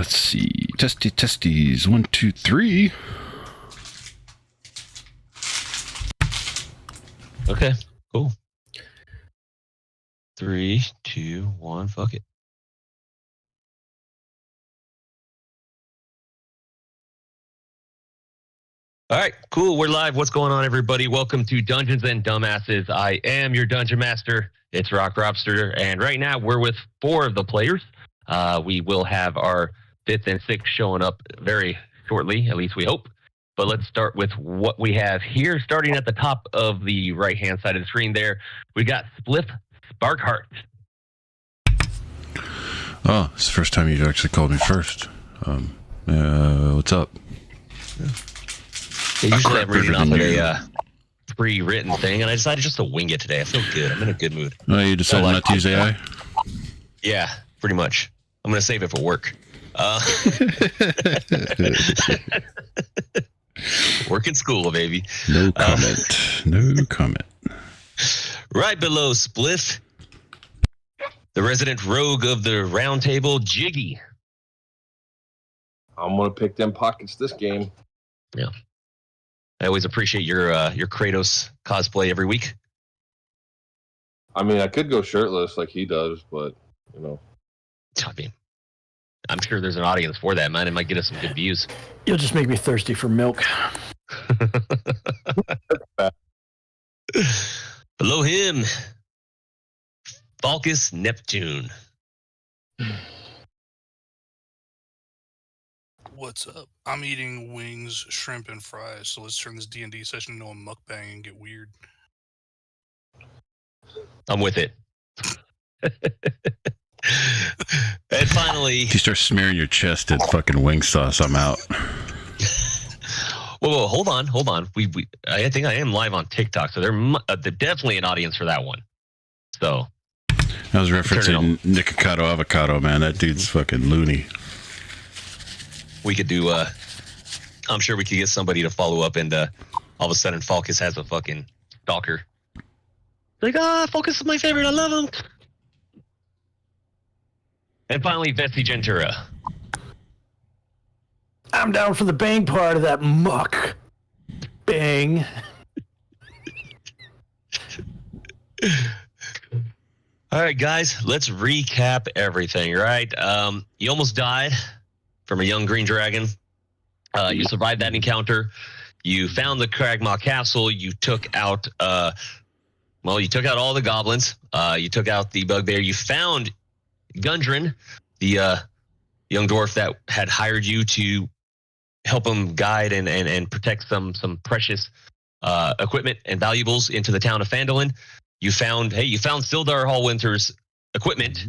Let's see. Testies. 1, 2, 3. Okay, cool. 3, 2, 1, fuck it. All right, cool. We're live. What's going on, everybody? Welcome to Dungeons and Dumbasses. I am your Dungeon Master. It's Rock Robster, and right now we're with 4 of the players. We will have our 5th and 6th showing up very shortly, at least we hope. But let's start with what we have here. Starting at the top of the right-hand side of the screen there, we got Spliff Sparkheart. Oh, it's the first time you've actually called me first. What's up? Yeah, usually I'm reading off of a pre-written thing, and I decided just to wing it today. I feel good. I'm in a good mood. Oh, you decided not to use AI? Yeah, pretty much. I'm going to save it for work. Work in school, baby. No comment. No comment. Right below Spliff, the resident rogue of the round table, Jiggy. I'm going to pick them pockets this game. Yeah. I always appreciate your Kratos cosplay every week. I mean, I could go shirtless like he does, but, you know. I mean, I'm sure there's an audience for that, man. It might get us some good views. You'll just make me thirsty for milk. Below him, Falcus Neptune. What's up? I'm eating wings, shrimp, and fries, so let's turn this D&D session into a mukbang and get weird. I'm with it. And finally... If you start smearing your chest in fucking wing sauce, I'm out. Whoa, hold on. I think I am live on TikTok, so there's definitely an audience for that one. So... I was referencing Nikocado Avocado, man. That dude's fucking loony. We could do, I'm sure we could get somebody to follow up and all of a sudden Falcus has a fucking stalker. Like, Falcus is my favorite. I love him. And finally, Vessi Gentura. I'm down for the bang part of that muck. Bang. All right, guys, let's recap everything, right? You almost died from a young green dragon. You survived that encounter. You found the Kragmaw Castle. You took out, you took out all the goblins. You took out the bugbear. You found Gundren, the young dwarf that had hired you to help him guide and protect some precious equipment and valuables into the town of Phandalin. You found Sildar Hallwinter's equipment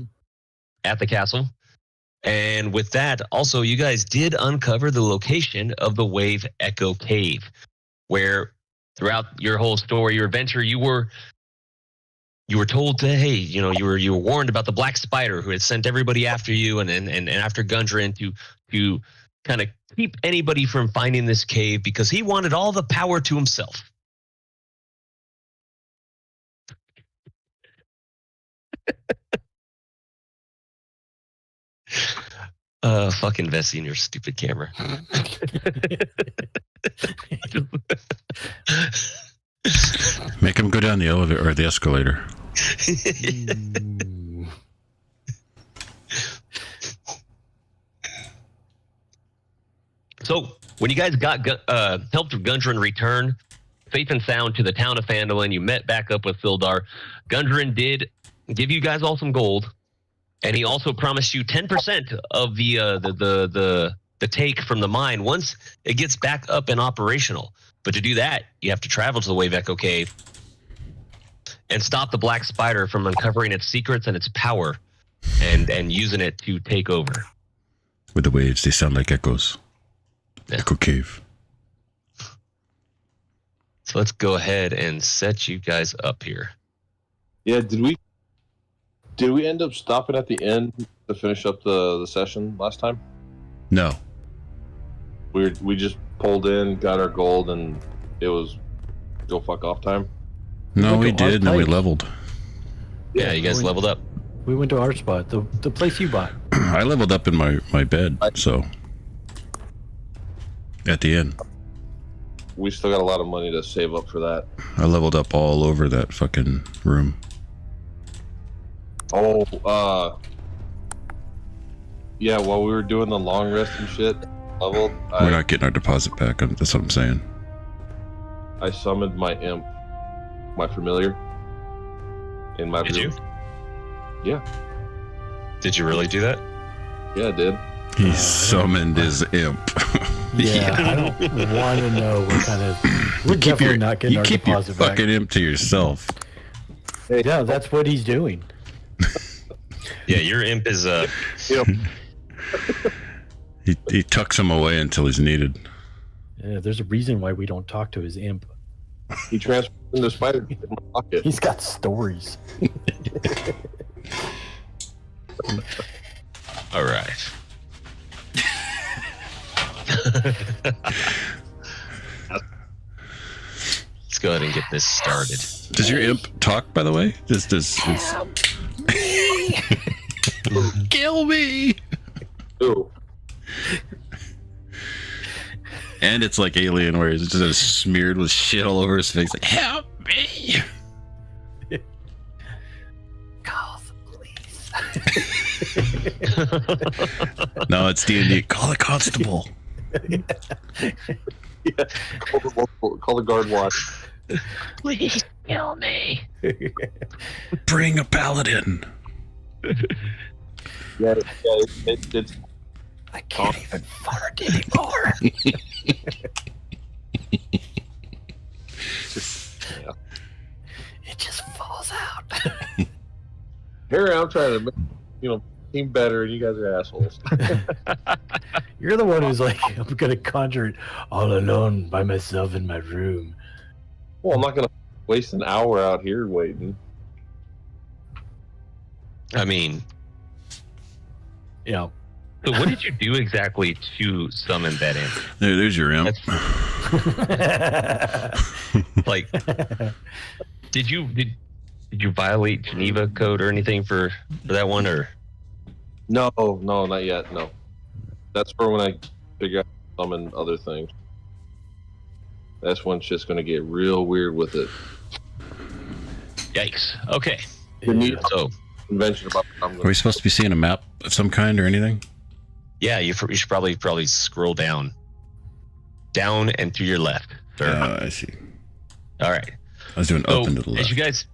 at the castle. And with that, also, you guys did uncover the location of the Wave Echo Cave, where throughout your whole story, your adventure, you were told to, hey, you were warned about the Black Spider who had sent everybody after you and after Gundren to kind of keep anybody from finding this cave because he wanted all the power to himself. Fucking Vessi and your stupid camera. Make him go down the elevator or the escalator. So, when you guys got helped Gundren return safe and sound to the town of Phandalin, you met back up with Sildar. Gundren did give you guys all some gold. And he also promised you 10% of the take from the mine once it gets back up and operational. But to do that, you have to travel to the Wave Echo Cave and stop the Black Spider from uncovering its secrets and its power and using it to take over. With the waves, they sound like echoes. Yeah. Echo Cave. So let's go ahead and set you guys up here. Yeah, did we end up stopping at the end to finish up the session last time? No. We just pulled in, got our gold, and it was go fuck off time? No, we did, and then we leveled. Yeah, you guys leveled up. We went to our spot, the place you bought. I leveled up in my bed, so at the end. We still got a lot of money to save up for that. I leveled up all over that fucking room. Oh, yeah, while we were doing the long rest and shit, leveled, We're not getting our deposit back. That's what I'm saying. I summoned my imp, my familiar, in my Did room. you? Yeah. Did you really do that? Yeah, I did. He summoned his imp. Yeah, I don't want to know what kind of. We're keep definitely not getting you our keep your deposit back. fucking imp to yourself. Yeah, that's what he's doing. Yeah, your imp is Yep. He tucks him away until he's needed. Yeah, there's a reason why we don't talk to his imp. He transferred into spider in my pocket. He's got stories. all right. Let's go ahead and get this started. Does your imp talk, by the way? Does kill me? Ooh. And it's like Alien, where it's just smeared with shit all over his face. Like, help me! Call the police. No, it's D&D. Call the constable. Yeah. Call the guard watch. Please kill me. Bring a paladin. Yeah, it's I can't even fart anymore. yeah. It just falls out. Here I'm trying to make, team better, and you guys are assholes. You're the one who's like, I'm gonna conjure it all alone by myself in my room. Well, I'm not gonna waste an hour out here waiting. I mean, Yeah. so what did you do exactly to summon that imp? There's your imp. Like, did you violate Geneva Code or anything for that one, or? No, not yet. No, that's for when I figure out how to summon other things. That's when shit's gonna get real weird with it. Yikes. Okay. Yeah. So, Convention about I'm Are we supposed to be seeing a map of some kind or anything? yeah, you should probably scroll down and to your left, sir. I see. All right. I was doing So, up and to the as left.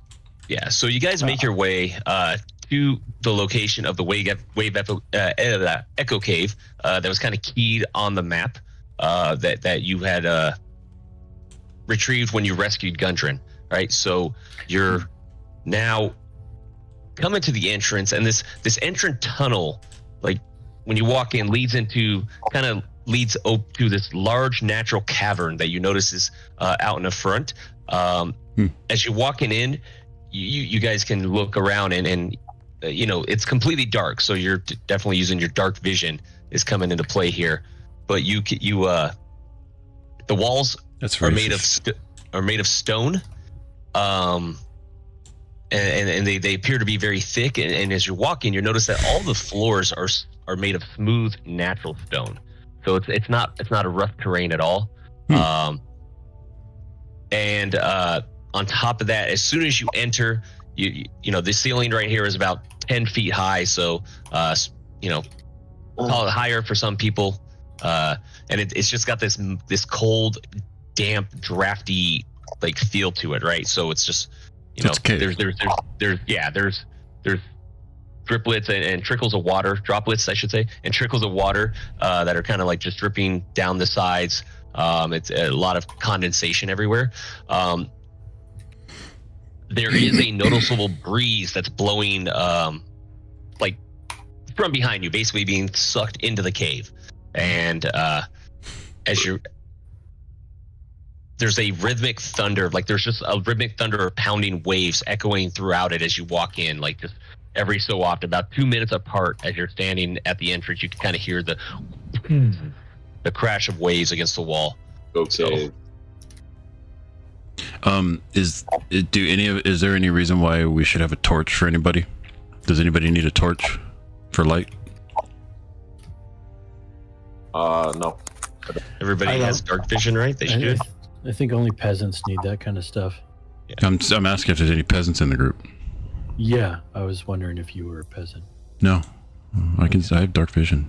so you guys make your way to the location of the Echo Cave that was kind of keyed on the map that you had retrieved when you rescued Gundren, right? So you're now coming to the entrance, and this entrance tunnel, like when you walk in, leads to this large natural cavern that you notice is out in the front. As you're walking in, you guys can look around and it's completely dark, so you're definitely using your dark vision is coming into play here. But the walls That's are racist. made of stone, and they appear to be very thick. And as you're walking, you notice that all the floors are made of smooth natural stone, so it's not a rough terrain at all. And on top of that, as soon as you enter, the ceiling right here is about 10 feet high, so call it higher for some people, and it's just got this cold, damp, drafty like feel to it, right? So it's just It's a cave. there's driplets and trickles of water, droplets I should say, and trickles of water that are kind of like just dripping down the sides. It's a lot of condensation everywhere. There is a noticeable breeze that's blowing like from behind you, basically being sucked into the cave. And there's a rhythmic thunder, like there's just a rhythmic thunder of pounding waves echoing throughout it as you walk in, like just every so often, about 2 minutes apart. As you're standing at the entrance, you can kind of hear the crash of waves against the wall. Okay. Is there any reason why we should have a torch for anybody? Does anybody need a torch for light? No. Everybody I has don't- dark vision, right? They I, should. I think only peasants need that kind of stuff. I'm asking if there's any peasants in the group. Yeah, I was wondering if you were a peasant. No, I have dark vision.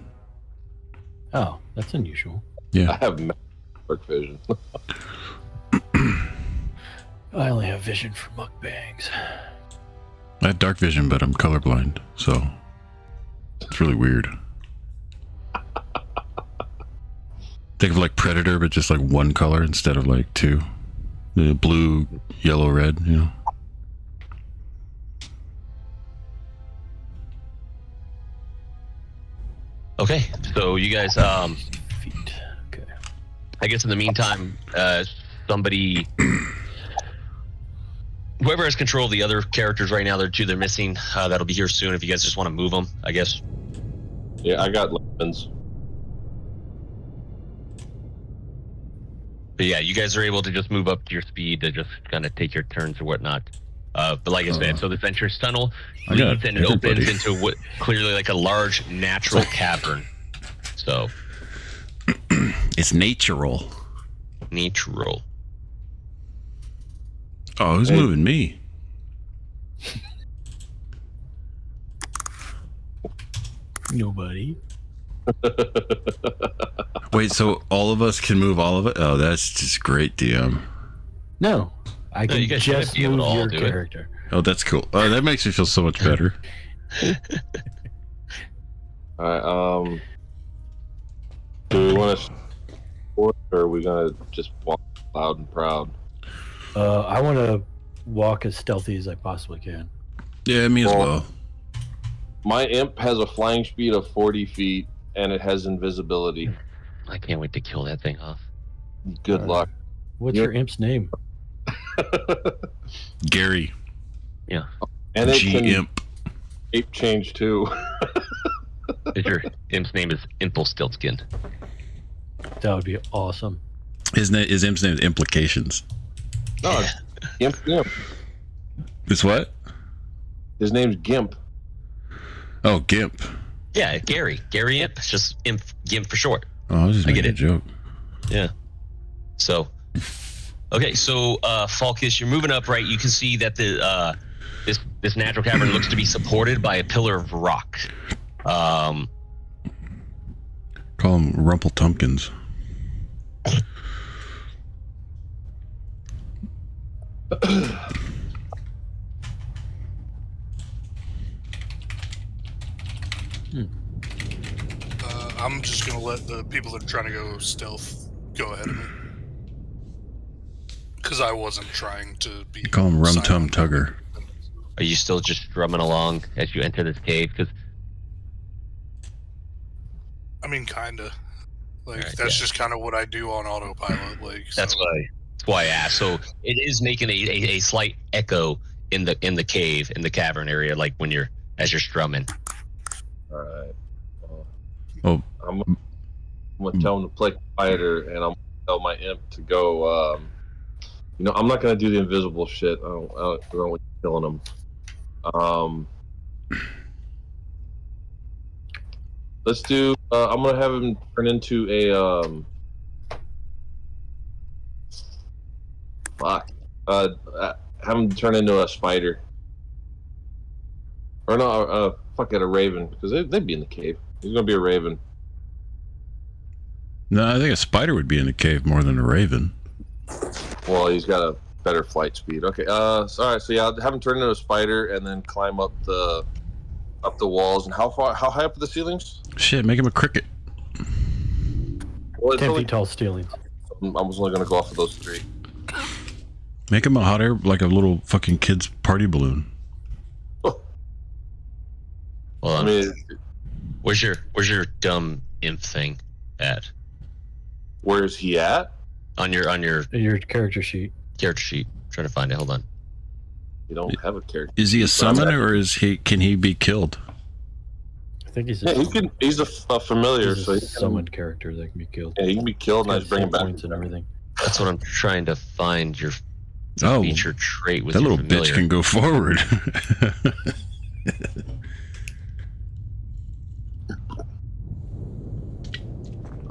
Oh, that's unusual. Yeah. I have dark vision. I only have vision for mukbangs. I have dark vision, but I'm colorblind, so it's really weird. Think of like Predator, but just like one color instead of like two. The blue, yellow, red, you know. Okay, so you guys, Feet. Okay. I guess in the meantime, somebody, whoever has control of the other characters right now, there are two they're missing. That'll be here soon. If you guys just want to move them, I guess. Yeah, I got lemons. But yeah, you guys are able to just move up to your speed to just kind of take your turns or whatnot. But like I said, so this entrance tunnel I got leads and it everybody. opens into what clearly like a large natural cavern. So It's natural. natural. Oh, who's Hey. moving me? Nobody. Wait, so all of us can move all of it? Oh, that's just great, DM. No, I No, can you guys shouldn't just be able move to all your do it. character. Oh, that's cool. Oh, that makes me feel so much better. All right. Do we want to support, or are we gonna just walk loud and proud? I want to walk as stealthy as I possibly can. Yeah, me as Well- well. My imp has a flying speed of 40 feet, and it has invisibility. I can't wait to kill that thing off. Good luck. What's Yep. your imp's name? Gary, And it G can Imp. shape change too. If your imp's name is Impelstiltskin. That would be awesome. His imp's name is Implications. No, Gimp. It's what? His name's Gimp. Oh, Gimp. Yeah, Gary Imp. It's just Imp Gimp for short. Oh, I was just I making get a joke. So, okay, so Falkus, you're moving up, right? You can see that the this natural cavern looks to be supported by a pillar of rock. Call him Rumple Tumpkins. I'm just gonna let the people that are trying to go stealth go ahead of me. Because I wasn't trying to be. Call him Rum Tum silent. Tugger. Are you still just strumming along as you enter this cave? Because I mean, kinda. Like Alright, that's yeah. just kind of what I do on autopilot. Like that's so. why I asked. So it is making a slight echo in the cave, in the cavern area, like when you're strumming. All right. Oh. I'm gonna tell him to play quieter, and I'm gonna tell my imp to go. I'm not gonna do the invisible shit. I don't want you killing him. Let's do. I'm gonna have him turn into a. Have him turn into a spider. Or no, fuck it, a raven, because they'd be in the cave. He's gonna be a raven. No, I think a spider would be in the cave more than a raven. Well, he's got a better flight speed. Okay. All right. So yeah, I'll have him turn into a spider and then climb up the walls. And how high up are the ceilings? Shit, make him a cricket. Well, it's 10 only, feet tall ceilings. I was only gonna go off of those 3. Make him a hot air, like a little fucking kid's party balloon. Well, I mean, where's your dumb imp thing at where's he at? on your Your character sheet. character sheet? I'm trying to find it. Hold on. You don't have a character. Is he a summoner or can he be killed? I think he's Yeah, he's a familiar, he's so a he can, summoned character that can be killed. yeah, he can be killed, and I just bring him back. Points and everything. That's what I'm trying to find. Your Oh, feature trait with that your little familiar. bitch can go forward.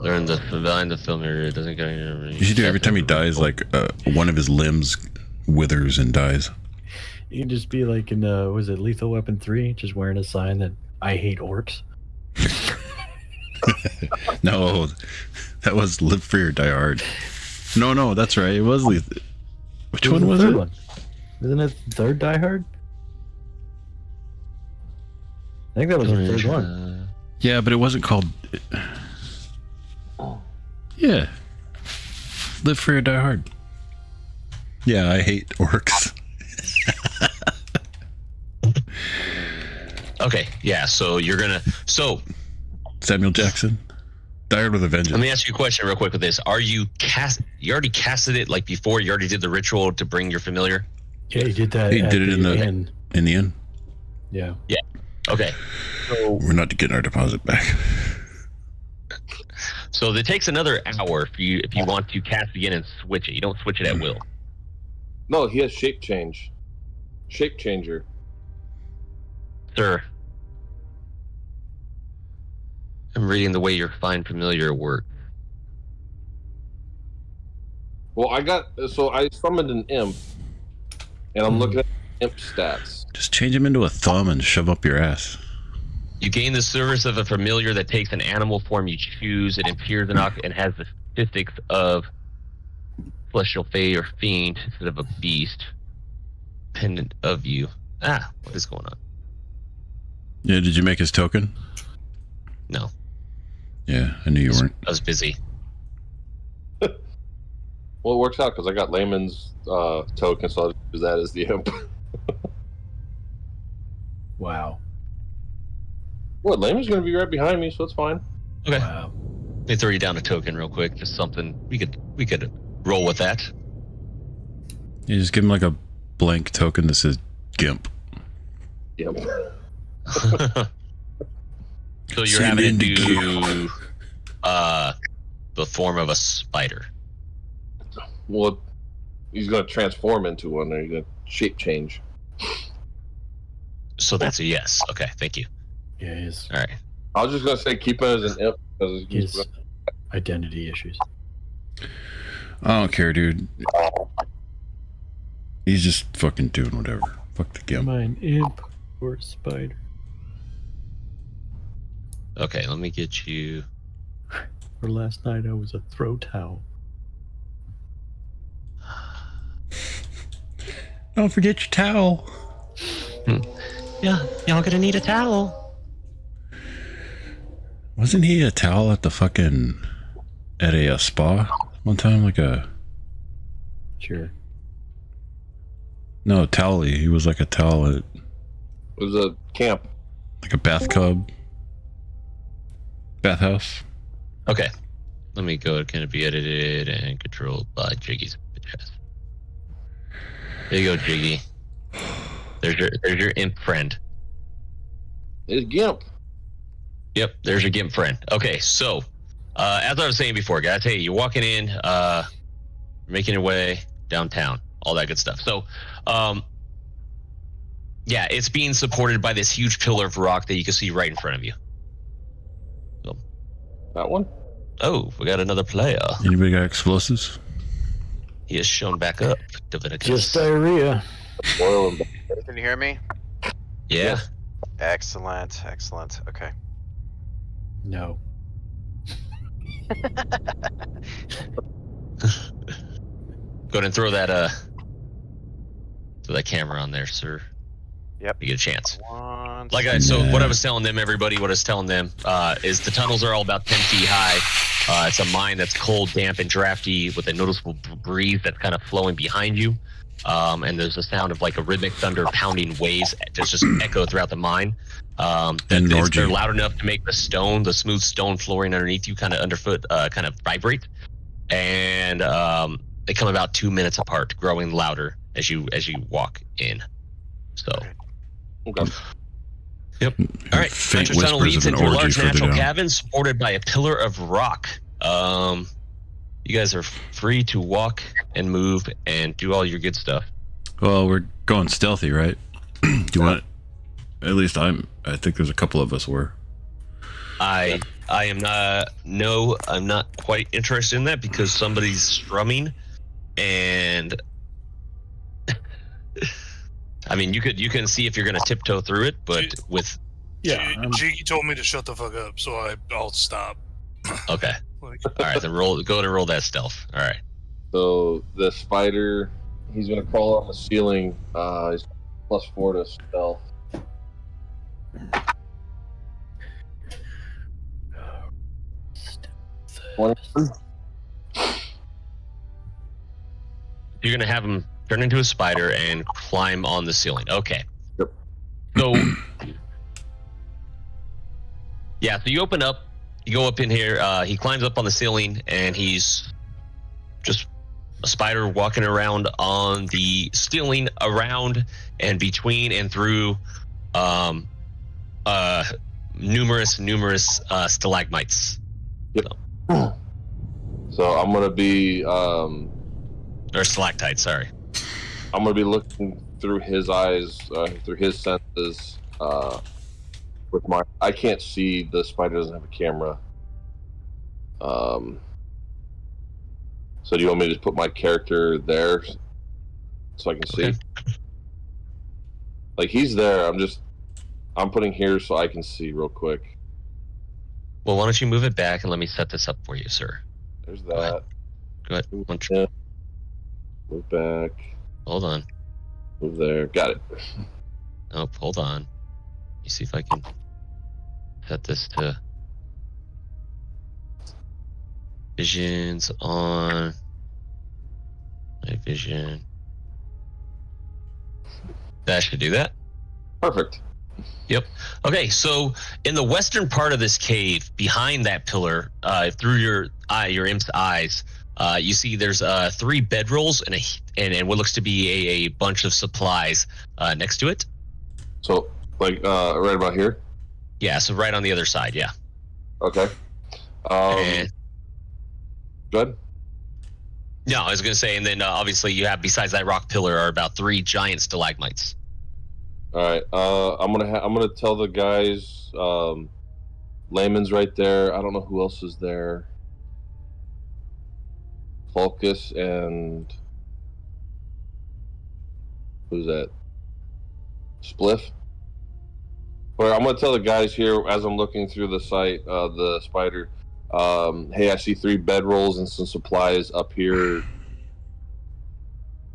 Learn the behind the film area. It doesn't get. You should do every time he dies, like one of his limbs withers and dies. You can just be like in was it Lethal Weapon 3, just wearing a sign that I hate orcs. No, that was Live Free or Die Hard. No, that's right. It was Which one was it? One. Isn't it the third Die Hard? I think that was the third one. Yeah, but it wasn't called. Yeah, Live Free or Die Hard. Yeah, I hate orcs. Okay, yeah. So you're gonna. So Samuel Jackson, Die Hard with a Vengeance. let me ask you a question real quick with this. Are you You already casted it like before? You already did the ritual to bring your familiar. Yeah, he did that. He did it in the end. In the end. Yeah. Okay. So We're not getting our deposit back. So it takes another hour for you if you want to cast again and switch it. You don't switch it at will. No, he has shape change. Shape changer. Sir. I'm reading the way your find familiar works. Well, I summoned an imp, and I'm looking at imp stats. Just change him into a thumb and shove up your ass. You gain the service of a familiar that takes an animal form you choose. It appears and has the statistics of celestial fey or fiend instead of a beast. Dependent of you. What is going on? Yeah, did you make his token? No. Yeah, I knew you weren't. I was busy. Well, it works out because I got Layman's token, so I'll use that as the imp. Wow. What, Layman's going to be right behind me, so it's fine. Okay. Wow. Let me throw you down a token real quick. Just something we could roll with that. You just give him like a blank token that says GIMP. Yep. So you're Send having to in do the form of a spider. Well, he's going to transform into one, or he's going to shape change. So that's a yes. Okay, thank you. Yeah, his, All right. I was just going to say keep it as an imp. Because his identity issues. I don't care, dude. He's just fucking doing whatever. Fuck the GIMP. Am I an imp or a spider? Okay, let me get you. Or last night I was a throw towel. Don't forget your towel. Yeah, y'all gonna need a towel. Wasn't he a towel at a spa one time? Sure. No, towel-y. He was like a towel at it was a camp. like a bathtub. Bathhouse. Okay, let me go. Can it be edited and controlled by Jiggy's chest? There you go, Jiggy. There's your imp friend. It's GIMP. Yep, there's your GIMP friend. Okay, so as I was saying before, guys, hey, you're walking in, making your way downtown, all that good stuff. So, yeah, it's being supported by this huge pillar of rock that you can see right in front of you. So, That one? oh, we got another player. Anybody got explosives? He has shown back up, Davinicus. Just diarrhea. Oil and Can you hear me? Yeah. Excellent, excellent. Okay. No. Go ahead and throw that camera on there, sir. Yep. You get a chance. One. So Yeah. what I was telling them, everybody, what I was telling them is the tunnels are all about 10 feet high. It's a mine that's cold, damp, and drafty with a noticeable breeze that's kind of flowing behind you. And there's a sound of like a rhythmic thunder pounding waves just echo throughout the mine. They're loud enough to make the smooth stone flooring underneath you kind of underfoot kind of vibrate. And they come about 2 minutes apart, growing louder as you walk in. So Okay. yep. All right. Faint Central tunnel whispers leads of an into a orgy large further natural down. cabin supported by a pillar of rock. You guys are free to walk and move and do all your good stuff. Well, we're going stealthy, right? Do you want? At least I think there's a couple of us were. I am not. No, I'm not quite interested in that because somebody's strumming, and I mean, you can see if you're going to tiptoe through it, but with Jiggy told me to shut the fuck up, so I'll stop. okay, Like, all right, then go ahead and roll that stealth. All right, So the spider, he's gonna crawl on the ceiling. He's +4 to stealth. you're going to have him turn into a spider and climb on the ceiling. Okay. Yep. So yeah, so you open up, you go up in here. He climbs up on the ceiling, and he's just a spider walking around on the ceiling, around and between and through numerous stalagmites. So I'm gonna be Or stalactites, sorry. I'm gonna be looking through his eyes, through his senses. With my, I can't see. The spider doesn't have a camera. So do you want me to just put my character there so I can see? Okay. Like he's there. I'm putting here so I can see real quick. Well, why don't you move it back and let me set this up for you, sir? There's Go ahead. that. Go ahead. Move, Why don't you- move back. Hold on. Move there. Got it. Nope, hold on. Let me see if I can set this to visions on night vision. That should do that. Perfect. Yep. Okay, so in the western part of this cave, behind that pillar, through your imp's eyes, you see there's 3 bedrolls and what looks to be a bunch of supplies next to it. So like right about here. Yeah, so right on the other side. Yeah. Okay. And Good. no, I was gonna say, and then obviously you have besides that rock pillar are about 3 giant stalagmites. All right. I'm gonna tell the guys. Layman's right there. I don't know who else is there. Fulcus and who's that? Spliff. Or I'm gonna tell the guys here as I'm looking through the site, the spider. Hey, I see 3 bedrolls and some supplies up here.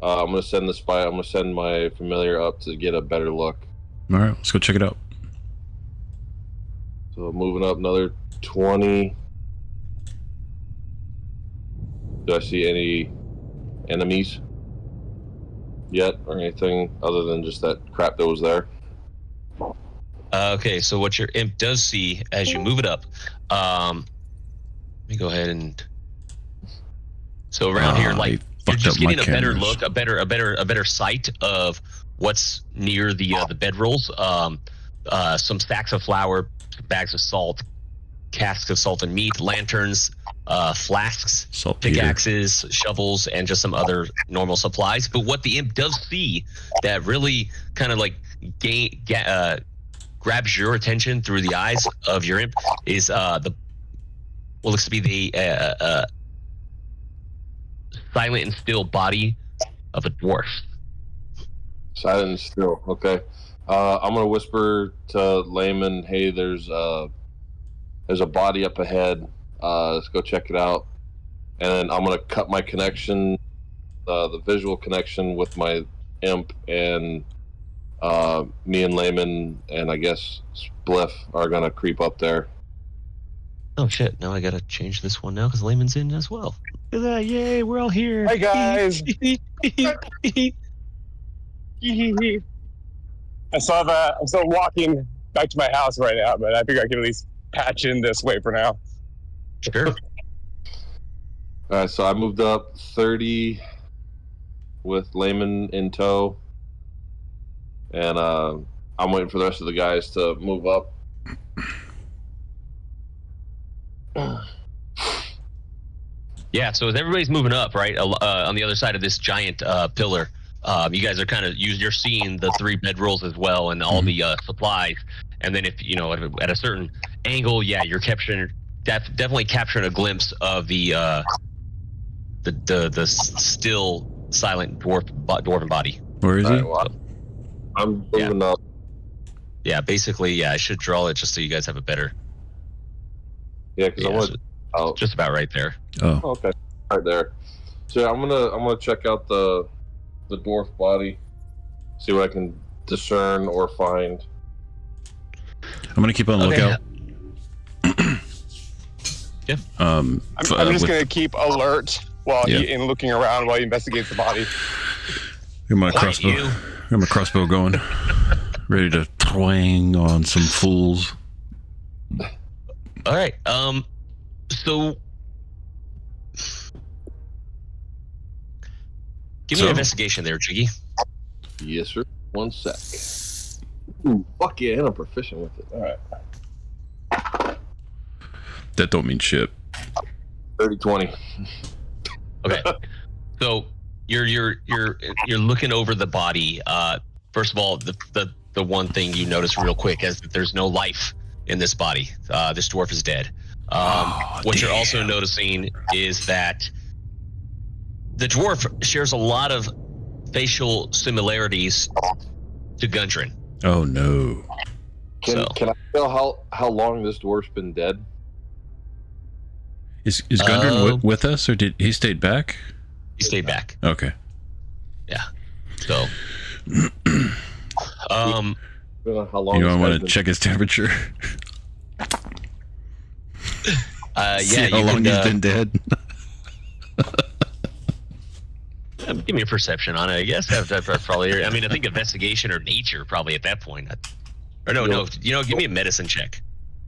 I'm gonna send I'm gonna send my familiar up to get a better look. All right, let's go check it out. So moving up another 20. Do I see any enemies yet, or anything other than just that crap that was there? Okay, so what your imp does see as you move it up, let me go ahead and so around here, like you're just getting a better look, a better sight of what's near the bedrolls. Some sacks of flour, bags of salt, casks of salt and meat, lanterns, flasks, Saltpeter. pickaxes, shovels, and just some other normal supplies. But what the imp does see that really kind of like grabs your attention through the eyes of your imp is what looks to be the silent and still body of a dwarf. Silent and still. Okay. I'm gonna whisper to Layman, hey, there's a body up ahead. Let's go check it out. And then I'm gonna cut my connection, the visual connection with my imp, and me and Layman and I guess Spliff are gonna creep up there. Oh shit! Now I gotta change this one now because Layman's in as well. Look at that! Yay! We're all here. Hi guys. I'm still walking back to my house right now, but I figure I can at least patch in this way for now. Sure. All right, so I moved up 30 with Layman in tow, and I'm waiting for the rest of the guys to move up. Yeah. So as everybody's moving up, right, on the other side of this giant pillar, you guys are kind of you're seeing the 3 bedrolls as well and all the supplies. And then if you know at a certain angle, yeah, you're capturing definitely capturing a glimpse of the still silent dwarven body. Where is he? Alright, well, I'm moving up. Yeah, basically, yeah. I should draw it just so you guys have a better. Yeah, because I Yeah, want so to. just about right there. Oh, Okay, right there. So yeah, I'm gonna check out the dwarf body, see what I can discern or find. I'm gonna keep on the Okay. lookout. Yeah. I'm just gonna keep alert while Yeah. and looking around while he investigates the body. Got my Quiet, crossbow. you. Got my crossbow going, ready to twang on some fools. All right. So give me So? an investigation there, Jiggy. Yes, sir. 1 sec. Ooh, fuck yeah, and I'm proficient with it. All right. That don't mean shit. 30-20. Okay. So you're looking over the body. First of all, the one thing you notice real quick is that there's no life in this body. This dwarf is dead. What you're also noticing is that the dwarf shares a lot of facial similarities to Gundren. Oh no. Can I tell how long this dwarf's been dead? Is Gundren with us, or did he stayed back? He stayed back. Okay. So, I don't know how long. You this don't want guy's to been- check his temperature? See yeah, how you long can, he's been dead? give me a perception on it, I guess. I've probably, I mean, I think investigation or nature probably at that point. Or no, give me a medicine check.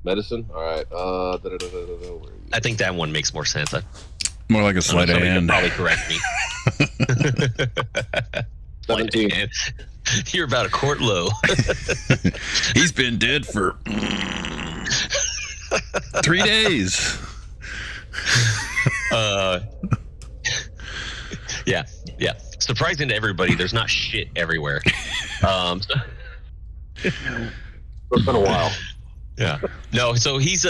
Medicine. All right. Where are you? I think that one makes more sense. More like a I sleight don't of know, somebody hand. could probably correct me. 17. You're about a court low. He's been dead for 3 days. Yeah. Surprising to everybody, there's not shit everywhere. It's been a while. Yeah. No, so he's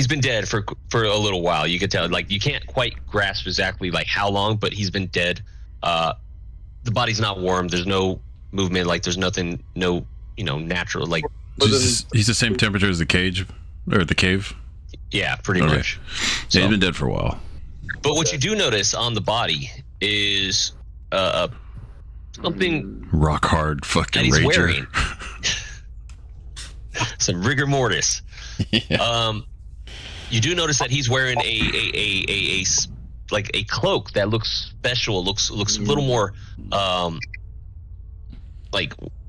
been dead for a little while. You could tell, like, you can't quite grasp exactly like how long, but he's been dead. The body's not warm. There's no movement. Like, there's nothing, no, natural. Like, He's the same temperature as the cage, or the cave. yeah, pretty Okay. much. Yeah, he's So- been dead for a while. But what you do notice on the body is something Rock hard that fucking he's rager. wearing. Some rigor mortis. Yeah. You do notice that he's wearing a cloak that looks special. Looks a little more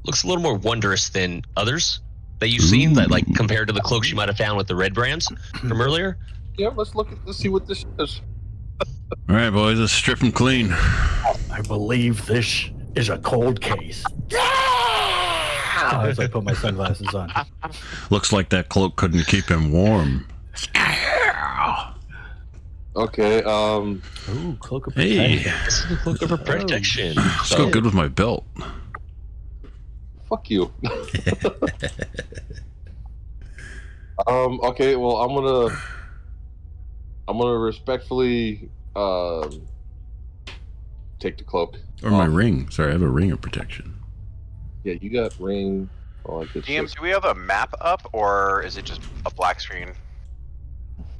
looks a little more wondrous than others that you've seen. That, like, compared to the cloaks you might have found with the red brands from earlier. Yeah, let's see what this is. All right, boys, let's strip him clean. I believe this is a cold case. As I put my sunglasses on. Looks like that cloak couldn't keep him warm. Okay. Ooh, cloak of Hey, protection. This is the cloak of protection. let's go good with my belt. Fuck you. Okay. Well, I'm gonna respectfully take the cloak. Or my ring. Sorry, I have a ring of protection. Yeah, you got ring. All that good DM, shit. do we have a map up, or is it just a black screen?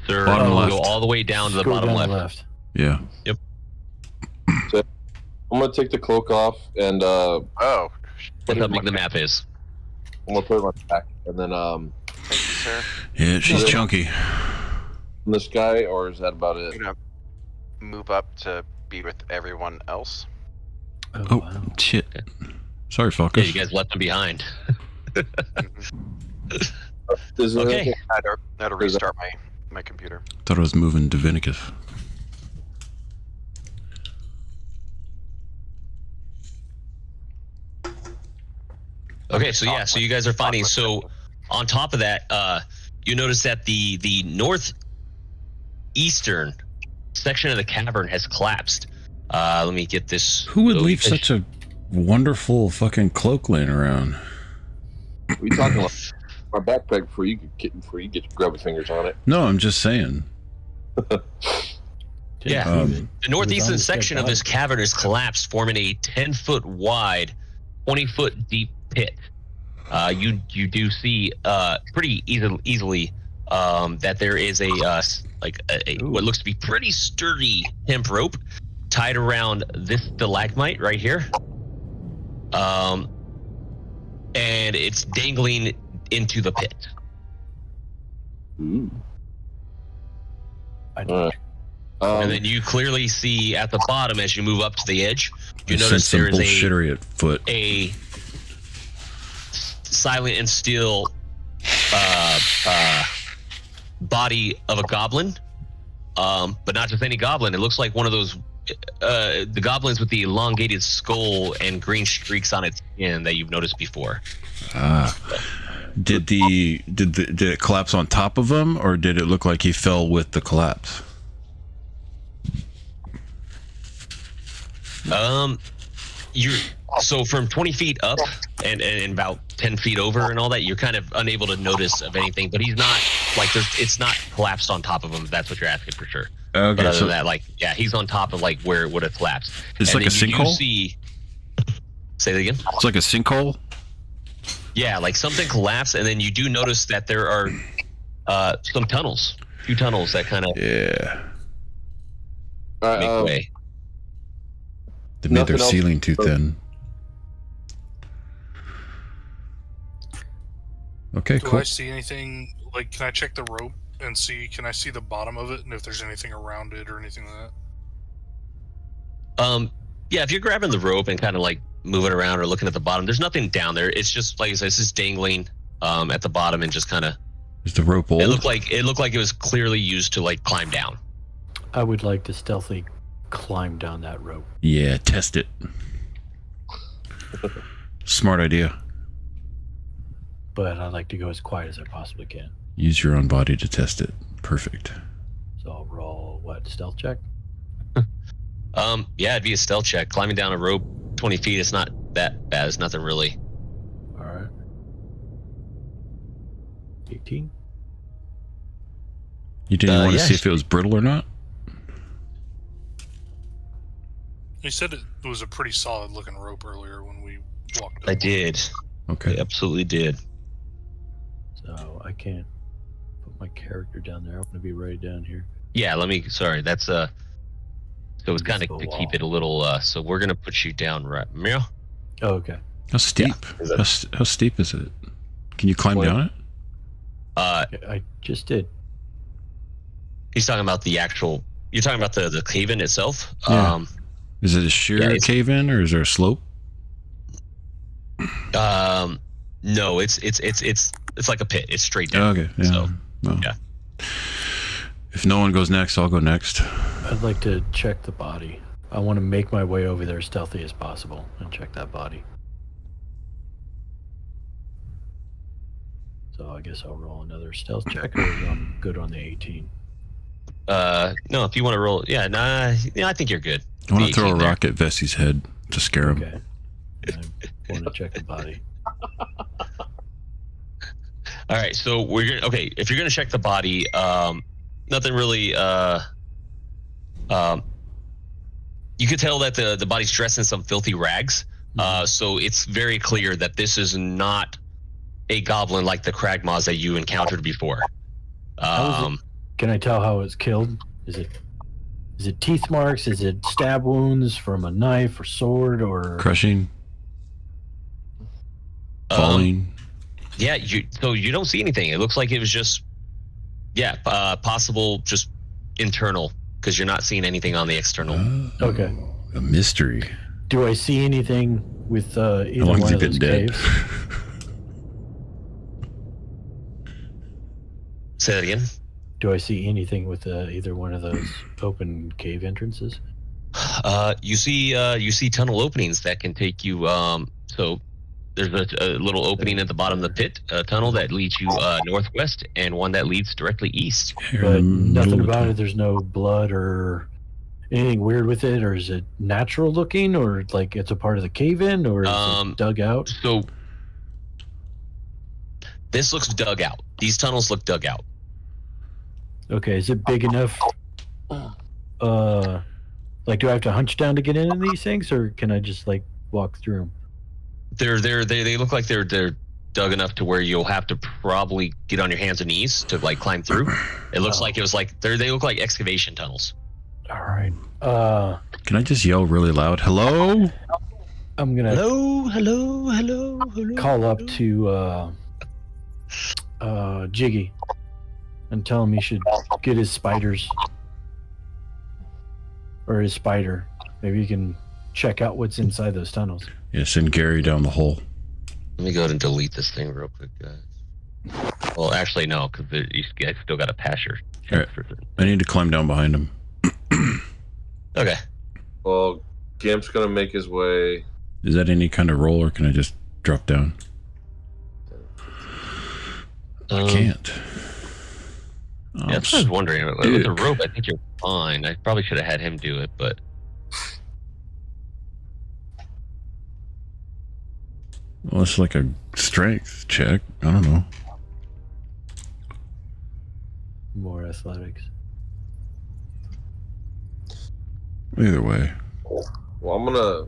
Sir, Bottom go left. all the way down to the Scroll bottom down left. Yeah. I'm gonna take the cloak off and Oh, That's how big the map is. I'm gonna put it in my pack. And then thank you, sir. Yeah, she's Yeah. chunky. this guy, or is that about I'm it? gonna move up to be with everyone else. Oh, wow. shit. Sorry, Yeah, fuckers. you guys left them behind. Is it Okay. I had to restart my computer. Thought I was moving Divinicus. Okay, so yeah, so you guys are finding. So on top of that, you notice that the northeastern section of the cavern has collapsed. Let me get this. Who would so leave you guys- such a wonderful fucking cloak laying around? We talking about my backpack before you get your grubby fingers on it. No, I'm just saying. Yeah. Um, The northeastern section of this cavern is collapsed, forming a 10-foot wide, 20-foot deep pit. You do see pretty easily that there is a what looks to be pretty sturdy hemp rope tied around this stalagmite right here, and it's dangling into the pit. Ooh. I All right. And then you clearly see at the bottom, as you move up to the edge, you I notice sense some there is bullshittery at foot. a silent and still body of a goblin, but not just any goblin. It looks like one of those the goblins with the elongated skull and green streaks on its skin that you've noticed before. Did it collapse on top of him, or did it look like he fell with the collapse? You're so from 20 feet up and about 10 feet over and all that, you're kind of unable to notice of anything, but he's not like it's not collapsed on top of him. If that's what you're asking for sure. Okay, But other so than that, he's on top of where it would have collapsed. it's And like a then you do sinkhole. Say that again. It's like a sinkhole. Yeah, like something collapsed, and then you do notice that there are some tunnels, few tunnels that kind of Yeah, All make right, way. they made their Nothing else? ceiling too thin. Okay, Do cool. I see anything? Like, can I check the rope and see? Can I see the bottom of it and if there's anything around it or anything like that? Yeah, if you're grabbing the rope and kind of like moving around or looking at the bottom, there's nothing down there. It's just like I said, it's just dangling at the bottom and just kind of. Is the rope old? It looked like it was clearly used to like climb down. I would like to stealthily climb down that rope. Yeah, test it. Smart idea. But I'd like to go as quiet as I possibly can. Use your own body to test it. Perfect. So I'll roll stealth check? Yeah, it'd be a stealth check. Climbing down a rope 20 feet, it's not that bad. It's nothing really. All right. 18. You didn't want to yeah. see if it was brittle or not? You said it was a pretty solid looking rope earlier when we walked up. I did. Okay. I absolutely did. So I can't put my character down there. I'm going to be right down here. Yeah, sorry, that's so it's kind of Invisible to wall. keep it a little so we're gonna put you down right. Meow. Oh, okay. How steep? Is that- How steep is it? Can you climb What? down it? I just did. He's talking about the actual. You're talking about the cave-in itself. Yeah. Is it a sheer Yeah, it's- cave in, or is there a slope? No, it's like a pit. It's straight down. Okay. Yeah. So, Well, yeah. If no one goes next, I'll go next. I'd like to check the body. I want to make my way over there as stealthy as possible and check that body. So I guess I'll roll another stealth check, or I'm good on the 18. No, if you want to roll, yeah, I think you're good. I want The to throw a 18 there. rock at Vessie's head to scare him. Okay. I want to check the body. All right, so we're gonna if you're gonna check the body, nothing really. You could tell that the body's dressed in some filthy rags. So it's very clear that this is not a goblin like the Kragmaws that you encountered before. How is Can I tell how it's killed? Is it teeth marks? Is it stab wounds from a knife or sword or? Crushing, falling. Yeah, you don't see anything. It looks like it was just, possible just internal because you're not seeing anything on the external. Okay. A mystery. Do I see anything with either How long has one he of been those dead? caves? Say that again. Do I see anything with either one of those open cave entrances? You see tunnel openings that can take you. So there's a little opening at the bottom of the pit, a tunnel that leads you northwest, and one that leads directly east. You're in But the middle nothing of the about tunnel. it. There's no blood or anything weird with it, or is it natural looking, or like it's a part of the cave in, or is it dug out? So This looks dug out. These tunnels look dug out. Okay, is it big enough? Like, do I have to hunch down to get into these things, or can I just like walk through them? They look like they're dug enough to where you'll have to probably get on your hands and knees to like climb through. It looks like it was like they look like excavation tunnels. All right. Can I just yell really loud? Hello? I'm gonna Hello. call up to Jiggy and tell him he should get his spiders or his spider. Maybe he can check out what's inside those tunnels. Yeah, send Gary down the hole. Let me go ahead and delete this thing real quick, guys. Well, actually, no, because you guys still got to pass your check for it. I need to climb down behind him. Okay. Well, Gimp's gonna make his way. Is that any kind of roll, or can I just drop down? I can't. Oh, Yeah, that's what I was wondering. With the rope, I think you're fine. I probably should have had him do it, but well, it's like a strength check. I don't know. More athletics. Either way. Well, I'm gonna.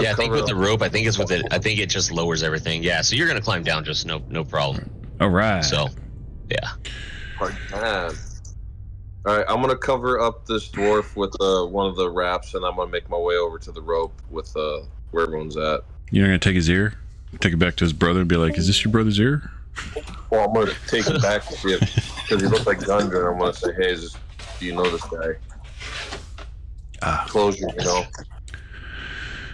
yeah, I think cover with the up- rope, I think it's with it. I think it just lowers everything. Yeah, so you're gonna climb down, just no problem. All right. So, yeah. All right, I'm gonna cover up this dwarf with one of the wraps, and I'm gonna make my way over to the rope with where everyone's at. You're gonna take his ear, take it back to his brother, and be like, "Is this your brother's ear?" Well, I'm gonna take it back to see if, because he looks like Gundren. I'm gonna say, "Hey, do you know this guy?" Closure, you know.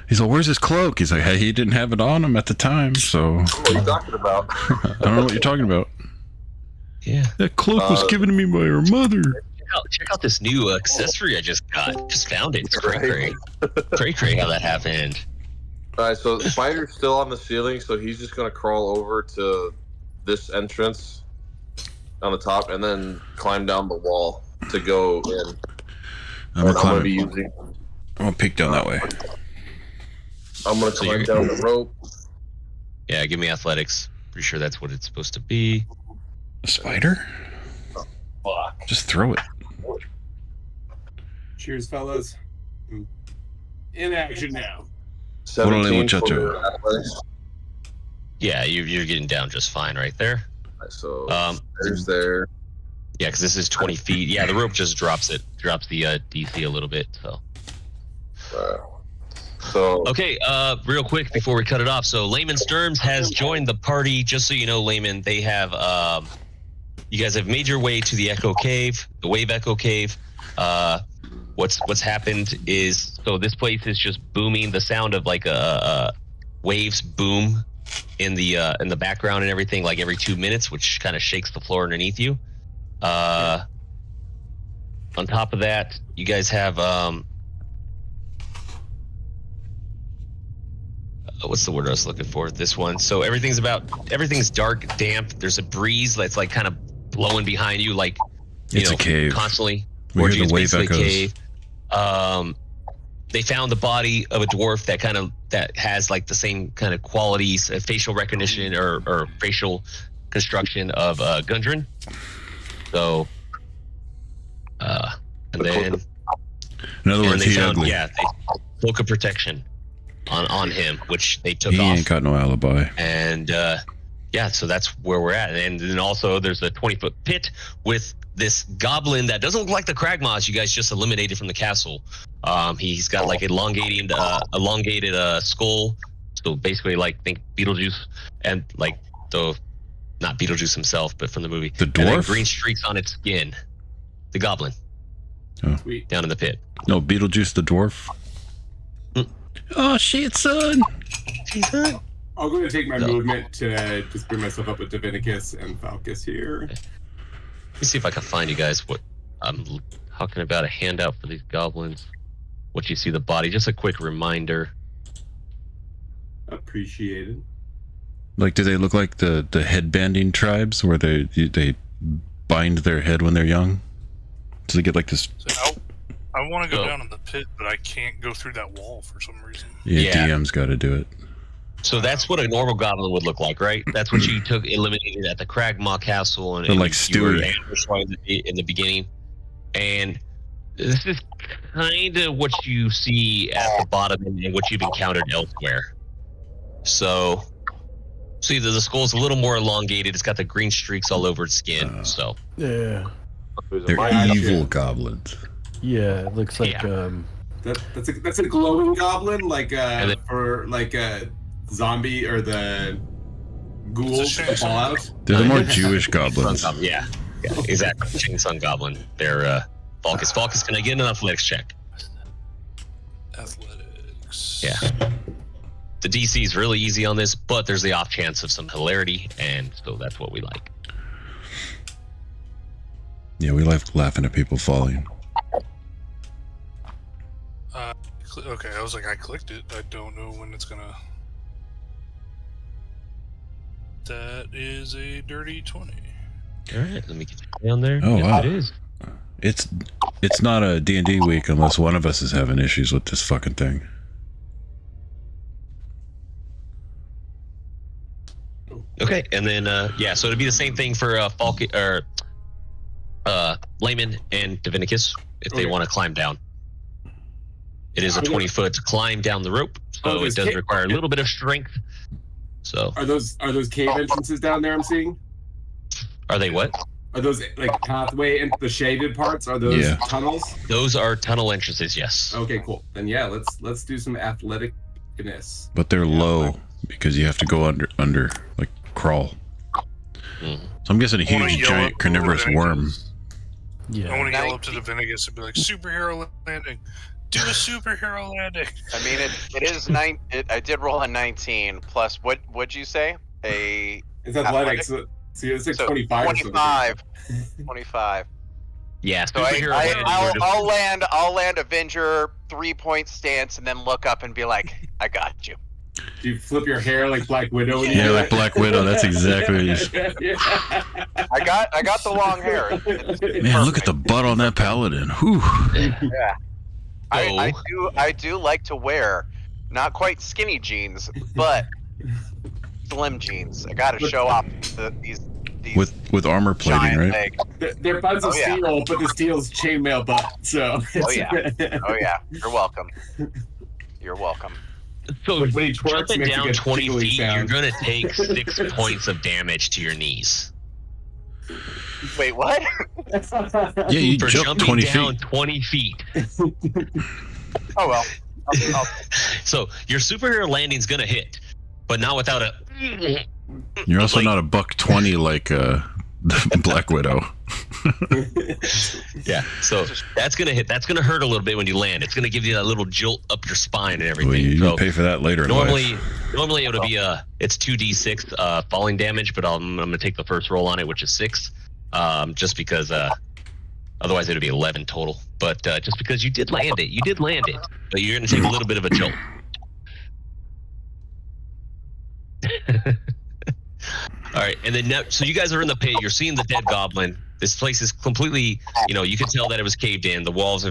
He's like, "Where's his cloak?" He's like, "Hey, he didn't have it on him at the time, so What are you talking about? I don't know what you're talking about." Yeah. That cloak was given to me by her mother. Check out this new accessory I just got. Just found it. It's cray. Cray how that happened. All right, so the spider's still on the ceiling, so he's just gonna crawl over to this entrance on the top, and then climb down the wall to go in. I'm gonna be using. I'm gonna peek down that way. I'm gonna climb down the rope. Yeah, give me athletics. Pretty sure that's what it's supposed to be. A spider? Fuck. Just throw it. Cheers, fellas. In action now. 17 muchacho. for athletics. Yeah, you're getting down just fine right there. So there's there. Yeah, because this is 20 feet. Yeah, the rope just drops the DC a little bit. So okay, real quick before we cut it off. So Layman Sturms has joined the party. Just so you know, Layman, they have you guys have made your way to the Echo Cave, the Wave Echo Cave. What's happened is, so this place is just booming. The sound of like waves boom in the background and everything, like every 2 minutes, which kind of shakes the floor underneath you. On top of that, you guys have what's the word I was looking for? This one. So everything's dark, damp. There's a breeze that's like kind of blowing behind you, like It's a cave. constantly. We hear the wave Basically echoes. cave. They found the body of a dwarf that has like the same kind of qualities, facial recognition or facial construction of Gundren. So, and then In other words, they he found, ugly. yeah, cloak of protection on him, which they took He off. ain't got no alibi. And yeah, so that's where we're at. And then also there's a 20-foot pit with this goblin that doesn't look like the Kragmaws you guys just eliminated from the castle. He's got like elongated skull. So basically, like, think Beetlejuice, and like not Beetlejuice himself, but from the movie. The And then dwarf? green streaks on its skin. The goblin. Sweet. Down in the pit. No, Beetlejuice the dwarf. Oh shit, son! I'll go and take my No. movement to just bring myself up with Divinicus and Falcus here. Let me see if I can find you guys what I'm talking about. A handout for these goblins. What you see the body. Just a quick reminder. Appreciated. Like, do they look like the headbanding tribes where they bind their head when they're young? Do they get like this? So I want to go Oh. down in the pit, but I can't go through that wall for some reason. Yeah, Yeah. DM's got to do it. So that's what a normal goblin would look like, right? That's what you eliminated at the Cragmaw Castle, and They're like you were Stewie. ambushed right in the beginning. And this is kind of what you see at the bottom and what you've encountered elsewhere. So, see, the skull's a little more elongated. It's got the green streaks all over its skin. So, Yeah. They're evil goblins. Yeah, it looks like That's a glowing goblin, like for like a zombie or the ghouls that fall out. They're the more Jewish goblins. yeah, exactly. Shang Tsung Goblin. They're Falcus. Falcus, can I get an athletics check? Athletics. Yeah. The DC is really easy on this, but there's the off chance of some hilarity, and so that's what we like. Yeah, we like laughing at people falling. Okay, I was like, I clicked it. I don't know when it's gonna. That is a dirty 20. All right, let me get you down there. Oh, Yes, wow. it is. It's not a D&D week unless one of us is having issues with this fucking thing. Okay, and then yeah, so it'd be the same thing for Falcon or Layman and Divinicus if they Okay. want to climb down. It is a 20-foot climb down the rope, so there's it does require a little bit of strength. So, Are those cave entrances down there? I'm seeing. are they what? Are those like pathway and the shaded parts? Are those Yeah. tunnels? Those are tunnel entrances. Yes. Okay, cool. Then yeah, let's do some athleticness. But they're low because you have to go under like crawl. Mhm. So I'm guessing a I wanna huge yell giant up carnivorous over worm. I yeah. want to yell up to the Vinigus and be like, superhero landing. Do a superhero landing. I mean, it is I did roll a 19 plus what'd you say? It's athletics. So it's like So 25. or something. 25. 25. Yeah. So superhero landing, we're just- I'll land Avenger 3-point stance and then look up and be like, I got you. Do you flip your hair like Black Widow? When Yeah, you like Black Widow. That's exactly what you I got the long hair. It's Man, look at perfect. the butt on that paladin. Whew. Yeah. I So- I do like to wear not quite skinny jeans, but slim jeans. I gotta show off these With armor plating, giant right? legs. They're buns of Oh, yeah. steel, but the steel's chainmail butt. So. Oh yeah. Oh yeah. You're welcome. You're welcome. So When he twerks, jumping makes a down good 20 tickling feet, sound. you're gonna take 6 points of damage to your knees. Wait, what? Yeah, you For jump jumping 20 down feet. 20 feet. Oh well. I'll- So your superhero landing's gonna hit, but not without a. You're also Like- not a buck 20 like Black Widow. Yeah. So that's gonna hit. That's gonna hurt a little bit when you land. It's gonna give you that little jolt up your spine and Well, everything. you So pay for that later in life. normally it would be it's 2d6 falling damage, but I'm gonna take the first roll on it, which is 6, just because otherwise it would be 11 total. But just because you did land it, but you're gonna take a little bit of a jolt. All right, and then now, so you guys are in the pit. You're seeing the dead goblin. This place is completely, you can tell that it was caved in. The walls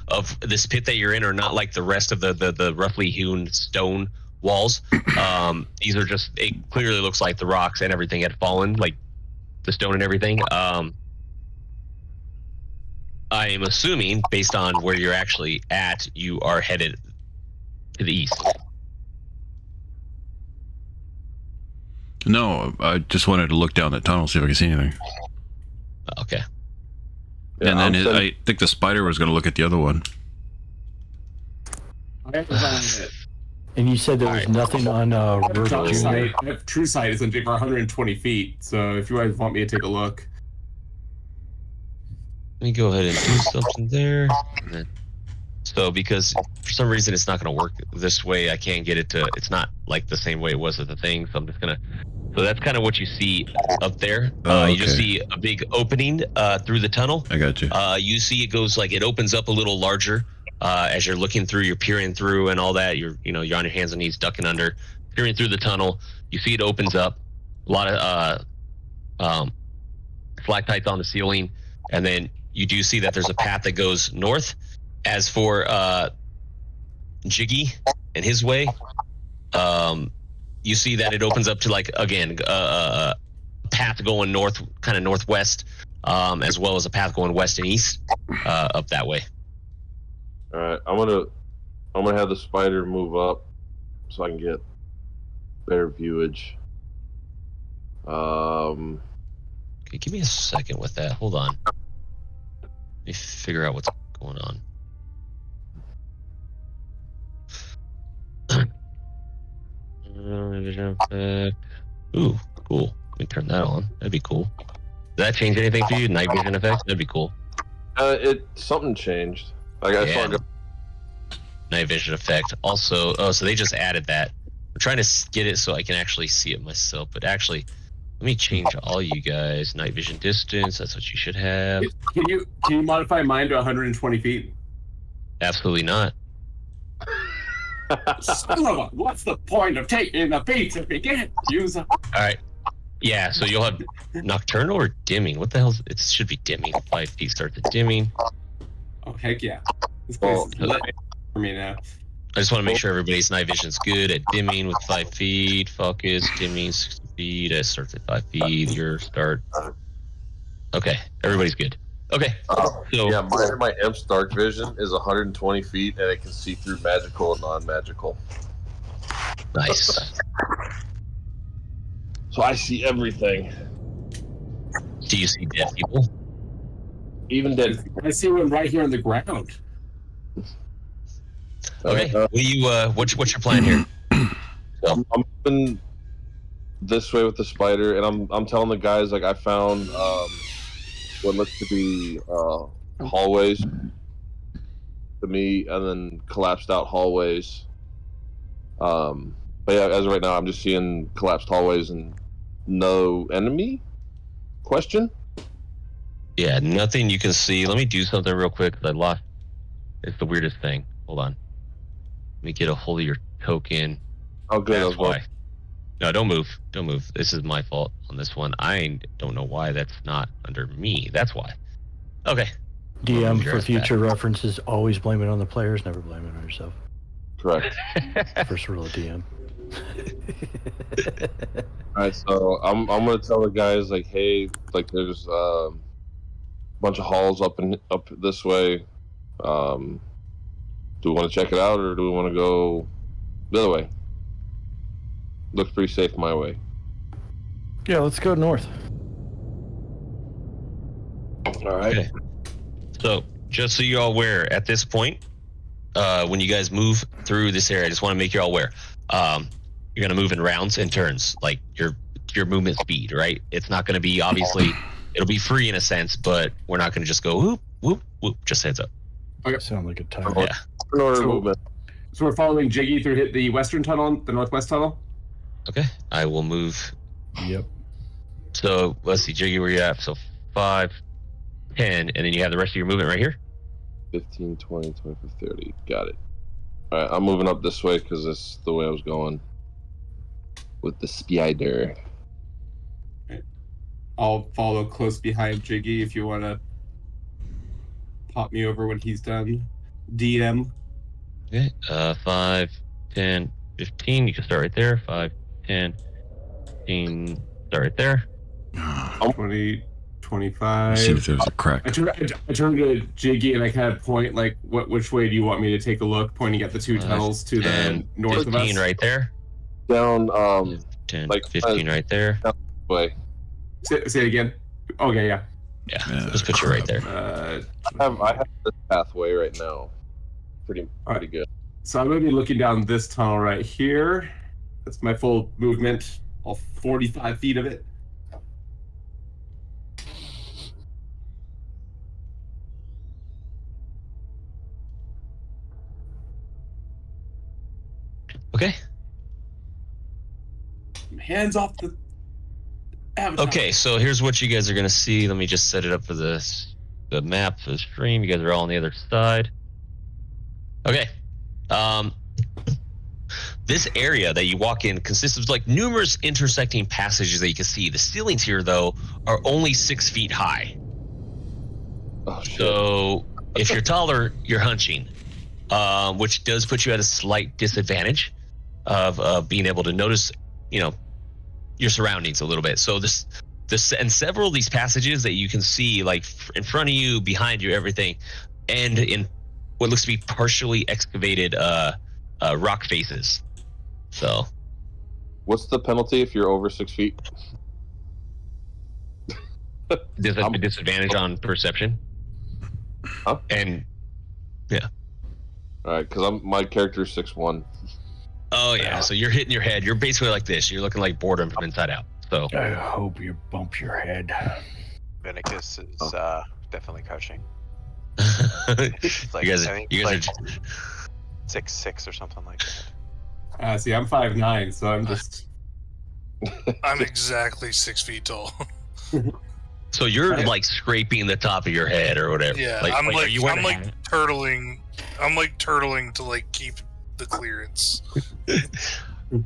of this pit that you're in are not like the rest of the roughly hewn stone walls. These are just, it clearly looks like the rocks and everything had fallen, like the stone and everything. I am assuming, based on where you're actually at, you are headed to the east. No, I just wanted to look down that tunnel, see if I could see anything. Okay. And then I think the spider was going to look at the other one. And you said there was nothing on Road True Junior. sight. I have true sight is for 120 feet. So if you guys want me to take a look. Let me go ahead and do something there. And then- So because for some reason it's not going to work this way, I can't get it to, it's not like the same way it was at the thing. So I'm just going to, so that's kind of what you see up there. Oh, You just okay. see a big opening through the tunnel. I got you. You see it goes like, it opens up a little larger as you're looking through, you're peering through and all that. You're on your hands and knees ducking under, peering through the tunnel. You see it opens up, a lot of stalactites on the ceiling. And then you do see that there's a path that goes north. As for Jiggy and his way, you see that it opens up to like again a path going north, kind of northwest, as well as a path going west and east up that way. All right, I'm gonna have the spider move up so I can get better viewage. Okay, give me a second with that. Hold on. Let me figure out what's going on. Vision effect. Ooh, cool. Let me turn that on. That'd be cool. Does that change anything for you? Night vision effects? That'd be cool. Something changed. Like I saw night vision effect. Also, so they just added that. I'm trying to get it so I can actually see it myself. But actually, let me change all you guys. Night vision distance. That's what you should have. Can you modify mine to 120 feet? Absolutely not. Son of a, what's the point of taking the beats if you can't use them? All right. Yeah, so you'll have nocturnal or dimming. What the hell? It should be dimming. 5 feet starts at dimming. Oh, heck yeah. This place is lit for me now. I just want to make sure everybody's night vision's good at dimming with 5 feet. Focus, dimming 60 feet. It starts at 5 feet. Your start. Okay, everybody's good. Okay. So yeah, my Imp's dark vision is 120 feet, and it can see through magical and non-magical. Nice. So I see everything. Do you see dead people? Even dead. I see one right here on the ground. Okay. What do you? What's your plan here? I'm moving this way with the spider, and I'm telling the guys like I found what looks to be hallways to me, and then collapsed out hallways. But yeah, as of right now, I'm just seeing collapsed hallways and no enemy. Question? Yeah, nothing you can see. Let me do something real quick because I lost. It's the weirdest thing. Hold on. Let me get a hold of your token. Oh, good. That's why. No, don't move. Don't move. This is my fault on this one. I don't know why that's not under me. That's why. Okay. DM, for future references, always blame it on the players, never blame it on yourself. Correct. First rule of DM. All right, so I'm gonna tell the guys like, hey, like there's a bunch of halls up this way. Do we want to check it out, or do we want to go the other way? Looks pretty safe my way. Yeah, let's go north. All right. Okay. So, just so you're all aware, at this point, when you guys move through this area, I just want to make you all aware. You're going to move in rounds and turns, like your movement speed, right? It's not going to be, obviously, it'll be free in a sense, but we're not going to just go whoop, whoop, whoop, just heads up. Okay. Sound like a time. Yeah. Movement. So we're following Jiggy through the western tunnel, the northwest tunnel? Okay, I will move. Yep. So, let's see, Jiggy, where you at? So, 5, 10, and then you have the rest of your movement right here? 15, 20, 25, 30. Got it. All right, I'm moving up this way because that's the way I was going with the spider. Okay. I'll follow close behind Jiggy if you want to pop me over when he's done. DM. Okay, 5, 10, 15. You can start right there. 5, 10, 15. Start right there. 20, 25. See if there's a crack. I turn to Jiggy and I kind of point, like, which way do you want me to take a look? Pointing at the two tunnels to the north of us. 15 right there. Down, 10, like 15 right there. way. Say it again. Okay, yeah. Yeah, just put you right there. I have this pathway right now. Pretty good. So I'm going to be looking down this tunnel right here. That's my full movement, all 45 feet of it. Okay. Hands off the avatar. Okay, so here's what you guys are going to see. Let me just set it up for the map for the stream. You guys are all on the other side. Okay. This area that you walk in consists of like numerous intersecting passages that you can see. The ceilings here, though, are only 6 feet high. Oh, shit. So if you're taller, you're hunching, which does put you at a slight disadvantage. of being able to notice, your surroundings a little bit. So this and several of these passages that you can see, like in front of you, behind you, everything, and in what looks to be partially excavated rock faces. So, what's the penalty if you're over 6 feet? There's a disadvantage on perception. Huh? And yeah. All right, because my character is 6'1". Oh yeah, so you're hitting your head. You're basically like this. You're looking like boredom from inside out. So I hope you bump your head. Vinicus is definitely coaching. Like, you I guys think are like 6'6" or something like that. See, I'm 5'9", so I'm just. I'm exactly 6 feet tall. So you're like scraping the top of your head or whatever. Yeah, I'm like turtling. I'm like turtling to like keep the clearance.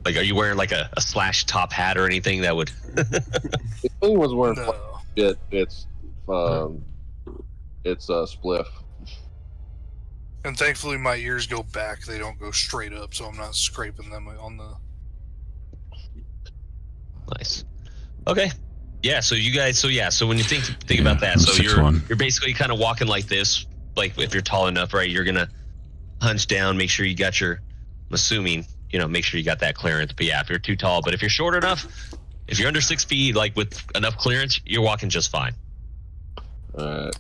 Like, are you wearing like a slash top hat or anything that would? If anyone's wearing No. it's a spliff. And thankfully, my ears go back; they don't go straight up, so I'm not scraping them on the. Nice. Okay. Yeah. So you guys. So when you think about that, so 6'1". you're basically kind of walking like this. Like if you're tall enough, right? You're gonna hunch down, make sure you got your. I'm assuming, make sure you got that clearance. But yeah, if you're too tall, but if you're short enough, if you're under 6 feet, like with enough clearance, you're walking just fine. All right.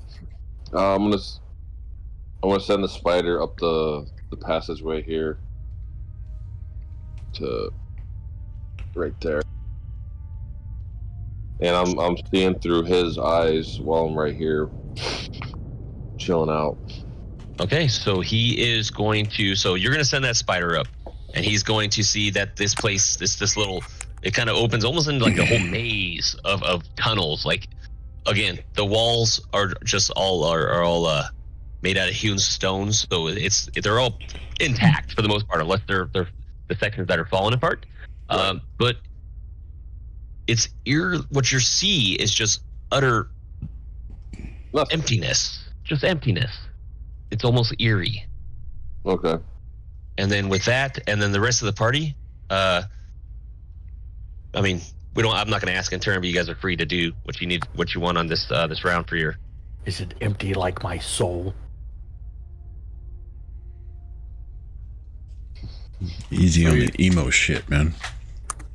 I'm gonna send the spider up the passageway here to right there, and I'm seeing through his eyes while I'm right here, chilling out. Okay, so he is going to. So you're going to send that spider up, and he's going to see that this place, this little, it kind of opens almost into like a whole maze of tunnels. Like, again, the walls are just all made out of hewn stones, so they're all intact for the most part, unless they're the sections that are falling apart. Right. But what you see is just utter emptiness, just emptiness. It's almost eerie. Okay. And then with that, and then the rest of the party, I mean, I'm not going to ask in turn, but you guys are free to do what you want on this round for your. Is it empty like my soul? Easy on the emo shit, man.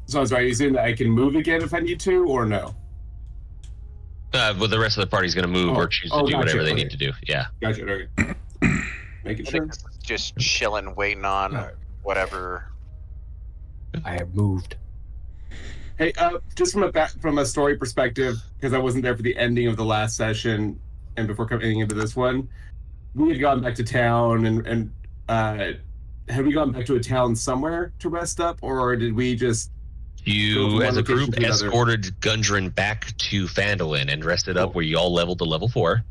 So I'm sorry, you saying that I can move again if I need to, or no? Well, the rest of the party's going to move or choose to do whatever they need to do. Yeah. Gotcha. Okay. Making I sure. think this is just chilling, waiting on whatever. I have moved. Hey, just from a story perspective, because I wasn't there for the ending of the last session, and before coming into this one, we had gone back to town, and had we gone back to a town somewhere to rest up, or did we just? You, as a group, escorted Gundren back to Phandalin and rested up where you all leveled to level 4.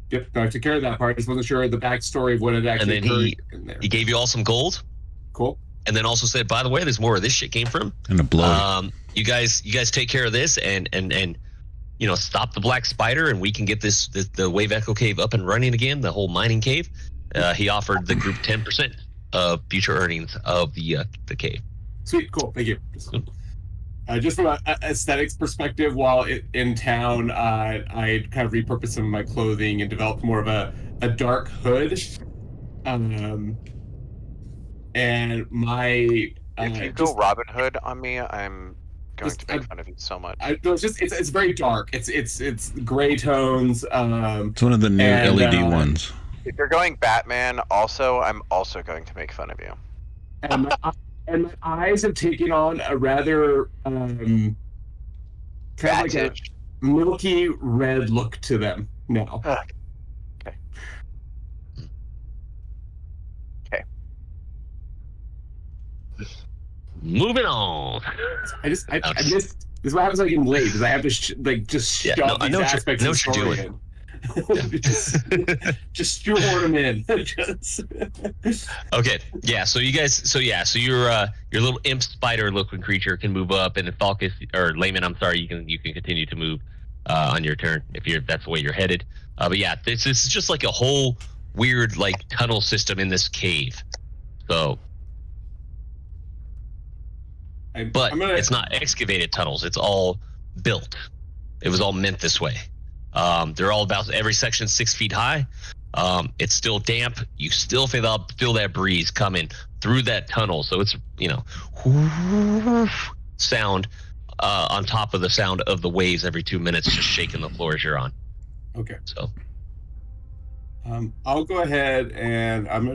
Yep, I took care of that part. I just wasn't sure the backstory of what had actually occurred in there. He gave you all some gold. Cool. And then also said, by the way, there's more where this shit came from. And a blood. You guys take care of this and stop the black spider, and we can get the Wave Echo Cave up and running again, the whole mining cave. He offered the group 10% of future earnings of the cave. Sweet, cool, thank you. Just from an aesthetics perspective, while in town, I kind of repurposed some of my clothing and developed more of a dark hood. And my if you go Robin Hood on me, I'm going to make fun of you so much. It's very dark. It's gray tones. It's one of the new LED ones. If you're going Batman, I'm also going to make fun of you. And my eyes have taken on a rather kind of like a milky red look to them now. Okay. Moving on. This is what happens when I get late. Is I have to shove these aspects of the story in. Just shoehorn them in. Okay. Yeah. So you guys. So your little imp spider looking creature can move up, and Falcus or Layman, I'm sorry, you can continue to move on your turn if that's the way you're headed. But yeah, this is just like a whole weird like tunnel system in this cave. So But it's not excavated tunnels. It's all built. It was all meant this way. They're all about every section 6 feet high. It's still damp. You still feel that breeze coming through that tunnel. So it's, sound on top of the sound of the waves every 2 minutes, just shaking the floor as you're on. Okay. So I'll go ahead and I'm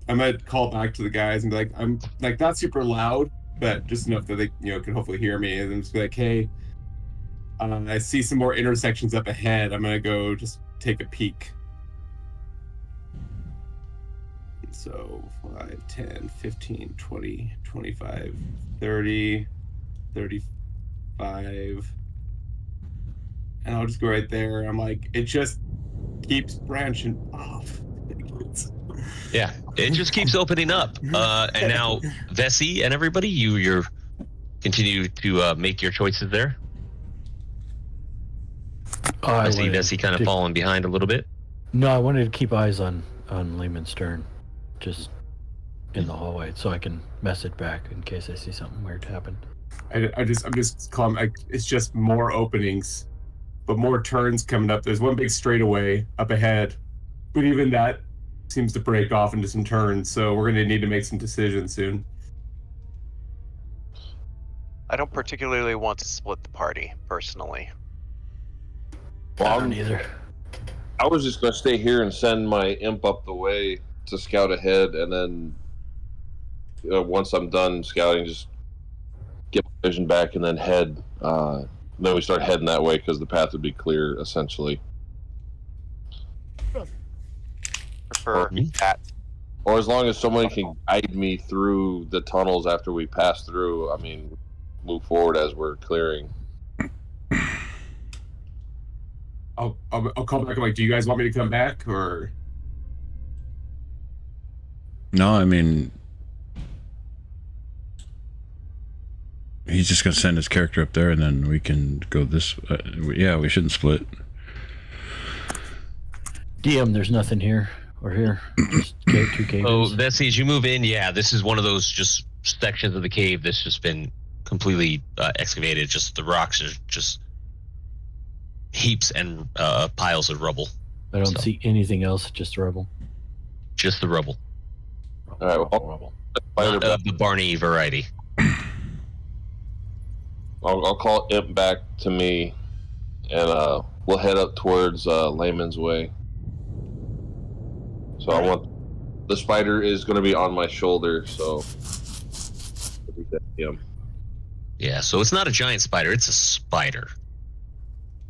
gonna call back to the guys and be like, I'm like not super loud, but just enough that they can hopefully hear me, and then just be like, hey, I see some more intersections up ahead. I'm gonna go just take a peek. So 5, 10, 15, 20, 25, 30, 35. And I'll just go right there. I'm like, it just keeps branching off. yeah, it just keeps opening up. And now Vessi and everybody, you're continue to make your choices there. I see Vessi kind of falling behind a little bit. No, I wanted to keep eyes on Lehman Stern, just in the hallway, so I can message back in case I see something weird happen. I'm just calm. It's just more openings, but more turns coming up. There's one big straightaway up ahead, but even that seems to break off into some turns. So we're gonna need to make some decisions soon. I don't particularly want to split the party, personally. Well, I don't either. I was just going to stay here and send my imp up the way to scout ahead, and then once I'm done scouting, just get my vision back and then head. Then we start heading that way because the path would be clear, essentially. Prefer that. Or as long as somebody can guide me through the tunnels after we pass through, I mean, move forward as we're clearing. I'll call back. I'm like, do you guys want me to come back or? No, I mean, he's just gonna send his character up there, and then we can go this. Yeah, we shouldn't split. DM, there's nothing here or here. Just two caves. So Vessi, as you move in, yeah, this is one of those just sections of the cave that's just been completely excavated. Just the rocks are just heaps and piles of rubble. I don't see anything else, just rubble. Just the rubble. All right, well, Rubble. Not of the Barney variety. I'll call Imp back to me, and we'll head up towards Layman's Way. So I want the spider is going to be on my shoulder, so him. Yeah, so it's not a giant spider; it's a spider.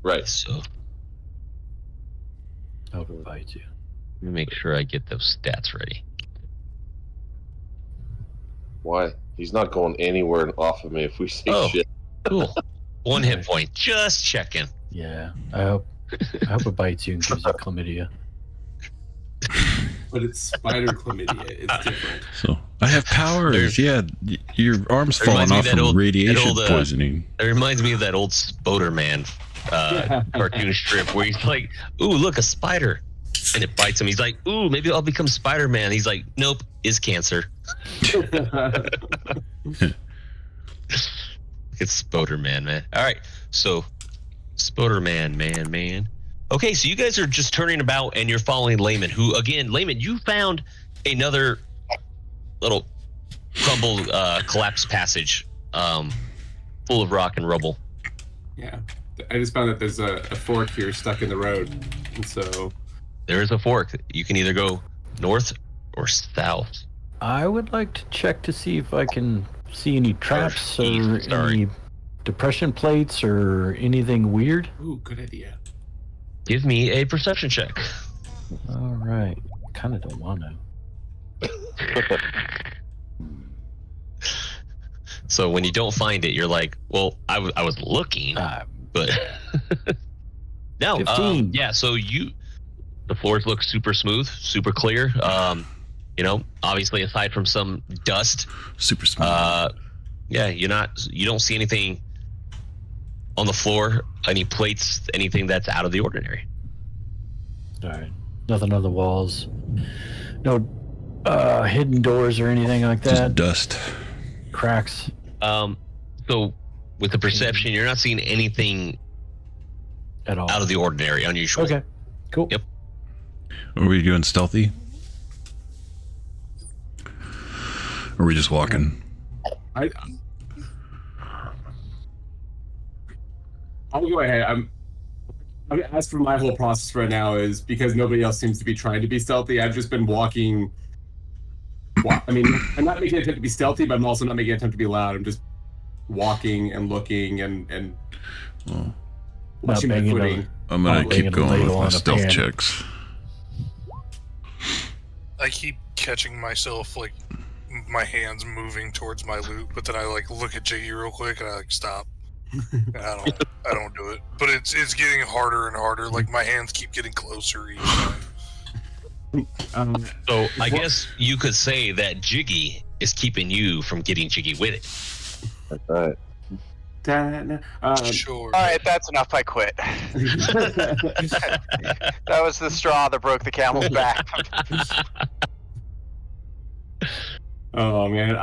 Right. So I'll bite you. let me make sure I get those stats ready. Why? He's not going anywhere off of me if we say shit. Cool. 1 hit point. Just checking. Yeah, I hope it bites you and gives you chlamydia. But it's spider chlamydia. It's different. So I have powers. Yeah, your arm's falling off from radiation poisoning. It reminds me of that old Spoderman cartoon strip where he's like, "Ooh, look, a spider," and it bites him. He's like, "Ooh, maybe I'll become Spider-Man." He's like, "Nope, it's cancer." It's Spoderman, man. All right, so Spoderman, man. Okay, so you guys are just turning about and you're following Layman, who, again, Layman, you found another little crumbled, collapsed passage full of rock and rubble. Yeah, I just found that there's a fork here stuck in the road, and so there is a fork. You can either go north or south. I would like to check to see if I can see any traps or any depression plates or anything weird. Ooh, good idea. Give me a perception check. All right. Kind of don't want to. So when you don't find it, you're like, well, I was looking, but no. 15. Yeah, so the floors look super smooth, super clear. Obviously aside from some dust, super smooth. Yeah, you don't see anything on the floor, any plates, anything that's out of the ordinary. All right. Nothing on the walls. No hidden doors or anything like that. Just dust. Cracks. So with the perception, you're not seeing anything At all. out of the ordinary, unusual. Okay. Cool. Yep. Are we doing stealthy? Or are we just walking? I'll go ahead. I'm as for my whole process right now is because nobody else seems to be trying to be stealthy. I've just been walking. I mean, I'm not making an attempt to be stealthy, but I'm also not making an attempt to be loud. I'm just walking and looking and Well, watching my footing. I'm gonna Oh, keep banging going the with ladle my on a stealth pan. checks. I keep catching myself like my hands moving towards my loot, but then I like look at Jiggy real quick and I like stop. And I don't do it. But it's getting harder and harder. Like my hands keep getting closer each time. So I guess you could say that Jiggy is keeping you from getting jiggy with it. That's right. Sure. All right, that's enough. I quit. That was the straw that broke the camel's back. Oh man,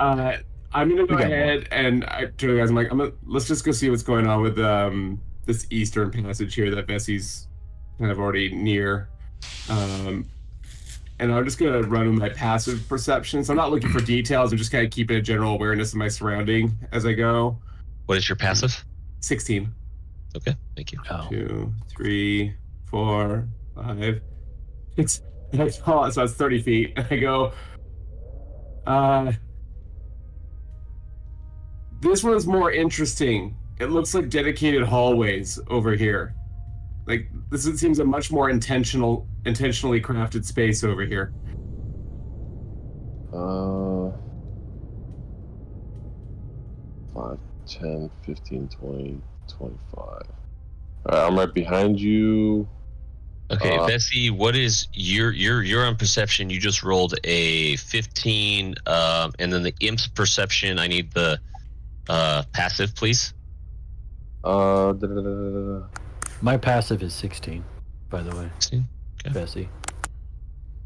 I'm gonna go ahead and I tell you guys, I'm like, let's just go see what's going on with this eastern passage here that Bessie's kind of already near, and I'm just gonna run with my passive perception. So I'm not looking for details. I'm just kind of keeping a general awareness of my surrounding as I go. What is your passive? 16. Okay, thank you. Oh. 2, 3, 4, 5, 6. So that's 30 feet. I go. This one's more interesting. It looks like dedicated hallways over here. Like this seems a much more intentionally crafted space over here. 5, 10, 15, 20, 25. All right, I'm right behind you. Okay, Bessie, what is you're on perception? You just rolled a 15, and then the imp's perception. I need the passive, please. My passive is 16, by the way. 16? Okay. Bessie.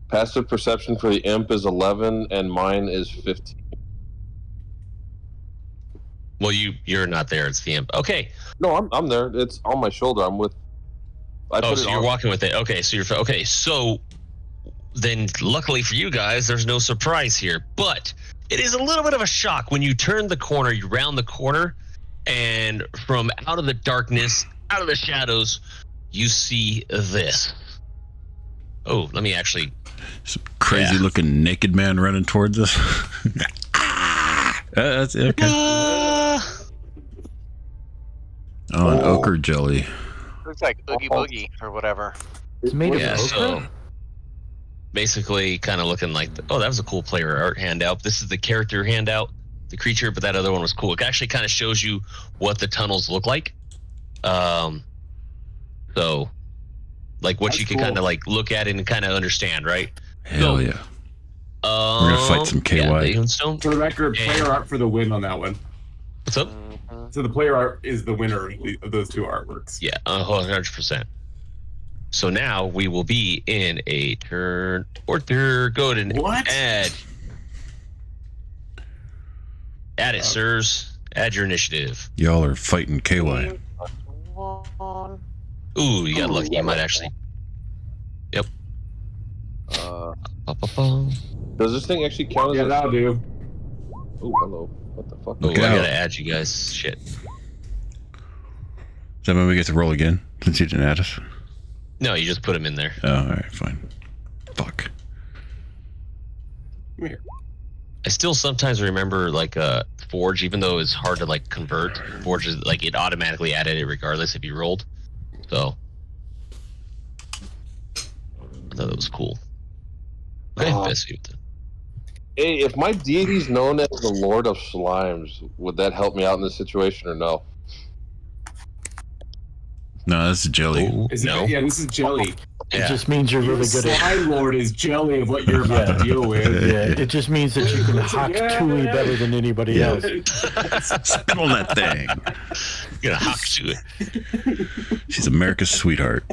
Passive perception for the imp is 11, and mine is 15. Well, you're not there. It's the imp. Okay. No, I'm there. It's on my shoulder. I'm with. So you're walking with it. Okay, so so then luckily for you guys, there's no surprise here. But it is a little bit of a shock when you turn the corner, you round the corner, and from out of the darkness, out of the shadows, you see this. Oh, let me actually. Some crazy looking naked man running towards us. That's okay. Oh, an ochre jelly. Looks like Oogie Boogie or whatever. It's made of Yeah, ochre? so basically kind of looking like, that was a cool player art handout. This is the character handout, the creature, but that other one was cool. It actually kind of shows you what the tunnels look like. So like what That's you can cool. kind of like look at it and kind of understand, right? Hell yeah. We're gonna fight some KY. Yeah, the Stone. For the record, player art for the win on that one. What's up? So the player art is the winner of those two artworks. Yeah, 100%. So now we will be in a turn order. Go ahead and What? add it, sirs. Add your initiative. Y'all are fighting KY. Ooh, you got lucky. You might actually. Yep. Does this thing actually count as Yeah, a... that'll do. Oh, hello. What the fuck? Oh, Okay. I gotta add you guys. Shit. Does that mean we get to roll again since you didn't add us? No, you just put them in there. Oh, all right, fine. Fuck. Come here. I still sometimes remember like Forge, even though it's hard to like convert. Forge is like it automatically added it regardless if you rolled. So I thought that was cool. Okay, Bessie. Hey, if my deity's known as the Lord of Slimes, would that help me out in this situation or no? No, that's a jelly. Ooh, Is it, no. Yeah, this is jelly. It Yeah. just means you're really good at Slime Lord is jelly of what you're about to deal with. Yeah, it just means that you can hock Tui better than anybody else. Spit on that thing. You're gonna hock to it. She's America's sweetheart.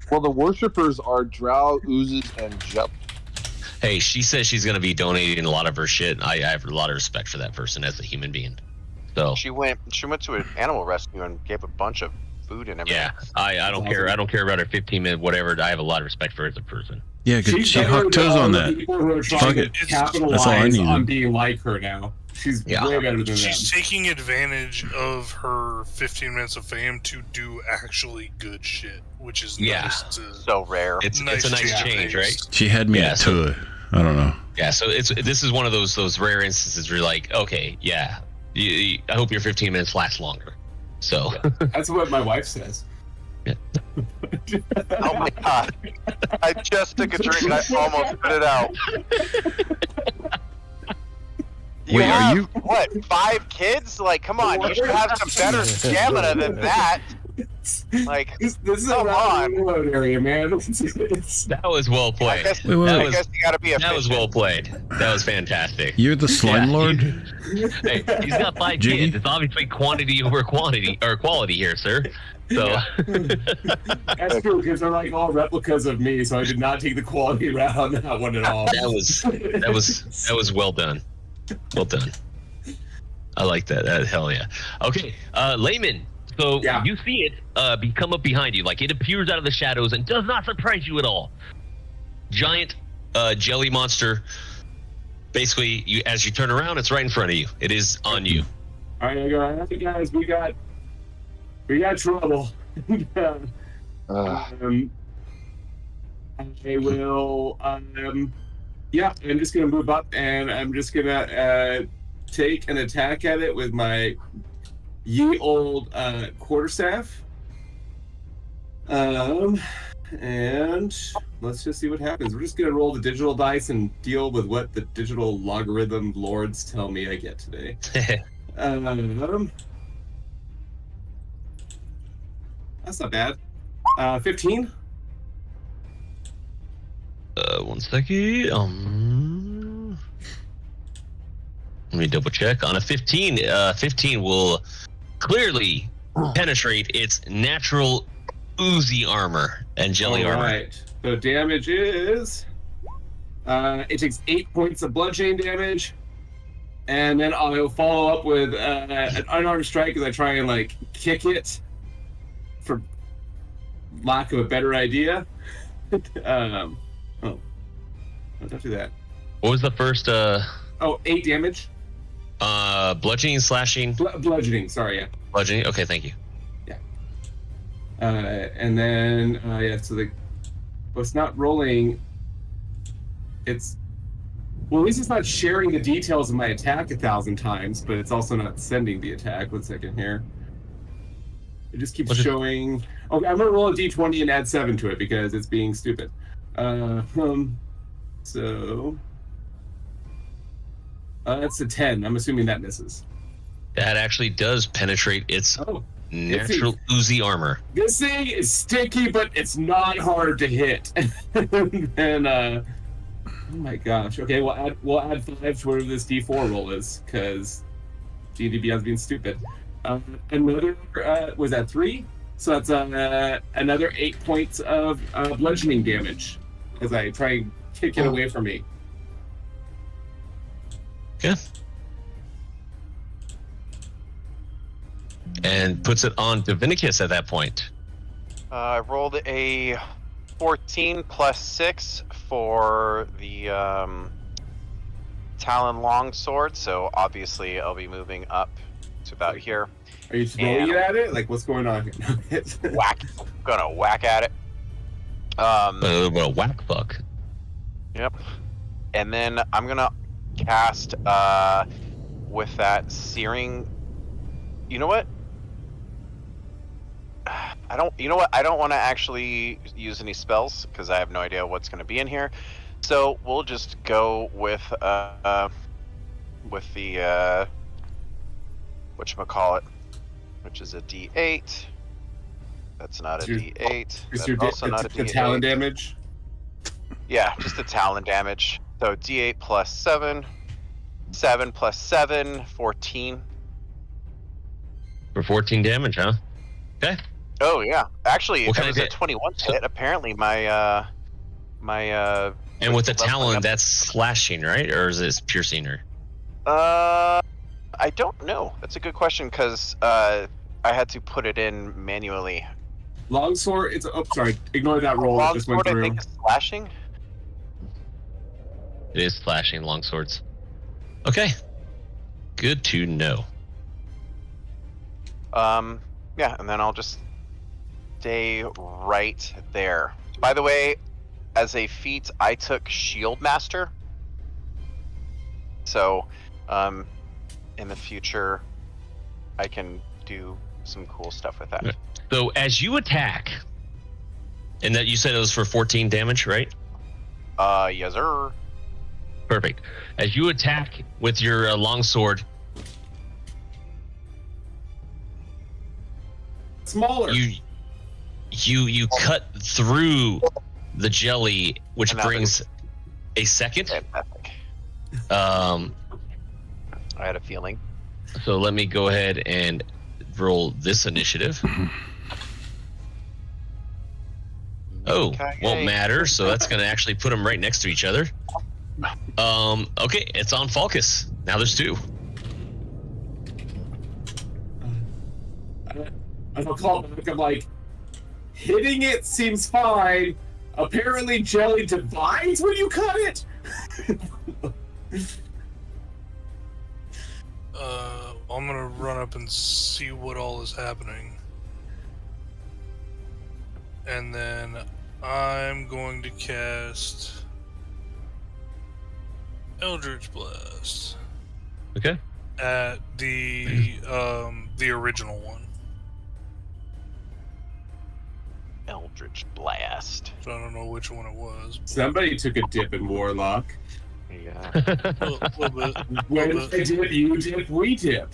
Well, the worshippers are drow, oozes, and jelly. Hey, she says she's going to be donating a lot of her shit. I have a lot of respect for that person as a human being. So She went to an animal rescue and gave a bunch of food and everything. yeah, I don't care. I don't care about her 15-minute whatever. I have a lot of respect for her as a person. Yeah, because She's she better hooked than toes all on the that. people who are Fuck trying to it. That's all I capitalize needed. on being like her now. She's Yeah. way better than them. She's taking advantage of her 15 minutes of fame to do actually good shit, which is Yeah. nice to. So rare. It's a nice change, right? She had me Yeah, at so- to it. I don't know. Yeah, so this is one of those rare instances where you're like, okay, yeah, I hope your 15 minutes last longer. So That's what my wife says. Oh my god! I just took a drink and I almost spit it out. Wait, are have, you- what? 5 kids? Like, come on! You should have some better stamina than that. Like, This is Come a on. road area, man. It's- that was well I played. guess, Wait, wait, That wait. I was- guess you gotta be That was efficient. well played. That was fantastic. You're the slime Yeah, lord? Hey, he's got 5 Jiggy? kids. It's obviously quantity over quantity or quality here, sir. So That's true, because they're like all replicas of me, so I did not take the quality route on that one at all. that was well done. Well done. I like that. Hell yeah. Okay, Layman. So Yeah. you see it come up behind you, like it appears out of the shadows and does not surprise you at all. Giant jelly monster. Basically, as you turn around, it's right in front of you. It is on you. All right, I go, hey guys, we got trouble. I will, yeah, I'm just gonna move up and I'm just gonna take an attack at it with my ye old quarterstaff. And let's just see what happens. We're just gonna roll the digital dice and deal with what the digital logarithm lords tell me I get today. That's not bad. 15. One second. Let me double check. On a 15, 15 will clearly penetrate its natural oozy armor and jelly All armor. right. So damage is. It takes 8 points of bludgeoning damage, and then I'll follow up with an unarmed strike as I try and like kick it, for lack of a better idea. Oh, don't do that. What was the first 8 damage. bludgeoning, slashing, Bludgeoning. Sorry, yeah. bludgeoning? Okay, thank you. And then so it's not rolling. It's at least it's not sharing the details of my attack 1,000 times, but it's also not sending the attack. 1 second here. It just keeps showing. Okay, I'm gonna roll a d20 and add 7 to it because it's being stupid. So that's a 10. I'm assuming that misses. That actually does penetrate its Oh. natural oozy armor. This thing is sticky, but it's not hard to hit. And oh my gosh. Okay, we'll add 5 to whatever this D4 roll is, because D&D Beyond's being stupid. Another was that 3? So that's another 8 points of bludgeoning damage as I try and kick it away from me. Okay. And puts it on Divinicus at that point. I rolled a 14 plus 6 for the Talon Longsword, so obviously I'll be moving up to about here. Are you throwing it at it? Like, what's going on here? Whack. Gonna whack at it. Well, whack fuck. Yep. And then I'm gonna cast with that searing. You know what? I don't want to actually use any spells because I have no idea what's going to be in here. So we'll just go with the whatchamacallit, which is a D8. That's not a D8. Is That's your also not a the D8. talon damage? Yeah, just the talon damage. So D8 plus 7. 7 plus 7, 14. For 14 damage, huh? Okay. Oh yeah, actually, What it kind was of a hit? 21 hit. Apparently, my And with the leveling talon, up- that's slashing, right? Or is it piercing? Or I don't know. That's a good question because I had to put it in manually. Longsword. It's sorry. Ignore that roll that just went Longsword, I through. think, is slashing. it is slashing long swords. Okay. Good to know. Yeah, and then I'll just stay right there. By the way, as a feat, I took Shield Master. So, in the future, I can do some cool stuff with that. So as you attack, and that you said it was for 14 damage, right? Yes, sir. Perfect. As you attack with your longsword, Smaller. you cut through the jelly, which And that brings a second. Fantastic. I had a feeling. So let me go ahead and roll this initiative. Oh, Okay. won't matter. So that's going to actually put them right next to each other. Okay, it's on Falcus. Now there's two. As I'll call it back, I'm like, hitting it seems fine. Apparently, jelly divides when you cut it. I'm gonna run up and see what all is happening. And then I'm going to cast Eldritch Blast Okay. at the original one. Eldritch Blast. So I don't know which one it was. Somebody took a dip in Warlock. Yeah. A little bit. When I dip, you dip, we dip.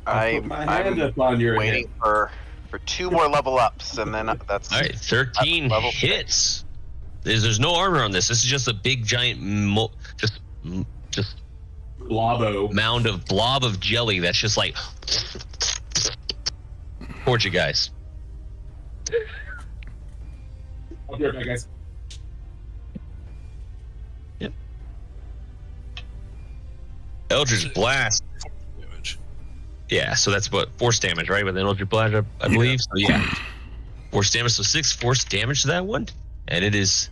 I put my hand up on your waiting head. for two more level ups, and then that's All right, 13 that's level hits. There's no armor on this. This is just a big giant just Blobbo. mound of blob of jelly that's just like towards you guys. I'll be right back, guys. Eldritch Blast. Damage. Yeah, so that's what force damage, right? With an Eldritch Blast, I believe. So yeah, force damage. So 6 force damage to that one, and it is.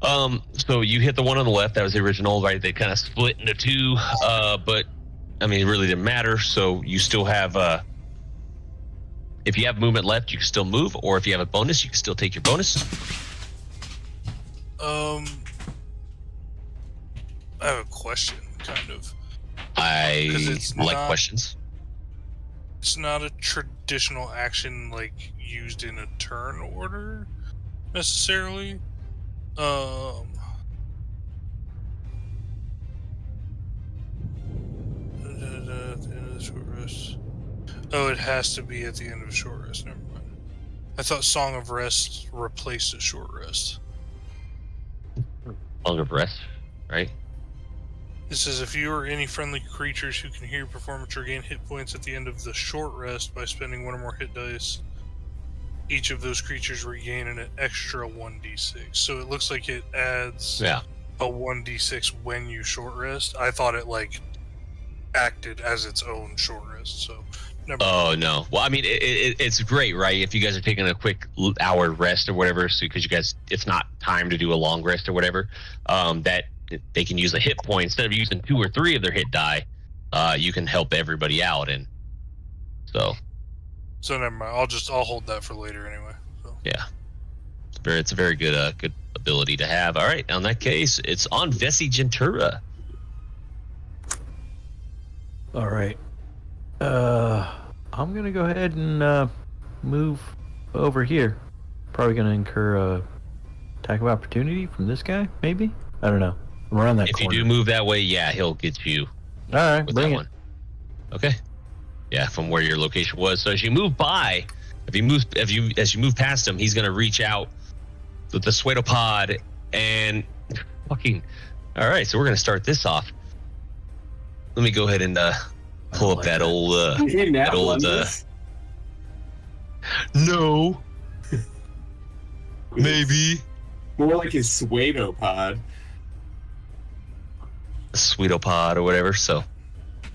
So you hit the one on the left. That was the original, right? They kind of split into two. But I mean, it really didn't matter. So you still have. If you have movement left, you can still move, or if you have a bonus, you can still take your bonus. I have a question, kind of. I 'Cause it's like not- questions. It's not a traditional action like used in a turn order necessarily. Oh, it has to be at the end of a short rest. Never mind. I thought Song of Rest replaced a short rest. Longer breath, right? It says if you or any friendly creatures who can hear performance regain hit points at the end of the short rest by spending one or more hit dice, each of those creatures regain an extra 1d6. So it looks like it adds Yeah. a 1d6 when you short rest. I thought it like acted as its own short rest. So never. Oh no. Well, I mean, it's great, right? If you guys are taking a quick hour rest or whatever, so because you guys, it's not time to do a long rest or whatever, that they can use a hit point instead of using 2 or 3 of their hit die. You can help everybody out, and so So never mind. I'll hold that for later anyway. So. yeah, it's a very good good ability to have. All right, in that case, it's on Vessi Gentura. All right. I'm gonna go ahead and move over here. Probably gonna incur a attack of opportunity from this guy, maybe. I don't know. I'm around that If corner. you do move that way, yeah, he'll get you All right, with bring that it. one. Okay. Yeah, from where your location was. So as you move by, as you move past him, he's gonna reach out with the Pseudopod and fucking. All right, so we're gonna start this off. Let me go ahead and pull up like that that. old. Hey, Nat, That old, won this? No. Maybe. More like his pseudopod. Sweetopod or whatever. So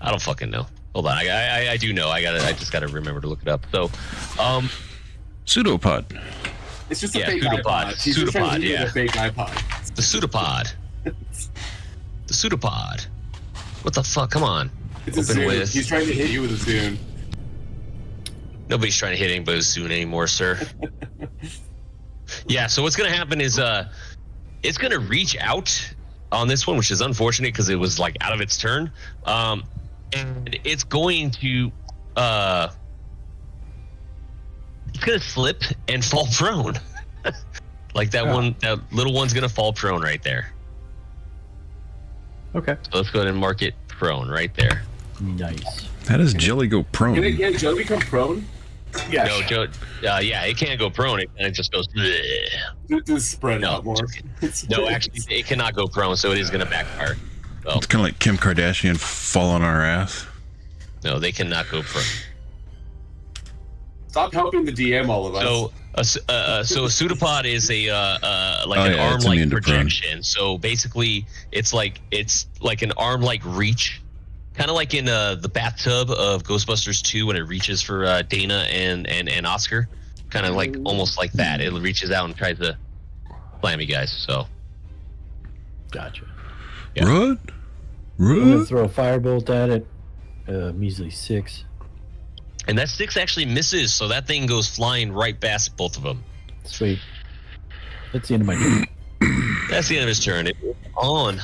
I don't fucking know. Hold on, I do know. I just gotta remember to look it up. So, Pseudopod. It's just a Yeah, fake pseudopod. iPod. He's just trying to Pseudopod, give you yeah. a fake iPod. the pseudopod. The pseudopod. What the fuck? Come on. It's a Open Zune. with. He's trying to hit you with a Zune. Nobody's trying to hit anybody soon anymore, sir. Yeah, so what's gonna happen is it's gonna reach out on this one, which is unfortunate because it was like out of its turn. And it's going to it's gonna slip and fall prone. Like that that little one's gonna fall prone right there. Okay. So let's go ahead and mark it prone right there. Nice. How does Jelly go prone? Can Joe become prone? Yeah. No, Joe. Yeah, it can't go prone. It just goes. Bleh. Just spread No, out more. No, actually, it cannot go prone, so it is going to backfire. So, It's kind of like Kim Kardashian falling on her ass. no, they cannot go prone. Stop helping the DM, all of us. So a pseudopod is a like Oh, an yeah, it's arm-like immune to prone. projection. So basically, it's like an arm-like reach, kind of like in the bathtub of Ghostbusters 2 when it reaches for Dana and Oscar, kind of like almost like that. It reaches out and tries to slam you guys. So Gotcha. Yeah. Rud? I'm gonna Rud? throw a firebolt at it. Measly 6. and that 6 actually misses, so that thing goes flying right past both of them. Sweet. That's the end of my turn. That's the end of his turn. It's on.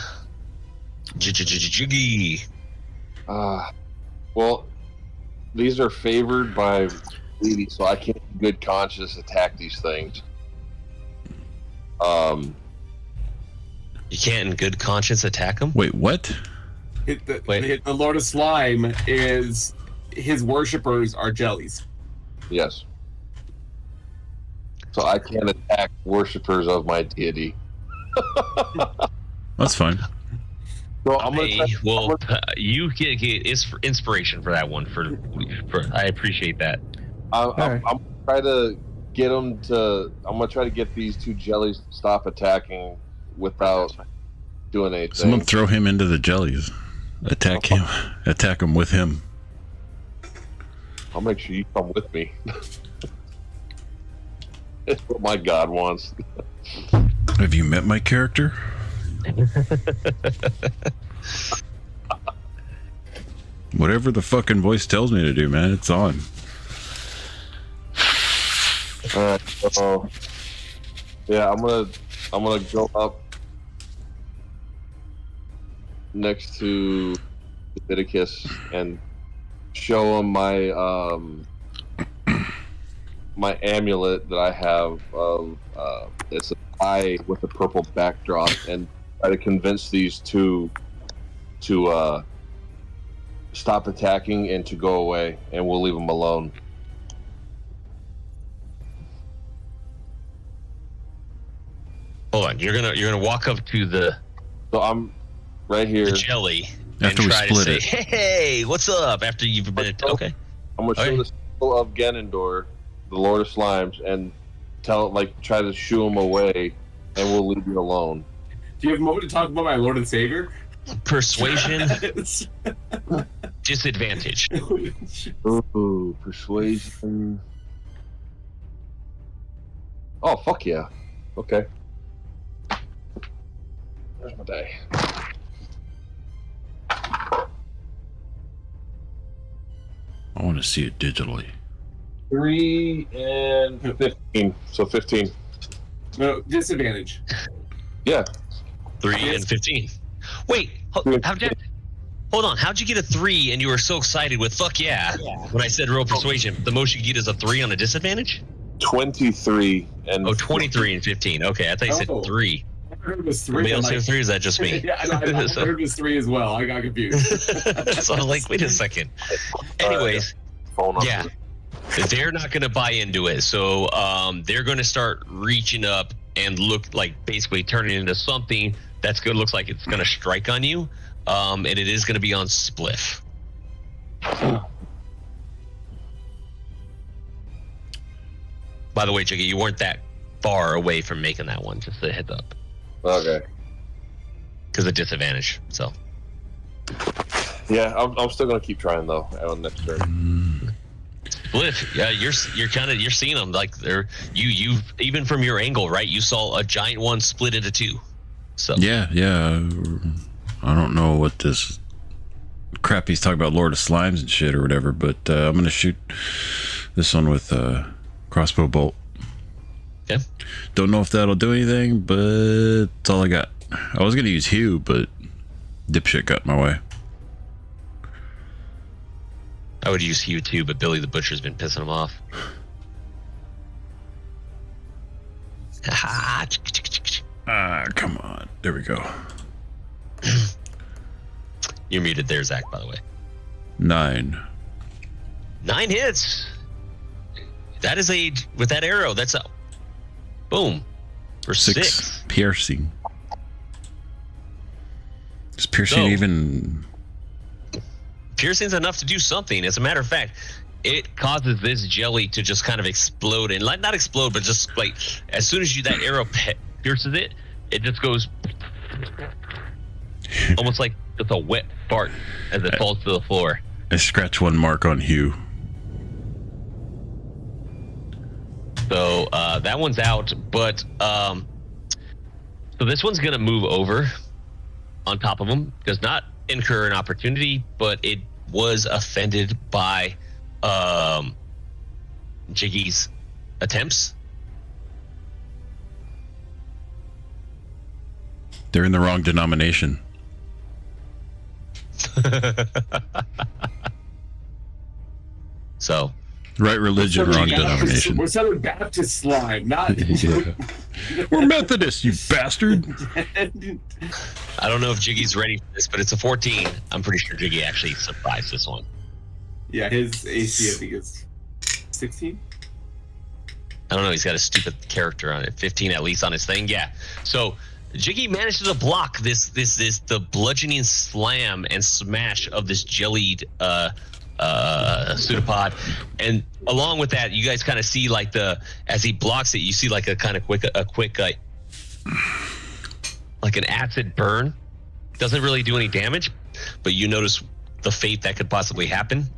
Jiggy. Well, these are favored by Levy, so I can't in good conscience attack these things. You can't in good conscience attack him? Wait, what? Wait. The Lord of Slime is his worshippers are jellies. Yes. So I can't attack worshippers of my deity. That's fine. So I'm gonna Hey, well, you get inspiration for that one. For I appreciate that. I'm right. gonna try to get them to. I'm gonna try to get these two jellies to stop attacking without doing anything. Someone throw him into the jellies. Attack him. Attack him with him. I'll make sure you come with me. It's what my god wants. Have you met my character? Whatever the fucking voice tells me to do, man, it's on. All right, so yeah, I'm gonna go up next to Leviticus and show him my my amulet that I have of it's an eye with a purple backdrop, and try to convince these two to stop attacking and to go away, and we'll leave them alone. Hold on, you're gonna walk up to the So I'm right here. jelly and After we try to split say, it. "Hey, what's up?" After you've been okay. I'm gonna show Okay. the symbol of Ganondorf, the Lord of Slimes, and try to shoo him away, and we'll leave you alone. Do you have a moment to talk about my Lord and Savior? Persuasion disadvantage. Ooh, persuasion. Oh, fuck yeah. Okay. Where's my die? I want to see it digitally. 3 and 15. So 15. No, disadvantage. Yeah. 3 and 15. Wait, hold on. How'd you get a 3 and you were so excited with "fuck yeah" when I said roll persuasion? The most you get is a 3 on a disadvantage? 23 and. Oh, 23 and 15. Okay, I thought you said Oh. 3. I heard it was 3. Maybe I'm I'll say 3, is that just me? Yeah, I heard it was 3 as well. I got confused. So I'm like, wait a second. Anyways, Phone number. yeah. They're not going to buy into it. So they're going to start reaching up and look like basically turning into something that's good. Looks like it's going to strike on you. And it is going to be on Spliff. By the way, Jiggy, you weren't that far away from making that one. Just a heads up, Okay. because of disadvantage. So Yeah, I'm still gonna keep trying though on next turn. Spliff, yeah, you're seeing them like they're you even from your angle, right? You saw a giant one split into two. So Yeah. I don't know what this crap he's talking about, Lord of Slimes and shit or whatever, but I'm gonna shoot this one with crossbow bolt. Okay. Don't know if that'll do anything, but that's all I got. I was gonna use Hugh, but dipshit got in my way. I would use Hugh too, but Billy the Butcher's been pissing him off. Come on. There we go. You're muted there, Zach, by the way. 9. 9 hits. That is with that arrow, that's a boom for 6. Piercing. Is piercing even... Piercing's enough to do something. As a matter of fact, it causes this jelly to just kind of explode, and not explode, but just like as soon as that arrow pierces it, it just goes almost like just a wet fart as it falls to the floor. I scratch one mark on Hugh. So that one's out, but so this one's gonna move over on top of him. Does not incur an opportunity, but it was offended by Jiggy's attempts. They're in the wrong denomination. So Right religion, wrong Baptist, denomination. we're Southern Baptist slime, not. Yeah. We're Methodists, you bastard. I don't know if Jiggy's ready for this, but it's a 14. I'm pretty sure Jiggy actually surprised this one. Yeah, his AC I think is 16. I don't know. He's got a stupid character on it. 15 at least on his thing. Yeah. So Jiggy manages to block the bludgeoning slam and smash of this jellied pseudopod, and along with that, you guys kind of see like as he blocks it, you see like a kind of quick like an acid burn. Doesn't really do any damage, but you notice the fate that could possibly happen.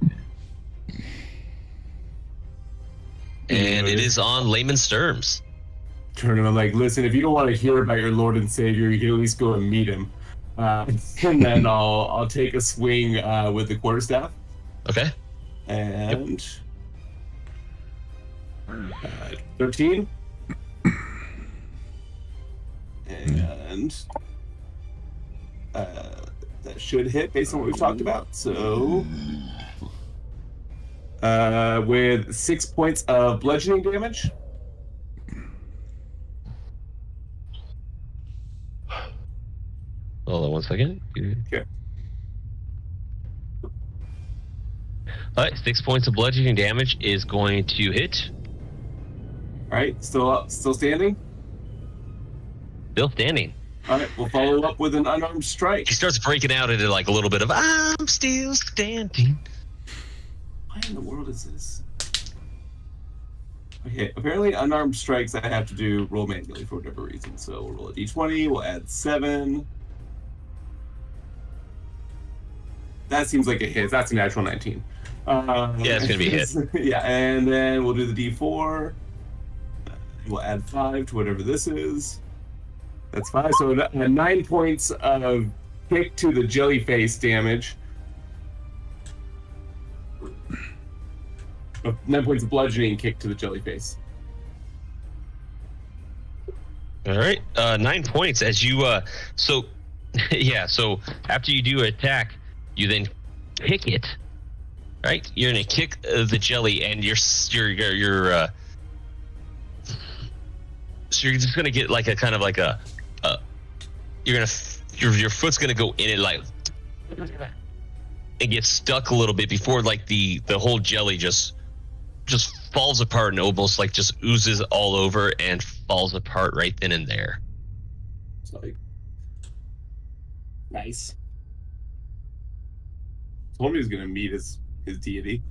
And it is on layman's terms. Turn him. I'm like, listen, if you don't want to hear about your Lord and Savior, you can at least go and meet him. And then I'll take a swing with the quarterstaff. Okay. And 13. And that should hit based on what we've talked about. So with 6 points of bludgeoning damage. Hold on 1 second. Okay. All right, 6 points of bludgeoning damage is going to hit. All right, still up, still standing. Still standing. All right, we'll follow up with an unarmed strike. He starts breaking out into like a little bit of "I'm still standing." Why in the world is this? Okay, apparently unarmed strikes I have to do roll manually for whatever reason. So we'll roll a d20. We'll add 7. That seems like a hit. That's a natural 19. Yeah, it's gonna be a hit. Yeah, and then we'll do the d4. We'll add 5 to whatever this is. That's 5. So 9 points of kick to the jelly face damage. 9 points of bludgeoning kick to the jelly face. All right, 9 points as you so yeah. So after you do an attack, you then kick it. Right, you're gonna kick the jelly, and you're so you're just gonna get like a kind of like a your foot's gonna go in it like and get stuck a little bit before like the whole jelly just falls apart and almost like just oozes all over and falls apart right then and there. It's like nice. Told me he was gonna meet his deity.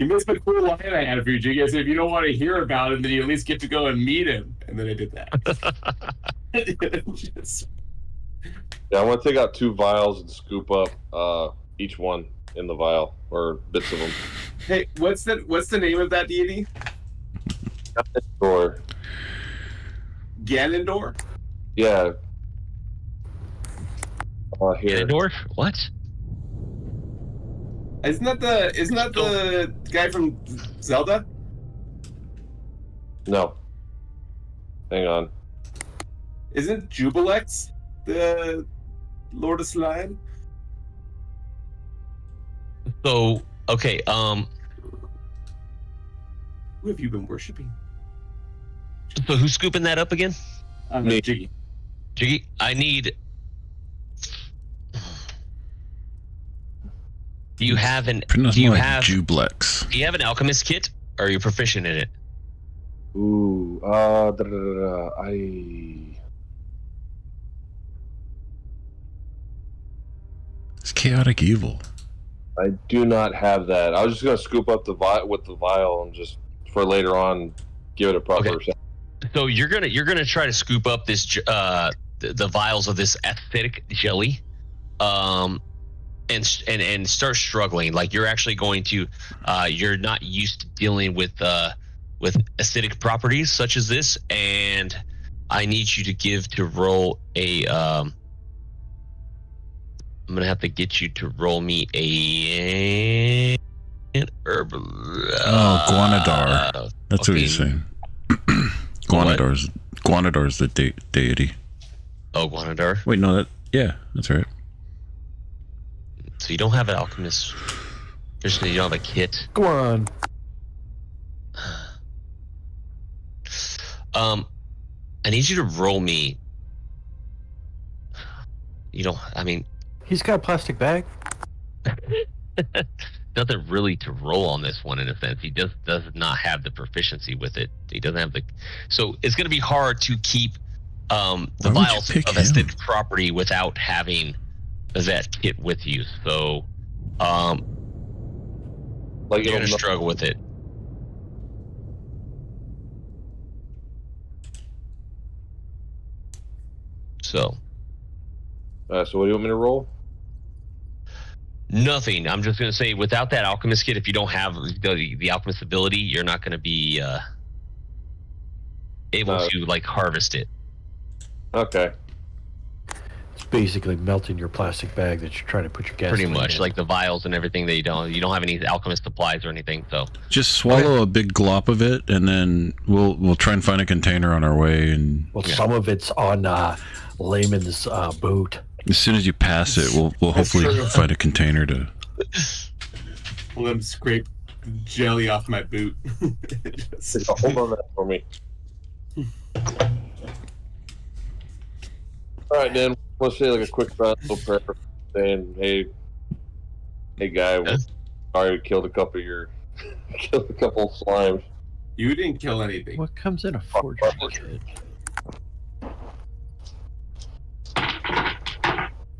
You missed the cool line I had for you, Jiggy. I said, if you don't want to hear about him, then you at least get to go and meet him. And then I did that. Yeah, I want to take out 2 vials and scoop up each one in the vial or bits of them. Hey, what's the name of that deity? Or Ganondorf? yeah. Here. Ganondorf? What? Isn't that the guy from Zelda? No. Hang on. Isn't Jubilex the Lord of Slime? So, okay, Who have you been worshiping? so who's scooping that up again? Me. Jiggy. Jiggy, I need... Do you have an... Pronounce Do you more like have... Jublex. Do you have an alchemist kit? Or are you proficient in it? Ooh. It's chaotic evil. I do not have that. I was just gonna scoop up the vial and just for later on give it a proper. Okay. So you're gonna try to scoop up this the vials of this acidic jelly, and start struggling. Like you're actually going to you're not used to dealing with acidic properties such as this, and I need you to roll a I'm gonna have to get you to roll me an herb. Guanadar. That's what he's saying. Guanadar's the deity. Oh, Guanadar. Wait, no, that's right. So you don't have an alchemist. You don't have a kit. Go on. I need you to roll me. He's got a plastic bag. Nothing really to roll on this one in a sense. He does not have the proficiency with it. He doesn't have so it's going to be hard to keep the vials of acidic property without having that kit with you. So you're going to struggle with it. So so what do you want me to roll? Nothing. I'm just going to say, without that alchemist kit, if you don't have the alchemist ability, you're not going to be able to harvest it. Okay. It's basically melting your plastic bag that you're trying to put your gas. Pretty much, like the vials and everything. You don't have any alchemist supplies or anything. So just swallow a big glop of it, and then we'll try and find a container on our way. And some of it's on Layman's boot. As soon as you pass it, we'll hopefully find a container to. Let him scrape jelly off my boot. Hold on that for me. All right, then. Let's say a quick little prayer saying, "Hey, guy, sorry, killed a couple of slimes." You didn't kill anything. What comes in a fortune kit?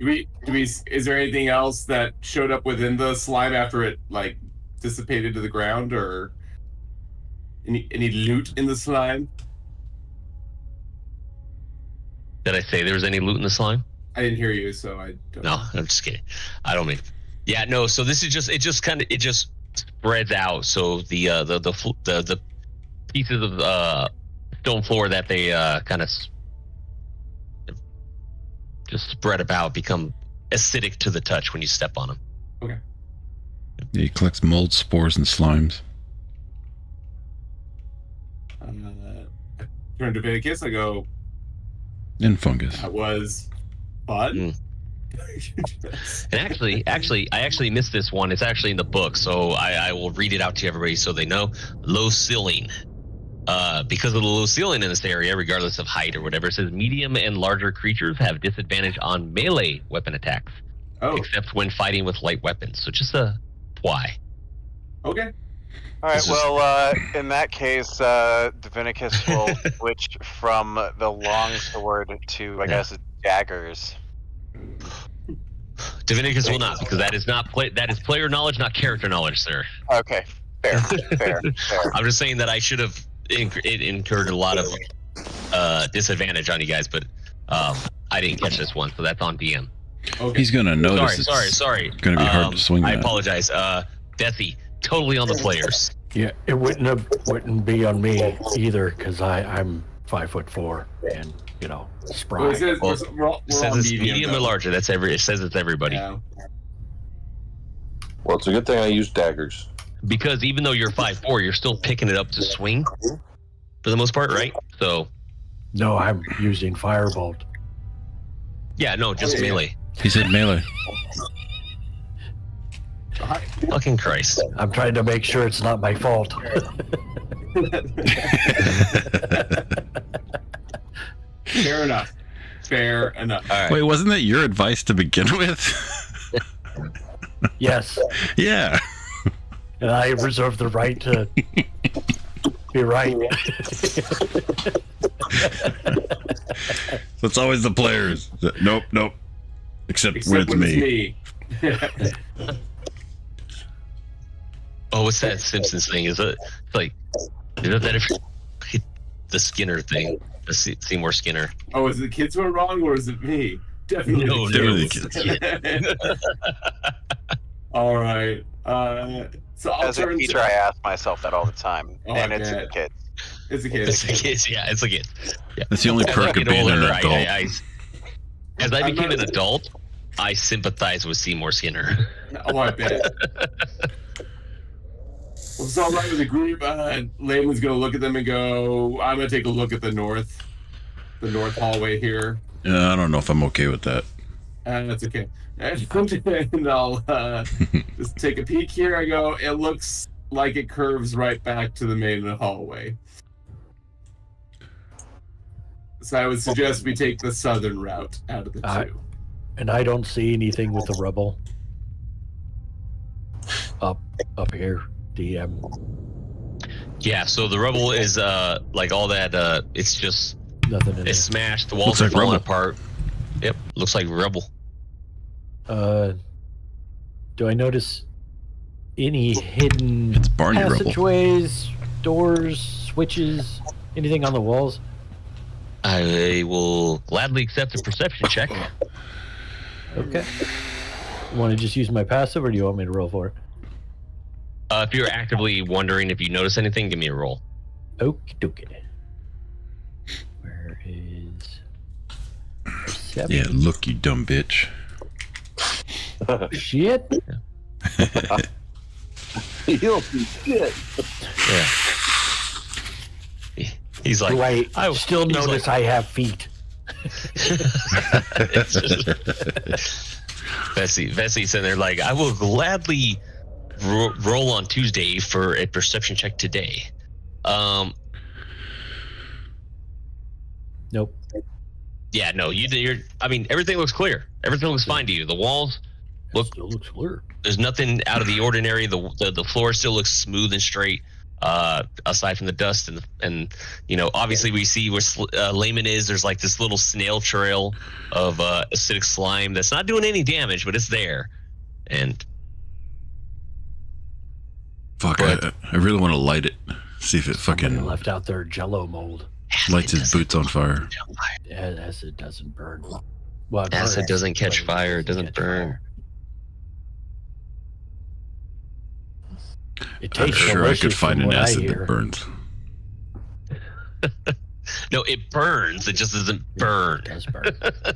Is there anything else that showed up within the slime after it dissipated to the ground, or any loot in the slime? Did I say there was any loot in the slime? I didn't hear you, so I don't. No, I'm just kidding. I don't mean. Yeah, no. So this is it just spreads out. So the pieces of stone floor that they kind of just spread about become acidic to the touch when you step on them. Okay. Yeah, he collects mold, spores, and slimes. Turn to Vinicus. I go. And fungus. That was fun. And I actually missed this one. It's actually in the book, so I will read it out to everybody so they know. Low ceiling. Because of the low ceiling in this area, regardless of height or whatever, it says medium and larger creatures have disadvantage on melee weapon attacks, except when fighting with light weapons. So just a why. Okay. All right. Well, in that case, Divinicus will switch from the long sword to, I guess, daggers. Divinicus will not, because that is player knowledge, not character knowledge, sir. Okay. Fair, fair. I'm just saying that I should have incurred a lot of disadvantage on you guys, but I didn't catch this one, so that's on DM. Okay. He's gonna notice. Sorry. Gonna be hard to swing. I that. apologize. Deathy, totally on the players. Yeah, it wouldn't be on me either because I'm 5'4" and spry. Well, it says Well, we're It says on it's medium or though. larger. It says it's everybody. Yeah. Well, it's a good thing I use daggers. Because even though you're 5'4", you're still picking it up to swing for the most part, right? So No, I'm using firebolt. yeah, no, just Yeah. melee. He said melee. Hi. Fucking Christ. I'm trying to make sure it's not my fault. Fair enough. Fair enough. All right. Wait, wasn't that your advice to begin with? Yes, Yeah. and I reserve the right to be right. So it's always the players. Nope. Except when Except it's me. Oh, what's that Simpsons thing? Is it like that if the Skinner thing? The Seymour Skinner. Oh, is it the kids who are wrong, or is it me? Definitely No, the Definitely kids. All right. So I'll As a turn teacher, I ask myself that all the time, Oh, and I it's bet. the kids. It's a kid. It's the kids. Yeah, it's a kid. Yeah. That's the only As I perk of get being an older, adult. as I I'm became not- an adult, I sympathize with Seymour Skinner. Oh, I bet. Well, it's all right with the group. Layman's gonna look at them and go, "I'm gonna take a look at the north hallway here." Yeah, I don't know if I'm okay with that. That's okay. And I'll just take a peek here. I go, it looks like it curves right back to the main hallway. So I would suggest we take the southern route out of the two. And I don't see anything with the rubble up here. DM. Yeah, so the rubble is like all that. It's just Nothing in it's there. smashed. The walls Looks are like falling rubble. apart. Yep, looks like rubble. Do I notice any hidden It's Barney rubble. passageways, doors, switches, anything on the walls? I will gladly accept a perception check. Okay. Want to just use my passive, or do you want me to roll for it? If you're actively wondering if you notice anything, give me a roll. Okie dokie. Where is 7? Yeah, look, you dumb bitch. Shit. You don't do shit. Yeah. He's like, Do I I- still he's notice I have feet? It's just- Vessie's in there like, I will gladly roll on Tuesday for a perception check today. Nope. Yeah, no, you're. I mean, everything looks clear. Everything looks fine to you. The walls, Look- Still looks clear. there's nothing out of the ordinary. The floor still looks smooth and straight. Aside from the dust and obviously we see where Layman is. There's like this little snail trail of acidic slime that's not doing any damage, but it's there. And Fuck, But- I really want to light it. See if it Somebody fucking left out their Jello mold. lights his boots on fire. Acid doesn't burn. Well, it Acid burns, doesn't catch but fire. It doesn't catch burn. fire. It I'm tastes sure I could delicious find from an what I acid hear. that burns. No, it burns. It just doesn't burn. It does burn. I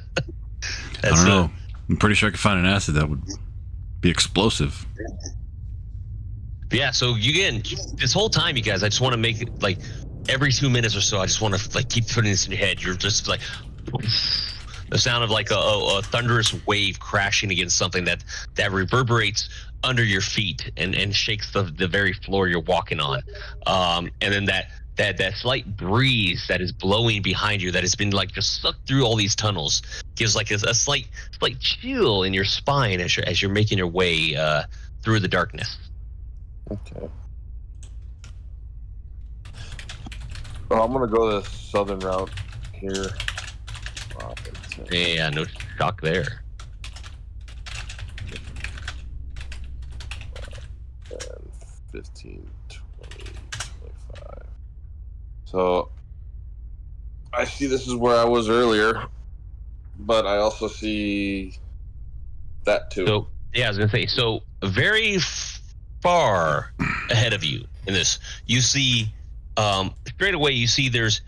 That's don't know. I'm pretty sure I could find an acid that would be explosive. Yeah, so again, this whole time, you guys, I just want to make it like every 2 minutes or so. I just want to like keep putting this in your head. You're just like the sound of like a thunderous wave crashing against something that reverberates under your feet and shakes the very floor you're walking on. And then that slight breeze that is blowing behind you that has been like just sucked through all these tunnels gives like a slight chill in your spine as you're making your way through the darkness. Okay. Well, I'm gonna go the southern route here. Yeah, no shock there. 10, 15, 20, 25. So I see this is where I was earlier, but I also see that too. So yeah, I was gonna say. So very far ahead of you in this, you see straight away. You see there's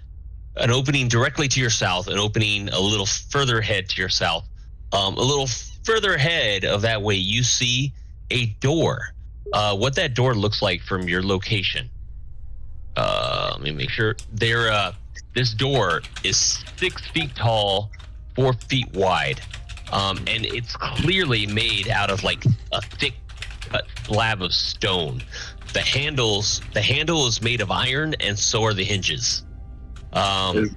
an opening directly to your south, an opening a little further ahead to your south. A little further ahead of that way, you see a door. What that door looks like from your location. Let me make sure. This door is 6 feet tall, 4 feet wide, and it's clearly made out of like a thick slab of stone. The handle is made of iron, and so are the hinges. You're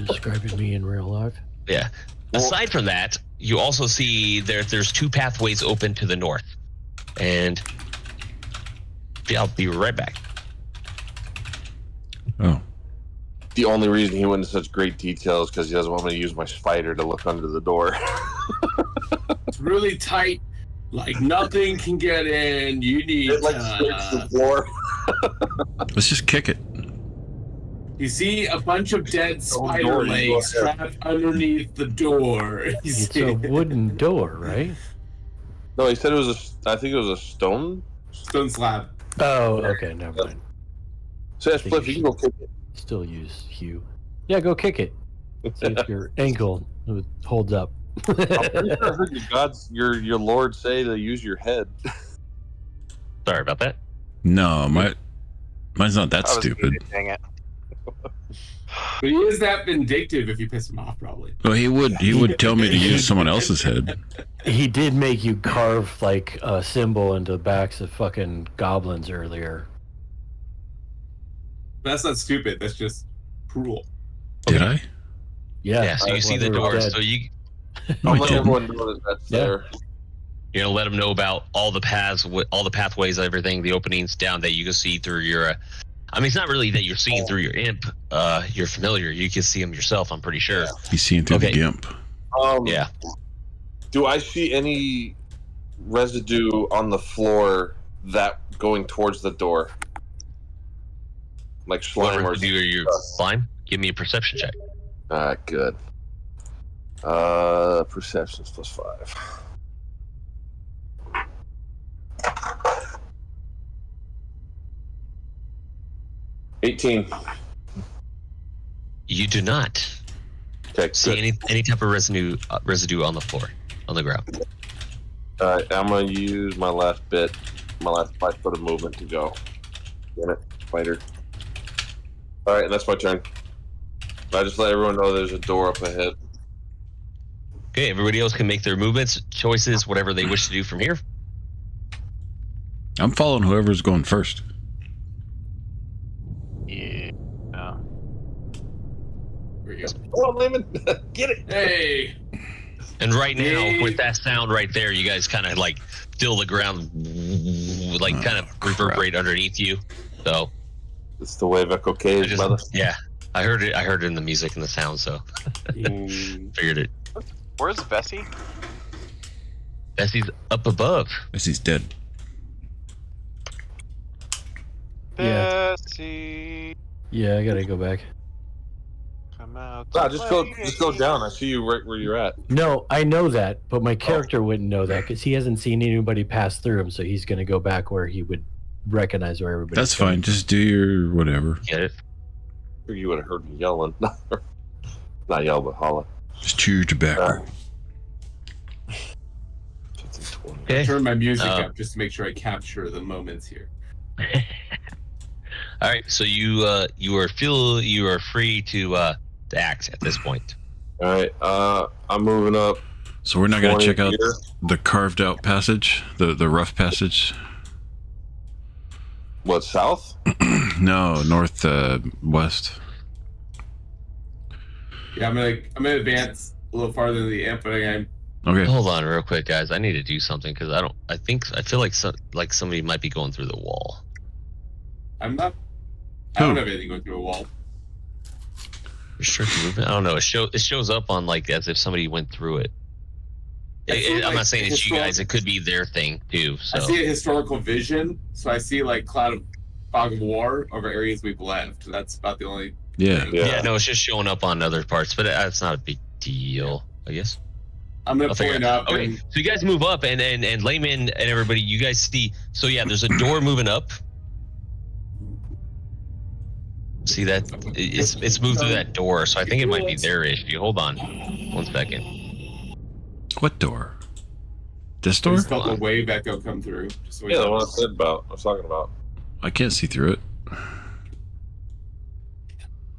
describing me in real life. Yeah. Aside from that, you also see there's 2 pathways open to the north, and I'll be right back. Oh. The only reason he went into such great detail is because he doesn't want me to use my spider to look under the door. It's really tight. Like nothing can get in. You need. It like scrapes the floor. Let's just kick it. You see a bunch of dead spider door, legs you go ahead. trapped underneath the door. You It's see a wooden door, right? No, he said it was I think it was a stone. stone slab. Oh, okay, never mind. So yeah, Spliff, you can go kick it. Still use Hugh. Yeah, go kick it. See if your ankle holds up. I'm pretty sure I heard your Lord say to use your head. Sorry about that. No, mine's not that I was stupid. muted, dang it. But he is that vindictive if you piss him off, probably. Well, he would tell me to use someone else's head. He did make you carve like a symbol into the backs of fucking goblins earlier. That's not stupid. That's just cruel. Did I? Yeah. So you see the they were door. dead. So you No, I'm I letting didn't. everyone know that that's Yeah. there. you're gonna let them know about all the paths, all the pathways, everything, the openings down that you can see through your. I mean, it's not really that you're seeing through your imp. You're familiar. You can see them yourself. I'm pretty sure. He's seeing through Okay. the gimp. Yeah. Do I see any residue on the floor that going towards the door? Like slime or Do your slime? Give me a perception check. Alright, good. Perception's +5. $18. You do not Okay, see good. any type of residue on the floor, on the ground. Alright, I'm gonna use my last 5 foot of movement to go. Damn it, spider. Alright, that's my turn. I just let everyone know there's a door up ahead. Okay, everybody else can make their movements, choices, whatever they wish to do from here. I'm following whoever's going first. Yeah. There you go. Come on, Lehman, get it! Hey. And right now, Yay. with that sound right there, you guys kind of like feel the ground like kind of reverberate underneath you. So It's the wave echo I cave, just, brother. yeah, I heard it. I heard it in the music and the sound, so figured it. Where's Bessie? Bessie's up above. He's dead. Yeah. Bessie, Yeah, I gotta go back. come out. Nah, to just go down. I see you right where you're at. No, I know that, but my character wouldn't know that because he hasn't seen anybody pass through him, so he's gonna go back where he would recognize where everybody. That's fine. Just do your whatever. Get it? You would have heard me yelling. Not yell, but holla. Just chew your tobacco. 15, 20. Okay. Turn my music Uh, up just to make sure I capture the moments here. All right, so you are free to act at this point. Alright, I'm moving up. So we're not gonna 20 check out here. the carved out passage, the rough passage. What, south? No, north west. Yeah, I'm gonna advance a little farther than the amp, but I'm Okay. Hold on, real quick, guys. I need to do something because I feel like somebody might be going through the wall. not. I Who? don't have anything going through a wall. Restricted movement. I don't know. It shows up on like as if somebody went through it. I'm not saying it's you guys. It could be their thing too. So I see a historical vision, so I see like fog of war over areas we've left. That's about the only. Yeah. thing. yeah, no, it's just showing up on other parts, but it's not a big deal, I guess. I'm gonna I'll figure point it out. up. Okay, And, so you guys move up, and Layman and everybody, you guys see. So yeah, there's a door moving up. See that? It's moved through that door, so I think it might be their issue. Hold on, 1 second. What door? This I door? just felt a wave echo come through. Just so we Yeah, the know. one I said about. I was talking about. I can't see through it.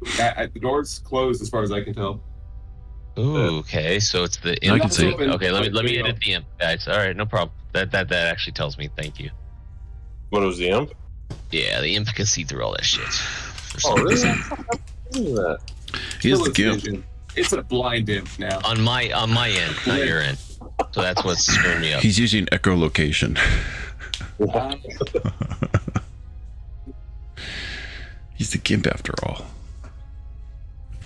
The door's closed as far as I can tell. Ooh, okay, so it's the I imp. can see it. Okay, let me edit the imp, guys. All right, no problem. That actually tells me. Thank you. What was the imp? Yeah, the imp can see through all that shit. Oh, really? What is that? Here's the Still gimp. vision. It's a blind imp now. On my end, not your end. So that's what's screwing me up. He's using echolocation. He's the gimp after all.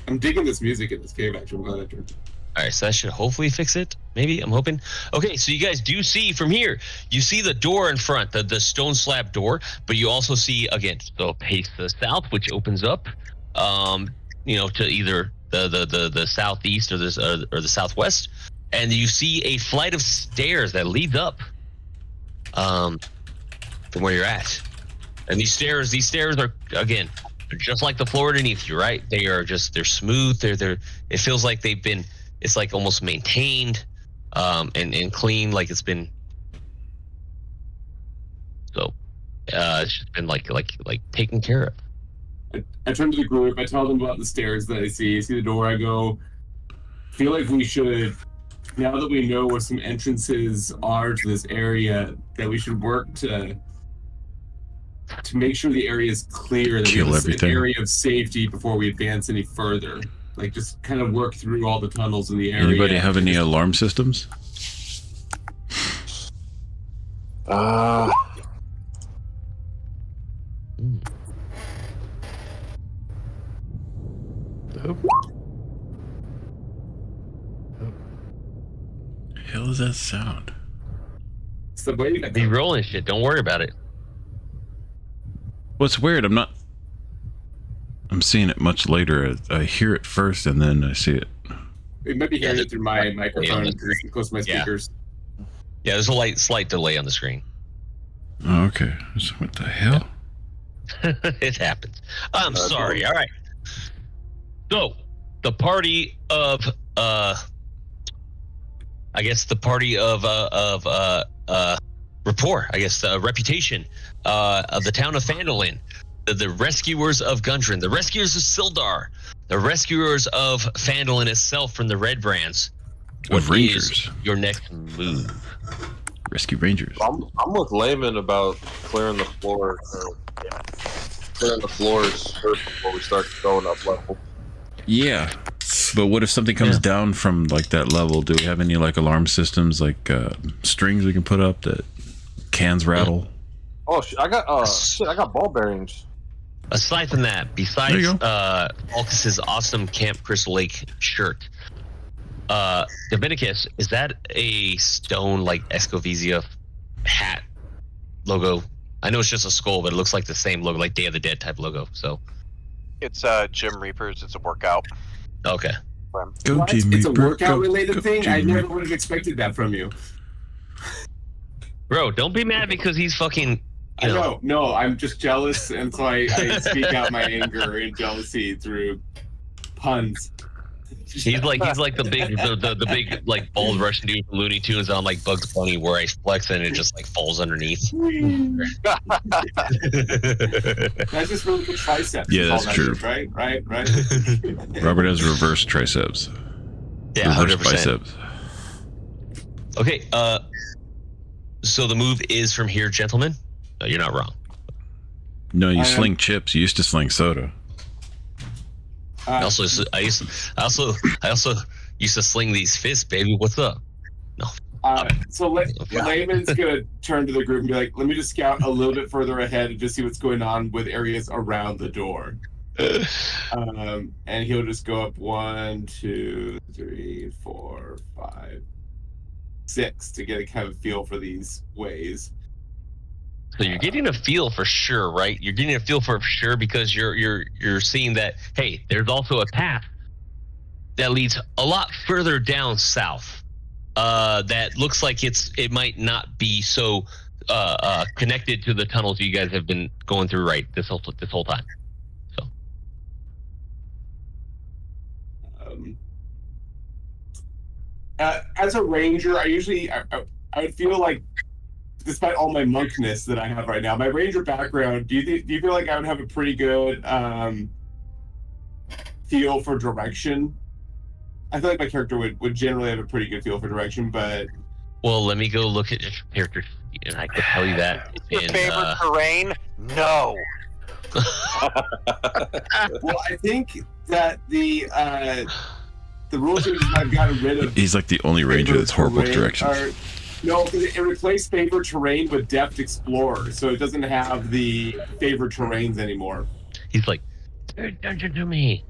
I'm digging this music in this cave. Actually, I'm glad I turned. All right, so that should hopefully fix it. Maybe, I'm hoping. Okay, so you guys do see from here, you see the door in front, the stone slab door, but you also see, again, the pace to the south, which opens up, to either the southeast or the southwest, and you see a flight of stairs that leads up, from where you're at. And these stairs are, again, just like the floor underneath you, right? They're smooth. It feels like it's like almost maintained, and clean, like it's been. So, it's just been like taken care of. I turn to the group. I tell them about the stairs that I see the door. I go, feel like we should, now that we know where some entrances are to this area, that we should work to make sure the area is clear, that Kill we have everything. an area of safety before we advance any further. Like, just kind of work through all the tunnels in the area. Anybody have any alarm systems? Hell is that sound? It's the way that Be rolling shit. Don't worry about it. What's weird, I'm seeing it much later. I hear it first and then I see it. it might be hearing Yeah, it through my microphone yeah, because it's close to my yeah. speakers. Yeah, there's a slight delay on the screen. Oh, okay. So what the hell? It happens. I'm sorry. All right. So the party of I guess the party of rapport, I guess, reputation of the town of Phandalin, the rescuers of Gundren, the rescuers of Sildar, the rescuers of Phandalin itself from the Red Brands. Of What Rangers. is your next move? Rescue Rangers. I'm with Layman about clearing the floor. Clearing the floors first before we start going up level. Yeah. But what if something comes down from like that level? Do we have any like alarm systems, like strings we can put up that cans rattle? Oh, I got ball bearings. Aside from that, There besides you go. Falkus's awesome Camp Crystal Lake shirt, Dominicus, is that a stone like Escovizia hat logo? I know it's just a skull, but it looks like the same logo, like Day of the Dead type logo. So It's Jim Reapers. It's a workout. okay, Go What? Team It's a Reaper, workout go, related go, thing? Team I never Reaper. would have expected that from you. bro, don't be mad because he's fucking. I know. No, I'm just jealous, and so I speak out my anger and jealousy through puns. He's like the big like bald Russian dude from Looney Tunes on like Bugs Bunny, where I flex and it just like falls underneath. That's just really good triceps. Yeah, all that's that true. shit, right. Robert has reverse triceps. Yeah, Reverse 100%. biceps. Okay, so the move is from here, gentlemen. No, you're not wrong. No, you I am- sling chips. You used to sling soda. I also used to sling these fists, baby. What's up? So Layman's gonna turn to the group and be like, "Let me just scout a little bit further ahead and just see what's going on with areas around the door." And he'll just go up 1, 2, 3, 4, 5. 6 to get a kind of feel for these ways. So you're getting a feel for sure, right? You're getting a feel for sure because you're seeing that, hey, there's also a path that leads a lot further down south. That looks like it might not be so connected to the tunnels you guys have been going through right this whole time. So as a ranger, I would feel like, despite all my monkness that I have right now, my ranger background, do you feel like I would have a pretty good feel for direction? I feel like my character would generally have a pretty good feel for direction, but... Well, let me go look at your character, and I can tell you that. Your favorite terrain? No. Well, I think that the rules changes I've gotten rid of... He's like the only ranger that's horrible with directions. No, because it replaced favorite terrain with depth explorer, so it doesn't have the favorite terrains anymore. He's like, "Third dungeon to me."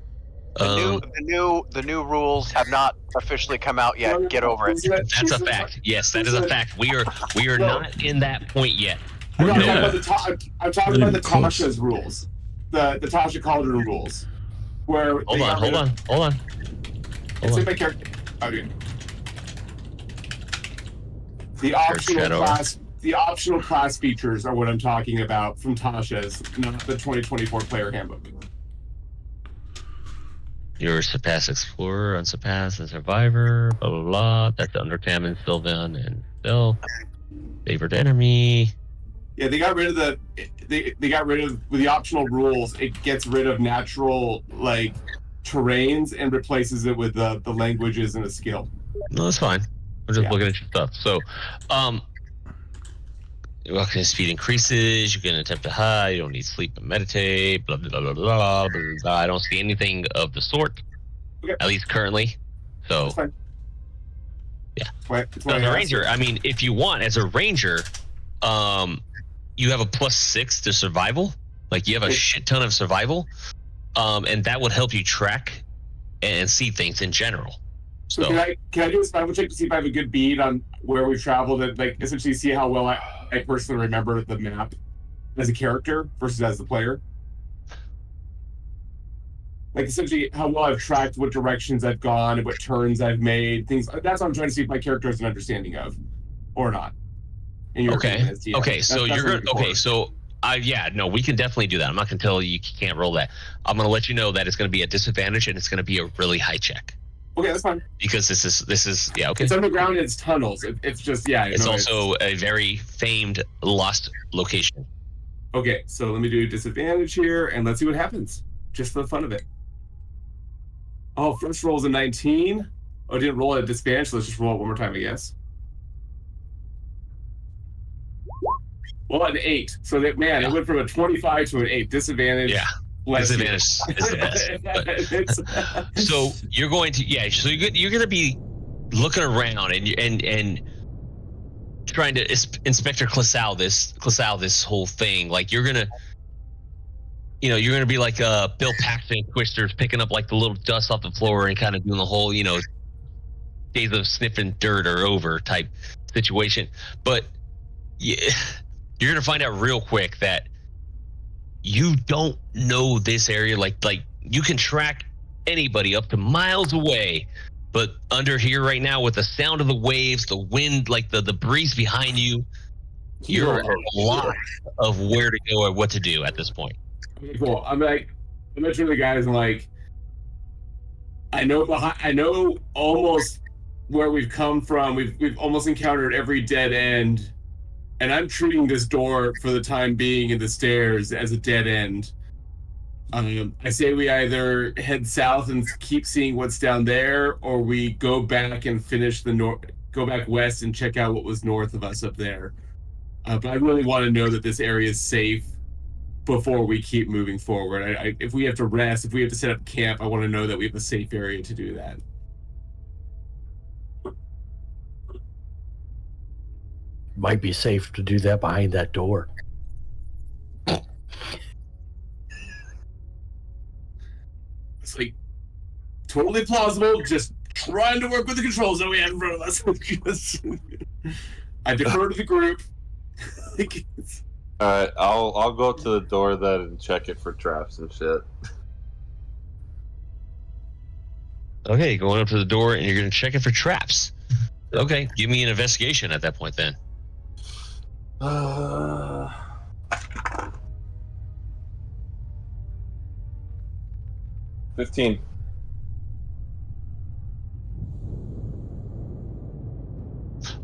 The new rules have not officially come out yet. Get over it. That's a fact. Yes, that is a fact. We are not in that point yet. I'm talking about the Tasha's rules, the Tasha Cauldron rules, where hold on. It's in my character. Okay. The optional class features are what I'm talking about from Tasha's, not the 2024 player handbook. You're Surpass Explorer, Unsurpassed, and Survivor, blah, blah, blah. That's Undertamen, Sylvan, and Phil. Favorite enemy. Yeah, they got rid of with the optional rules, it gets rid of natural, like, terrains and replaces it with the languages and a skill. No, that's fine. We're just looking at your stuff. So, your walking speed increases. You can attempt to hide. You don't need sleep and meditate. Blah blah blah blah blah. Blah, blah. I don't see anything of the sort, at least currently. So, That's fine. Yeah. That's why As a ranger, I mean, if you want, as a ranger, you have a +6 to survival. Like you have a shit ton of survival, and that would help you track and see things in general. So can I do a survival check to see if I have a good bead on where we traveled and like essentially see how well I personally remember the map as a character versus as the player? Like essentially how well I've tracked what directions I've gone and what turns I've made, things. That's what I'm trying to see if my character has an understanding of or not. Okay. So you're good. Okay. So no, we can definitely do that. I'm not going to tell you can't roll that. I'm going to let you know that it's going to be a disadvantage and it's going to be a really high check. Okay, that's fine. Because this is okay. It's underground. It's tunnels. It's just It's also a very famed lost location. Okay, so let me do a disadvantage here and let's see what happens, just for the fun of it. Oh, first roll is a 19. Oh, I didn't roll at a disadvantage. So let's just roll it one more time, I guess. Well, an 8. So that it went from a 25 to an 8. Disadvantage. Yeah. Disadvantage is the best. So you're going to So you're going to be looking around and trying to Inspector Clasal this whole thing. Like you're gonna be like Bill Paxton Twisters, picking up like the little dust off the floor and kind of doing the whole days of sniffing dirt are over type situation. But you're gonna find out real quick that you don't know this area. Like you can track anybody up to miles away, but under here right now with the sound of the waves, the wind, like the breeze behind you, you're a lot of where to go or what to do at this point. Okay, cool. I'm mentioning the guys and like I know almost where we've come from. We've almost encountered every dead end. And I'm treating this door for the time being in the stairs as a dead end. I say we either head south and keep seeing what's down there, or we go back and finish go back west and check out what was north of us up there. But I really want to know that this area is safe before we keep moving forward. If we have to rest, if we have to set up camp, I want to know that we have a safe area to do that. Might be safe to do that behind that door. It's like totally plausible. Just trying to work with the controls that we have in front of us. I defer to the group. All right, I'll go to the door then and check it for traps and shit. Okay, going up to the door and you're going to check it for traps. Okay, give me an investigation at that point then. 15.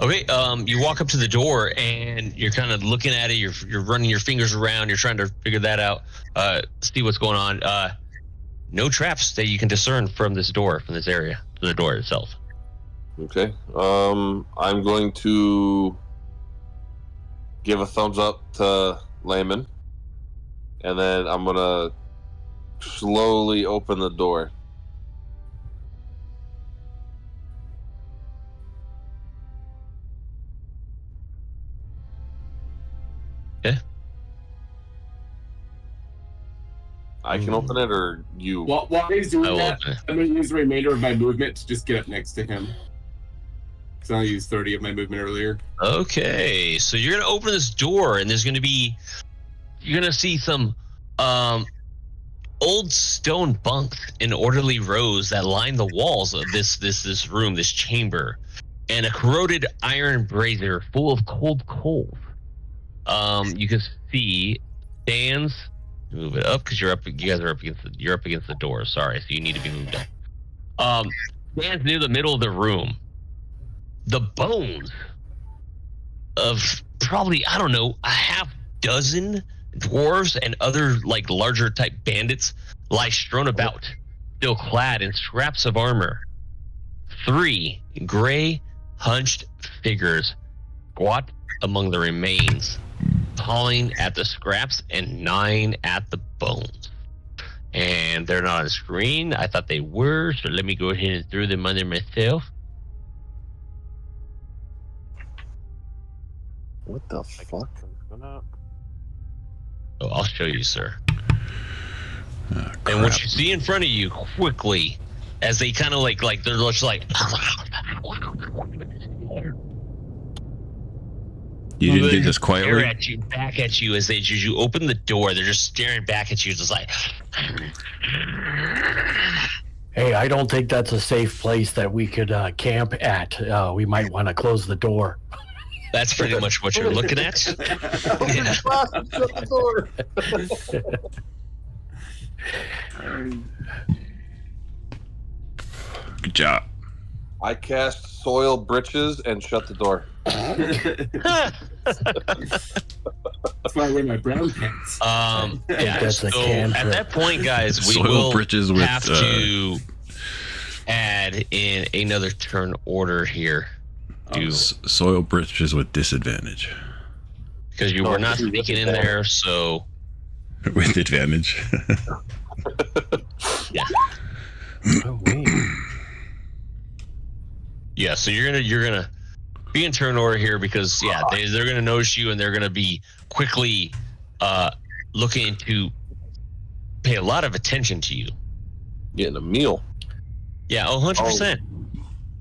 Okay, you walk up to the door and you're kind of looking at it. You're running your fingers around. You're trying to figure that out. See what's going on. No traps that you can discern from this door, from this area, to the door itself. Okay. I'm going to give a thumbs up to Layman, and then I'm gonna slowly open the door. Okay. I can open it, or you? While he's doing I will that, open it. I'm going to use the remainder of my movement to just get up next to him. So I used 30 of my movement earlier. Okay, so you're gonna open this door, and you're gonna see some old stone bunks in orderly rows that line the walls of this room, this chamber, and a corroded iron brazier full of cold coals. You can see stands. Move it up because you guys are up against the door. Sorry, so you need to be moved up. Stands near the middle of the room. The bones of probably, I don't know, a half dozen dwarves and other like larger type bandits lie strewn about, still clad in scraps of armor. 3 gray, hunched figures squat among the remains, pawing at the scraps and gnawing at the bones. And they're not on screen. I thought they were, so let me go ahead and throw them under myself. What the fuck? Oh, I'll show you, sir. Crap. And what you see in front of you quickly, as they kind of like they're just like. You didn't do this Stare quietly? at you, back at you as you open the door. They're just staring back at you, just like. Hey, I don't think that's a safe place that we could camp at. We might want to close the door. That's pretty much what you're looking at. Yeah. Good job. I cast soil britches and shut the door. That's why I wear my brown pants. Yeah. That's So a cantrip. at that point, guys, we Soil will britches with, have to add in another turn order here. Soil britches with disadvantage. Because you were not sneaking in there, so With advantage. yeah. Oh, wait. Yeah, so you're gonna be in turn order here because they're gonna notice you and they're gonna be quickly looking to pay a lot of attention to you. Getting a meal. Yeah, 100%.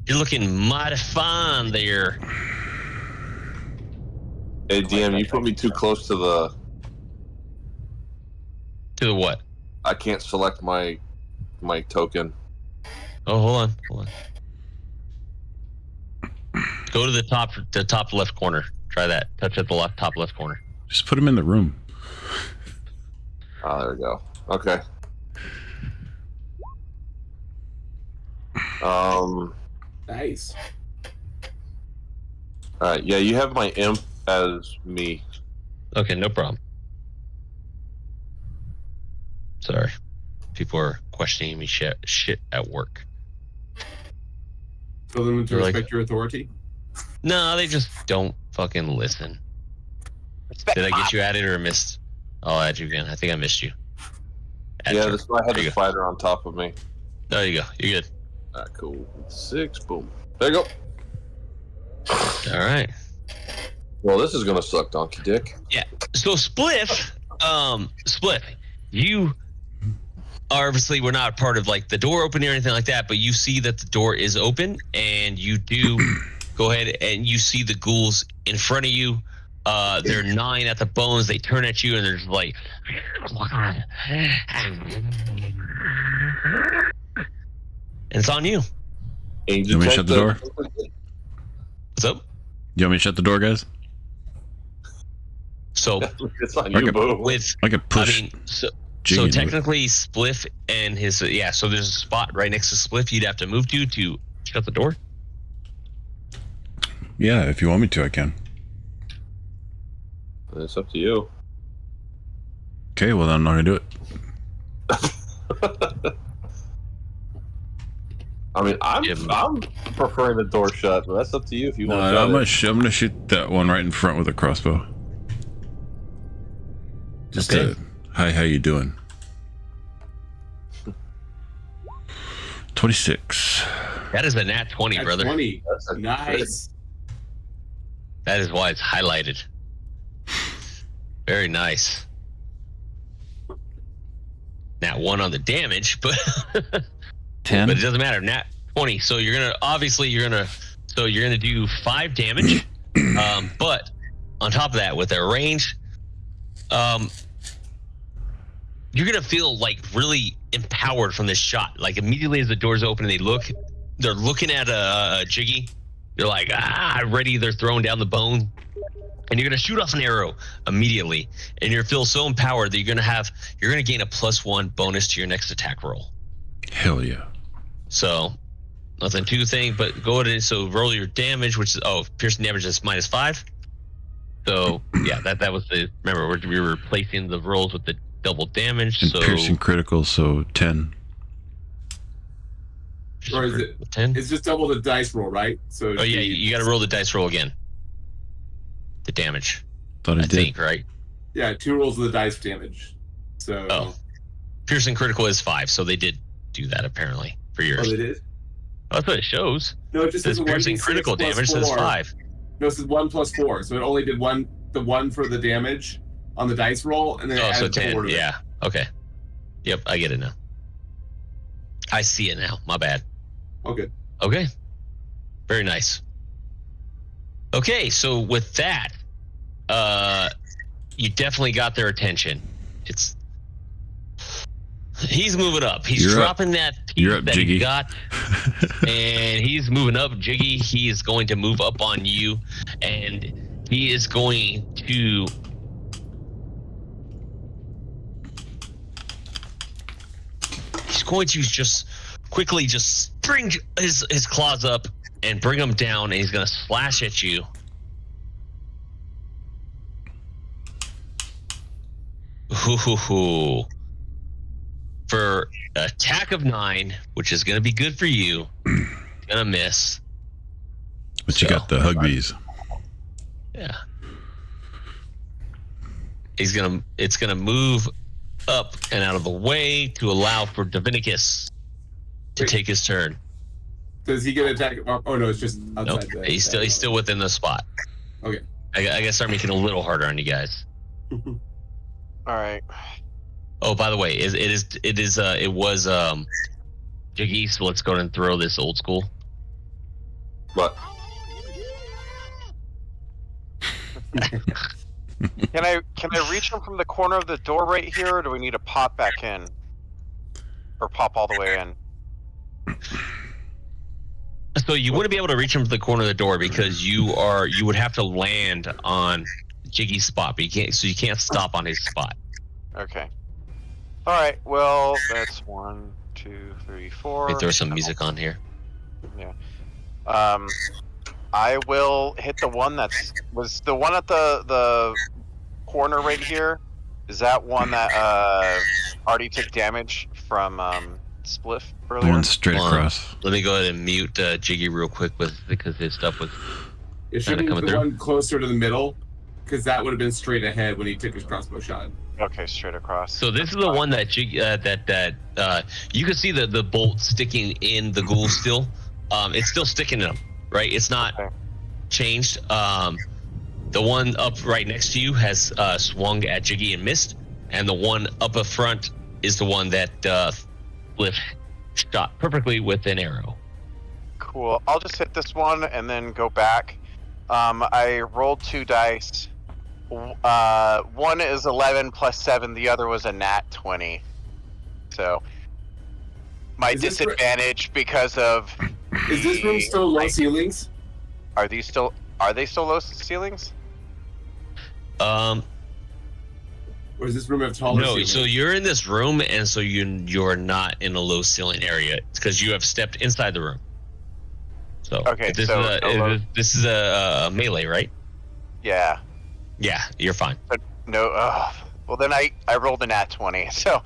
You're looking mighty fine there. Hey, DM, you put me too close to the... To the what? I can't select my token. Oh, hold on. Go to the top left corner. Try that. Touch at the top left corner. Just put him in the room. Oh, there we go. Okay. Nice. All right. Yeah, you have my imp as me. Okay, no problem. Sorry. People are questioning me shit at work. Tell them to They're like- respect your authority. No, they just don't fucking listen. Did I get you added or missed? I'll add you again. I think I missed you. Add Yeah, turn. this I had There you the fighter on top of me. There you go. You're good. All right, cool. 6, boom. There you go. All right. Well, this is gonna suck, donkey dick. So Spliff, you obviously we're not part of like the door opening or anything like that, but you see that the door is open, and you do go ahead and you see the ghouls in front of you. They're gnawing at the bones. They turn at you, and they're just like, and it's on you. And You want me to shut the door? What's up? You want me to shut the door, guys? So It's on I you, could- boo. with, I could push. I mean, so Jiggy into it. technically, Spliff and his so there's a spot right next to Spliff you'd have to move to shut the door. Yeah, if you want me to, I can. It's up to you. Okay, well then I'm not gonna do it. I mean, I'm Yeah. I'm preferring the door shut, but that's up to you if you No, want to. I'm gonna shoot that one right in front with a crossbow. Just Okay. hi, how you doing? 26. That is a nat 20, That's brother. 20. That's a Nice. That is why it's highlighted. Very nice. Nat 1 on the damage, but 10. but it doesn't matter. Nat 20. So you're gonna do 5 damage. But on top of that, with their range, you're gonna feel like really empowered from this shot. Like immediately as the doors open and they're looking at a Jiggy. They're like, ready. They're throwing down the bone, and you're gonna shoot off an arrow immediately, and you feel so empowered that you're gonna gain a +1 bonus to your next attack roll. Hell yeah. So nothing too thing, but go ahead and so roll your damage, which is piercing damage is -5. So yeah, that was the remember we were replacing the rolls with the double damage. And So piercing critical, so 10. Or is it? 10? It's just double the dice roll, right? So. Oh yeah, you got to roll the dice roll again. The damage, Thought I I did. think, right? Yeah, 2 rolls of the dice damage. So. Oh. Piercing critical is 5, so they did do that apparently for yours. Oh, they did. That's what it shows. No, it just This says piercing 1d6 critical plus damage says 4. 5. No, it says 1 plus 4. So it only did the 1 for the damage on the dice roll, and then it Oh, so added 10. 4 to it. Yeah. Okay. Yep, I get it now. I see it now. My bad. Okay. Okay. Very nice. Okay, so with that, you definitely got their attention. He's moving up. He's You're up. dropping that piece You're up, that Jiggy. he got, and he's moving up. Jiggy, he is going to move up on you, and he is going to. He's going to just quickly spring his claws up and bring him down, and he's going to slash at you. Ooh. For an attack of 9, which is going to be good for you. Gonna miss. But you got the Hugbees. Yeah. It's gonna move up and out of the way to allow for Divinicus to Wait. take his turn. Does he get attack? Oh no, it's just Nope. outside. the He's still within the spot. Okay. I gotta start making it a little harder on you guys. All right. Oh, by the way, it was Jiggy, so let's go ahead and throw this old school. But Can I reach him from the corner of the door right here, or do we need to pop back in, or pop all the way in? So you wouldn't be able to reach him from the corner of the door because you would have to land on Jiggy's spot, but you can't stop on his spot. Okay. All right. Well, that's 1, 2, 3, 4. Let me throw some music on here. Yeah. I will hit the one was the one at the corner right here. Is that one that already took damage from Spliff The earlier? one straight Hold on. across. Let me go ahead and mute Jiggy real quick because his stuff was. It should be coming the through. one closer to the middle, because that would have been straight ahead when he took his crossbow shot. Okay, straight across. So this is the one that you can see the bolt sticking in the ghoul still. It's still sticking in him, right? It's not Okay. changed. The one up right next to you has swung at Jiggy and missed, and the one up front is the one that Spliff shot perfectly with an arrow. Cool. I'll just hit this one and then go back. I rolled 2 dice. One is 11 plus 7. The other was a nat 20. So my disadvantage because of. Is this room still low ceilings? Are they still low ceilings? Or is this room have taller ceilings? So you're in this room, and so you're not in a low ceiling area. It's because you have stepped inside the room. So Okay, this so this is a melee, right? Yeah. Yeah, you're fine. No. Well, then I rolled a nat 20. So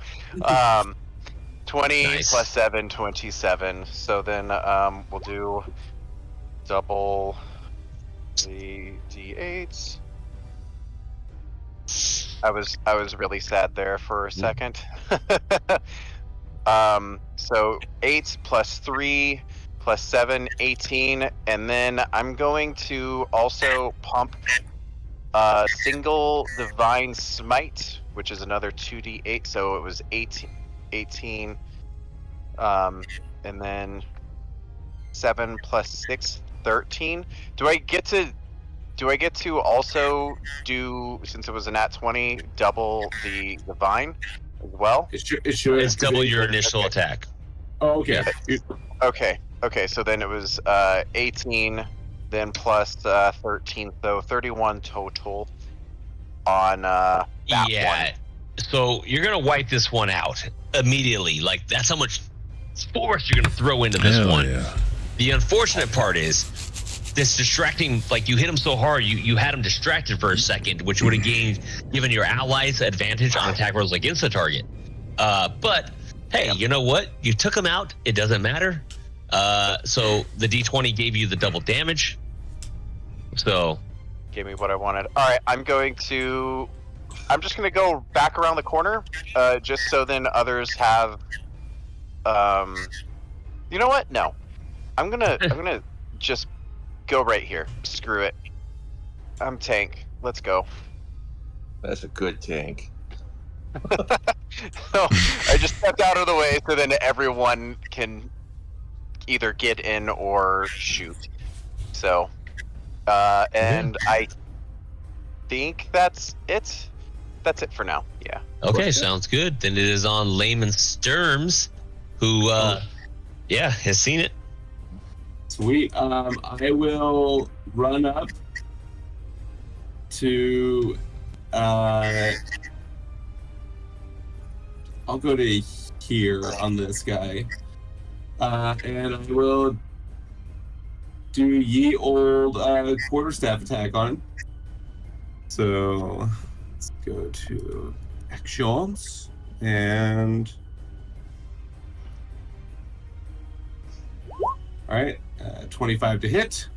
20 Nice. plus 7, 27. So then we'll do double the d8s. I was really sad there for a second. So 8 plus 3 plus 7, 18, and then I'm going to also pump single divine smite, which is another 2d8, so it was 18, and then 7 plus 6, 13. Do I get to also do, since it was a nat 20, double the divine as well? It should. It's double your initial attack. Oh, okay. Okay, so then it was 18, then plus 13, so 31 total on that one. So you're gonna wipe this one out immediately. Like, that's how much force you're gonna throw into this Hell one. yeah. The unfortunate part is this distracting, like, you hit him so hard, you had him distracted for a second, which would have given your allies advantage on attack rolls against the target. But hey, you know what? You took him out. It doesn't matter. So the D20 gave you the double damage. So Gave me what I wanted. All right, I'm just gonna go back around the corner, just so then others have. You know what? No, I'm gonna just go right here. Screw it. I'm tank. Let's go. That's a good tank. So I just stepped out of the way so then everyone can either get in or shoot. So, and I think that's it. That's it for now. Yeah. okay, sounds good. Then it is on Layman Sturms, who has seen it. Sweet. I will run up to. I'll go to here on this guy, and I will do ye old quarterstaff attack on him. So let's go to actions and. All right, 25 to hit.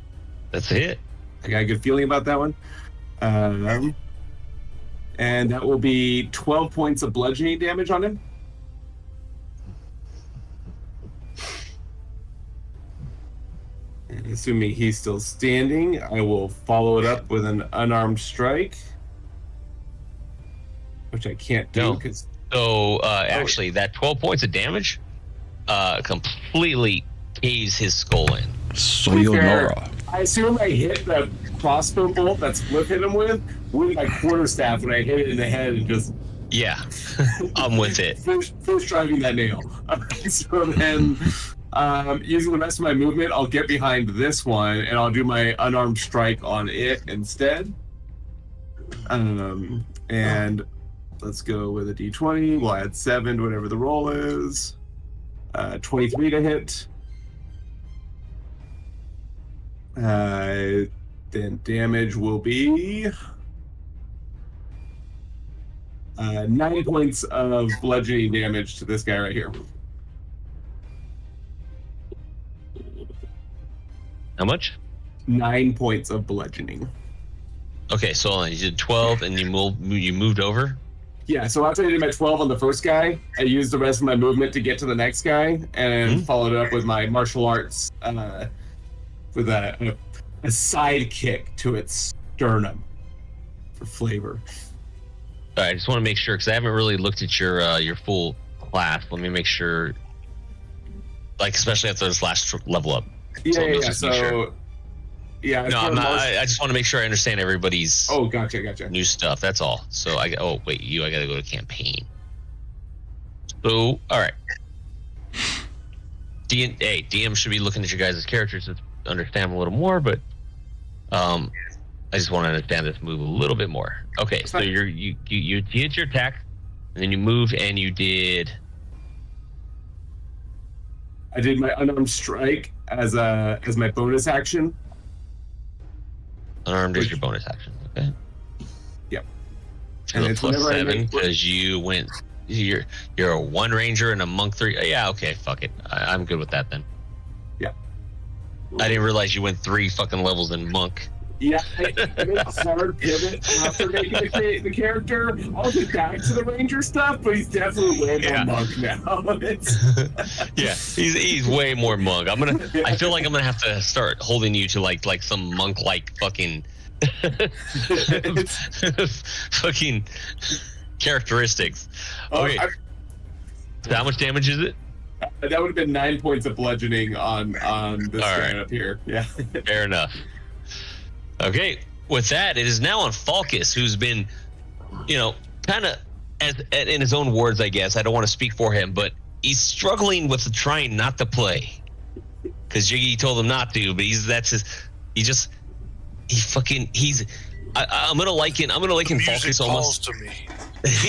That's a hit. I got a good feeling about that one. And that will be 12 points of bludgeoning damage on him. And assuming he's still standing, I will follow it up with an unarmed strike, which I can't do No. because. So actually, that 12 points of damage completely caves his skull in. Sayonara. I assume I hit the crossbow bolt that Split hit him with my quarterstaff when I hit it in the head and just Yeah, I'm with it. first driving that nail. So then, using the rest of my movement, I'll get behind this one and I'll do my unarmed strike on it instead. And let's go with a d20. We'll add 7 to whatever the roll is. 23 to hit. Then damage will be 9 points of bludgeoning damage to this guy right here. How much? 9 points of bludgeoning. Okay, so you did 12 and you moved over? Yeah, so after I did my 12 on the first guy, I used the rest of my movement to get to the next guy and followed it up with my martial arts with a side kick to its sternum for flavor. All right, I just want to make sure because I haven't really looked at your full class. Let me make sure. Like, especially after this last level up. Yeah, let me yeah. just be sure. So, yeah. No, I'm not. I just want to make sure I understand everybody's Oh, gotcha. new stuff. That's all. So oh wait, I gotta go to campaign. So all right. DM should be looking at your guys' characters to understand them a little more, but I just want to understand this move a little bit more. Okay, so you did your attack, and then you moved and you did. I did my unarmed strike as my bonus action. Unarmed is your bonus action. Okay. Yep. So And the it's plus whenever I 7 make- because you went. You're a 1 ranger and a monk 3. Yeah, okay, fuck it. I'm good with that then. Yeah. I didn't realize you went 3 fucking levels in monk. Yeah, I made a hard pivot after making the character. I'll get back to the ranger stuff, but he's definitely way more monk now. Yeah, he's way more monk. I feel like I'm gonna have to start holding you to like some monk like fucking fucking characteristics. Okay. So how much damage is it? That would have been 9 points of bludgeoning on this guy up here. Yeah. Fair enough. Okay, with that, it is now on Falcus, who's been, kind of, in his own words, I guess. I don't want to speak for him, but he's struggling with trying not to play, because Jiggy told him not to. But I'm gonna liken Falcus almost. To me.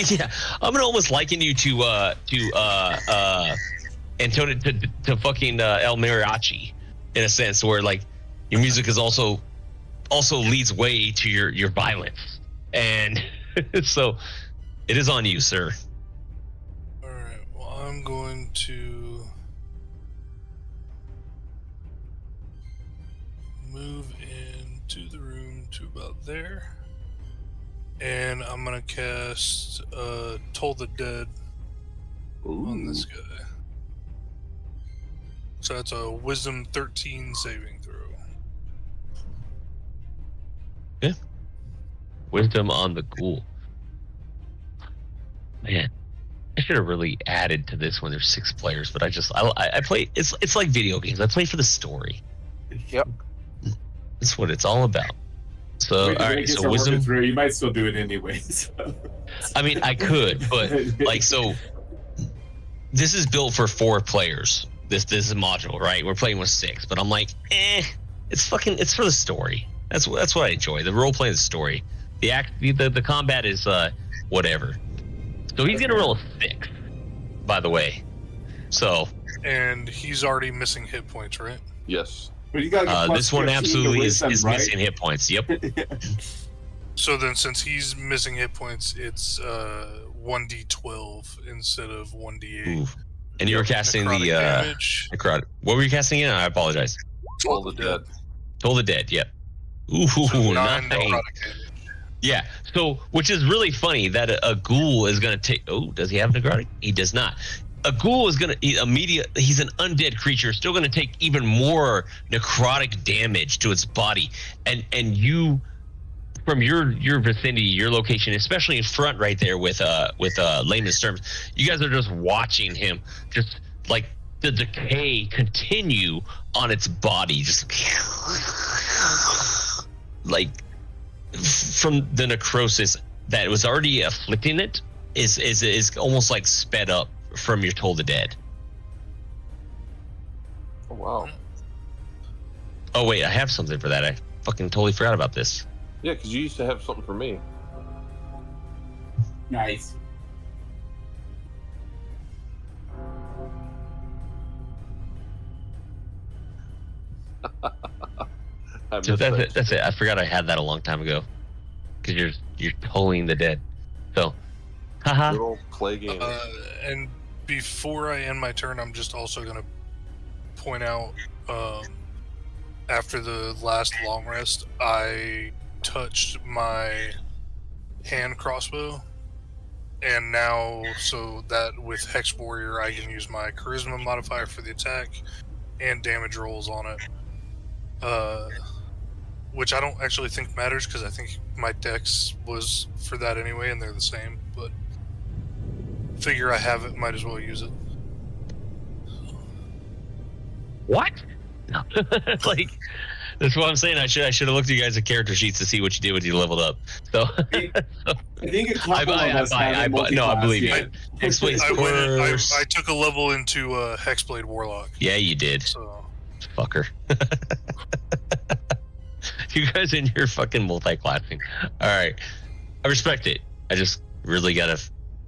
Yeah, I'm gonna almost liken you to Antonio to fucking El Mariachi, in a sense, where like your music is also leads way to your violence, and so it is on you, sir. All right. Well, I'm going to move into the room to about there, and I'm gonna cast Toll the Dead on this guy. So that's a Wisdom 13 saving throw. Yeah. Wisdom on the ghoul. Man, I should have really added to this when there's 6 players, but I play. It's like video games. I play for the story. Yep. That's what it's all about. So Wait, all right. So wisdom. Through, you might still do it anyways. I mean, I could, but like so. This is built for 4 players. This is module, right? We're playing with 6, but I'm like, it's for the story. That's what I enjoy. The role playing, the story. The combat is whatever. So he's gonna roll a 6, by the way. So. And he's already missing hit points, right? Yes. But you gotta get this one absolutely is right? missing hit points. Yep. So then, since he's missing hit points, it's 1d12 instead of 1d8. Ooh. And you were casting necrotic damage. necrotic. What were you casting in? I apologize. Toll the Dead. Toll the Dead. Yep. Ooh, So 9 nice. necrotic damage. Yeah. So, which is really funny that a ghoul is going to take. Oh, does he have necrotic? He does not. A ghoul is going to he's an undead creature, still going to take even more necrotic damage to its body, and you, from your vicinity, your location, especially in front right there with layman's terms, you guys are just watching him, just like the decay continue on its body, just like from the necrosis that was already afflicting it is almost like sped up from your Toll the Dead. Oh, wow. Oh wait, I have something for that. I fucking totally forgot about this. Yeah, because you used to have something for me. Nice. So that's it. I forgot I had that a long time ago. Because you're tolling the dead. So, haha. Little play game. And before I end my turn, I'm just also going to point out, after the last long rest, I touched my hand crossbow, and now, so that with Hex Warrior, I can use my Charisma modifier for the attack and damage rolls on it. Which I don't actually think matters, because I think my dex was for that anyway, and they're the same, but figure I have it, might as well use it. What? No. Like, that's what I'm saying. I should have looked at you guys' character sheets to see what you did when you leveled up. So I think a couple of us have it no, I believe you. yet. Hexblade's I went. course. I took a level into Hexblade Warlock. Yeah, you did. So Fucker. You guys in your fucking multi-classing. All right. I respect it. I just really got to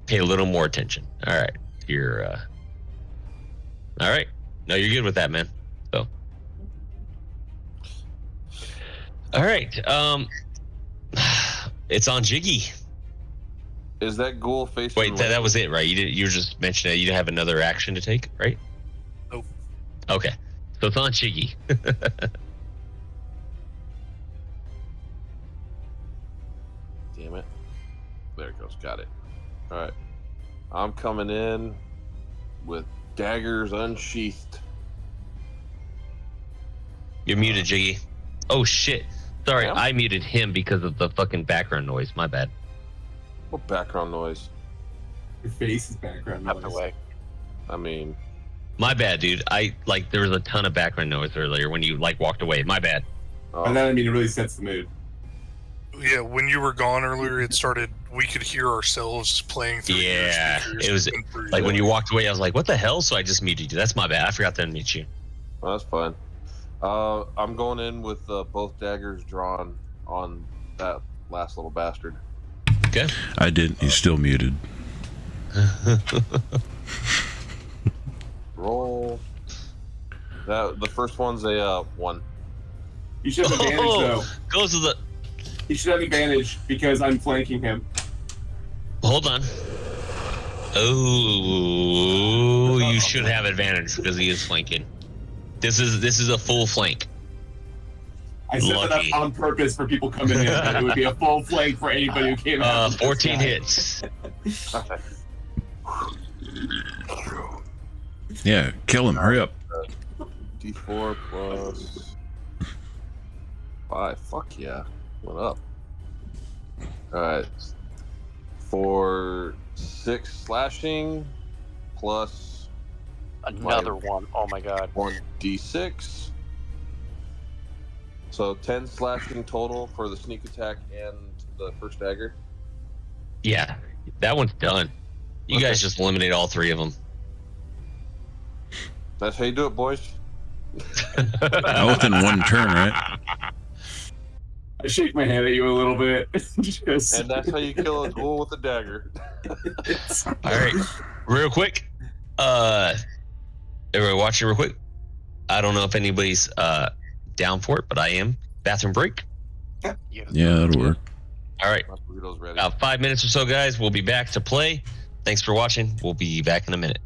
pay a little more attention. All right. You're, all right. No, you're good with that, man. So. All right. It's on Jiggy. Is that ghoul facing? Wait, that was it, right? You were just mentioning you didn't have another action to take, right? Nope. Okay. So it's on Jiggy. Damn it. There it goes. Got it. All right. I'm coming in with daggers unsheathed. You're muted, Jiggy. Oh, shit. Sorry, Yeah. I muted him because of the fucking background noise. My bad. What background noise? Your face is background Up the noise. way. I mean, My bad, dude. There was a ton of background noise earlier when you, walked away. My bad. And then, I mean, it really sets the mood. yeah, when you were gone earlier, it started. We could hear ourselves playing through. your Yeah, speakers it was and through like when your- you walked away, I was like, what the hell? So I just muted you. That's my bad. I forgot to unmute you. well, that's fine. I'm going in with both daggers drawn on that last little bastard. Okay. I didn't. He's still muted. Roll. The first one's a 1. You should have advantage, though. Goes to the. You should have advantage because I'm flanking him. Hold on. Oh, you should have advantage because he is flanking. This is a full flank. I set that Lucky. up on purpose for people coming in. But it would be a full flank for anybody who came out. 14 hits. Yeah, kill him. Hurry up. D4 plus 5. Fuck yeah. Went up. Alright. For 6 slashing plus Another one. Oh my god. 1d6. So 10 slashing total for the sneak attack and the first dagger. Yeah, that one's done. You Okay. guys just eliminate all three of them. That's how you do it, boys. All within one turn, right? I shake my hand at you a little bit. Just, And that's how you kill a ghoul with a dagger. All right, real quick. Everybody watching real quick. I don't know if anybody's down for it, but I am. Bathroom break. Yeah. Yeah, that'll work. All right, My burrito's ready. about 5 minutes or so, guys. We'll be back to play. Thanks for watching. We'll be back in a minute.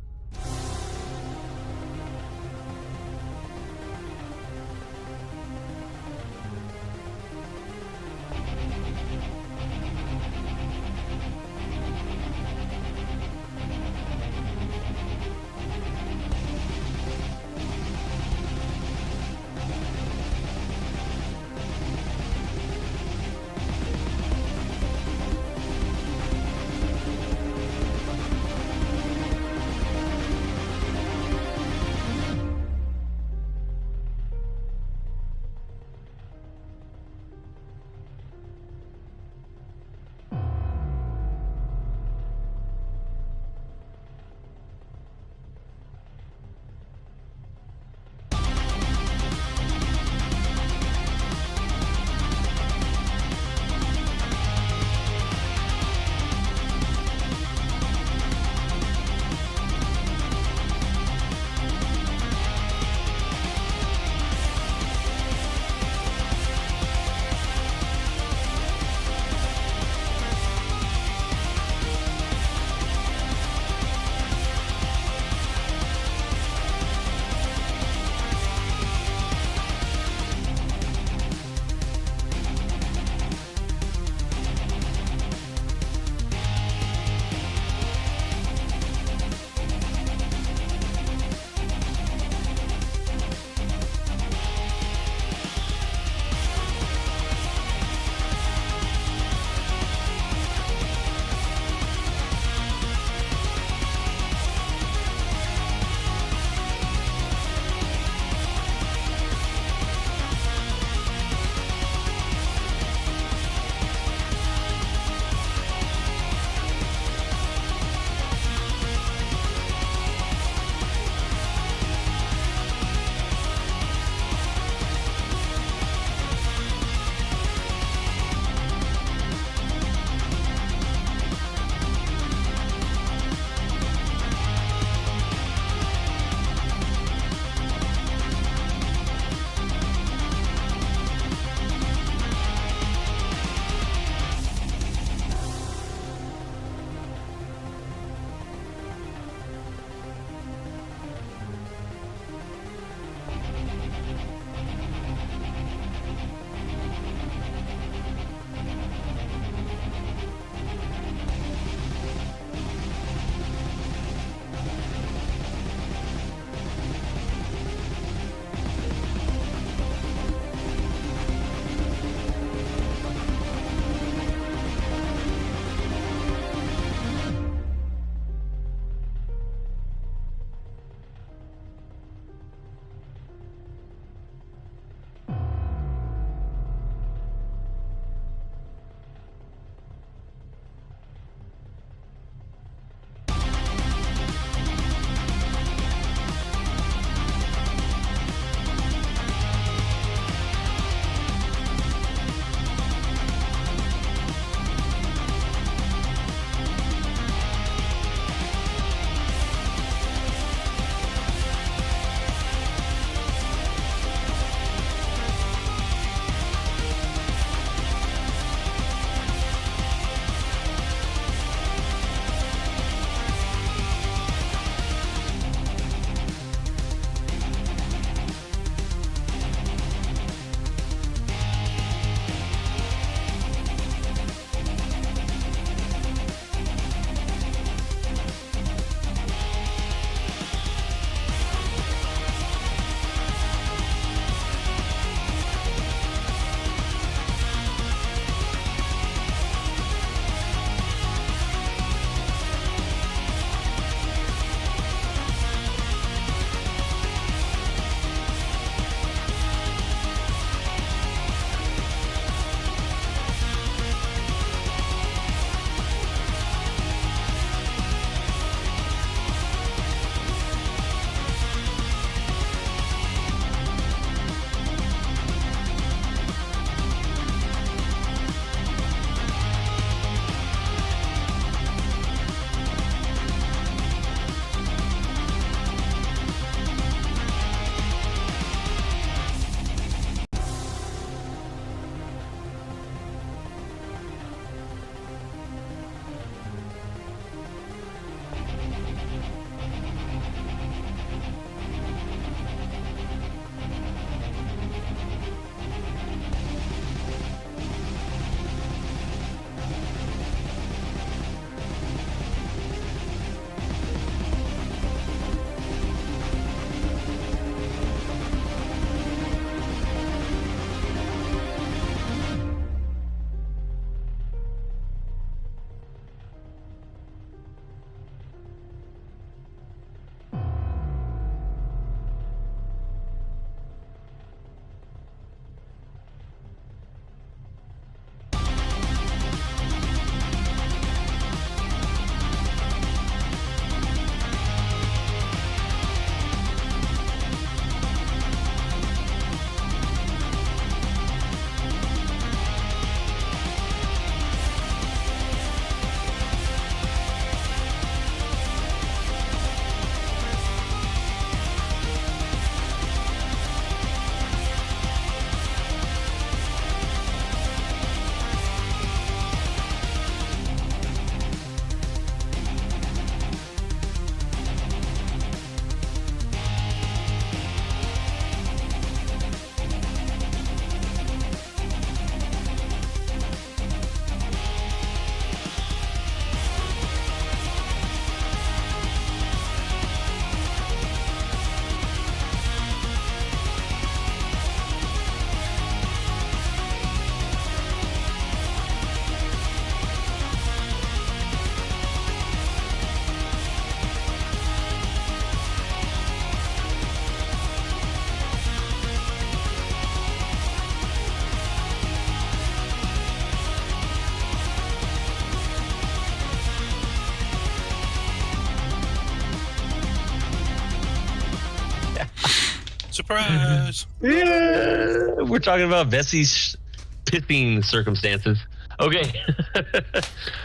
Surprise! Yeah, we're talking about Bessie's pissing circumstances. Okay. All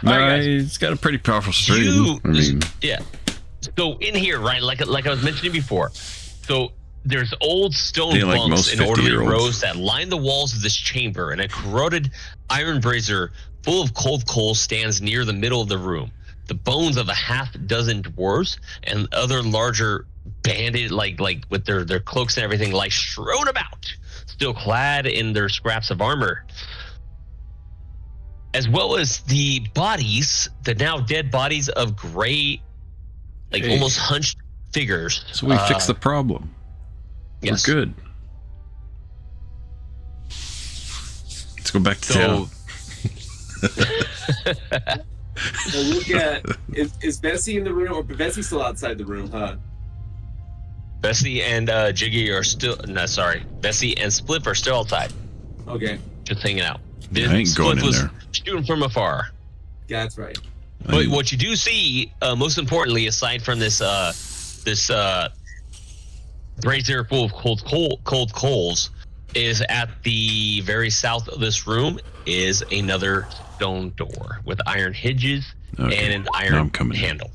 right, guys. It's got a pretty powerful string. I mean, Yeah. So in here, right, like I was mentioning before, so there's old stone Yeah, like bunks most in orderly 50-year-olds. rows that line the walls of this chamber, and a corroded iron brazier full of cold coal stands near the middle of the room. The bones of a half-dozen dwarves and other larger bandit, like with their cloaks and everything, lie strewn about, still clad in their scraps of armor, as well as the bodies, the now dead bodies of gray, like Hey. almost hunched figures. so we fixed the problem. Yes. We're good. Let's go back to town. So look at is Bessie in the room, or Bessie's still outside the room, huh? Bessie and Jiggy are still. No, sorry. Bessie and Spliff are still outside, Okay, just hanging out. I ain't going in was there. shooting from afar. that's right. But what you do see, most importantly, aside from this brazier full of cold coals, is at the very south of this room is another stone door with iron hinges Okay. and an Now I'm iron coming in. handle.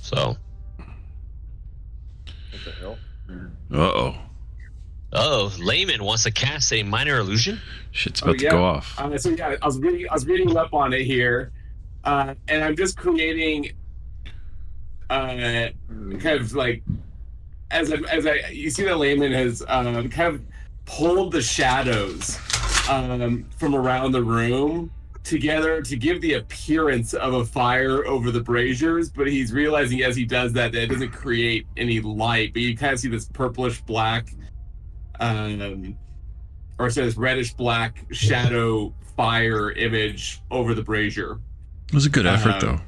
So, What the hell? Uh-oh. Layman wants to cast a minor illusion. Shit's about to go off. So yeah, I was reading up on it here, and I'm just creating, kind of like, as I you see that Layman has kind of pulled the shadows from around the room together to give the appearance of a fire over the braziers, but he's realizing as he does that it doesn't create any light, but you kind of see this purplish black or so this reddish black shadow fire image over the brazier. It was a good effort, though.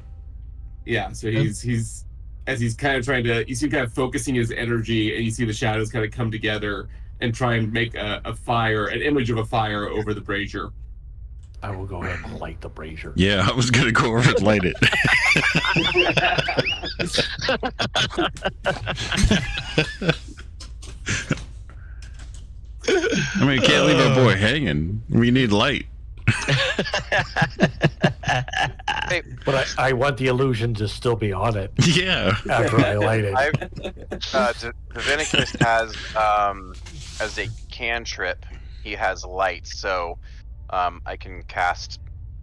Yeah, so he's as he's kind of trying to, you see him kind of focusing his energy, and you see the shadows kind of come together and try and make a fire, an image of a fire over the brazier. I will go ahead and light the brazier. Yeah, I was going to go over and light it. I mean, can't leave our boy hanging. We need light. But I want the illusion to still be on it Yeah. after I light it. Divinicus has as a cantrip, he has light, so I can cast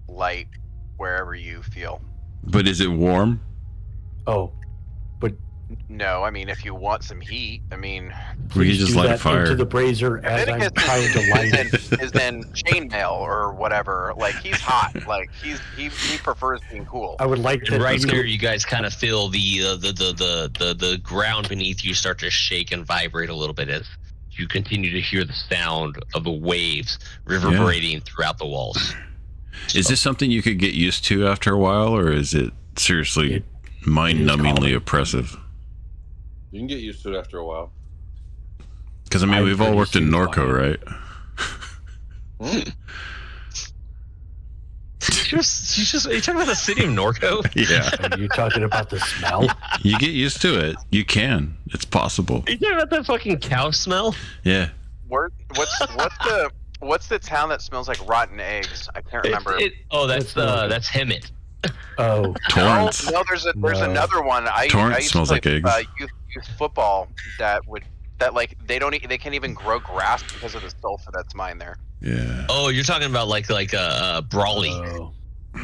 light wherever you feel. But is it warm? Oh, No, I mean if you want some heat, I mean We could please just do light a that fire. into the brazier as I'm trying to light it. is in chainmail or whatever. Like he's hot. Like he prefers being cool. I would like to Right there, you guys kind of feel the ground beneath you start to shake and vibrate a little bit as you continue to hear the sound of the waves reverberating throughout the walls. Is this something you could get used to after a while, or is it seriously mind-numbingly oppressive? You can get used to it after a while. Because, I mean, I'm we've all pretty worked in soothed by Norco, right? Are you talking about the city of Norco? Yeah. Are you talking about the smell? You get used to it. You can. It's possible. Are you talking about that fucking cow smell? Yeah. What's the town that smells like rotten eggs? I can't remember. That's Hemet. Oh, Torrance. No, there's No. another one. Torrance I used smells to like play, eggs. Youth football that like they can't even grow grass because of the sulfur that's mined there. Yeah. Oh, you're talking about like Brawley. oh.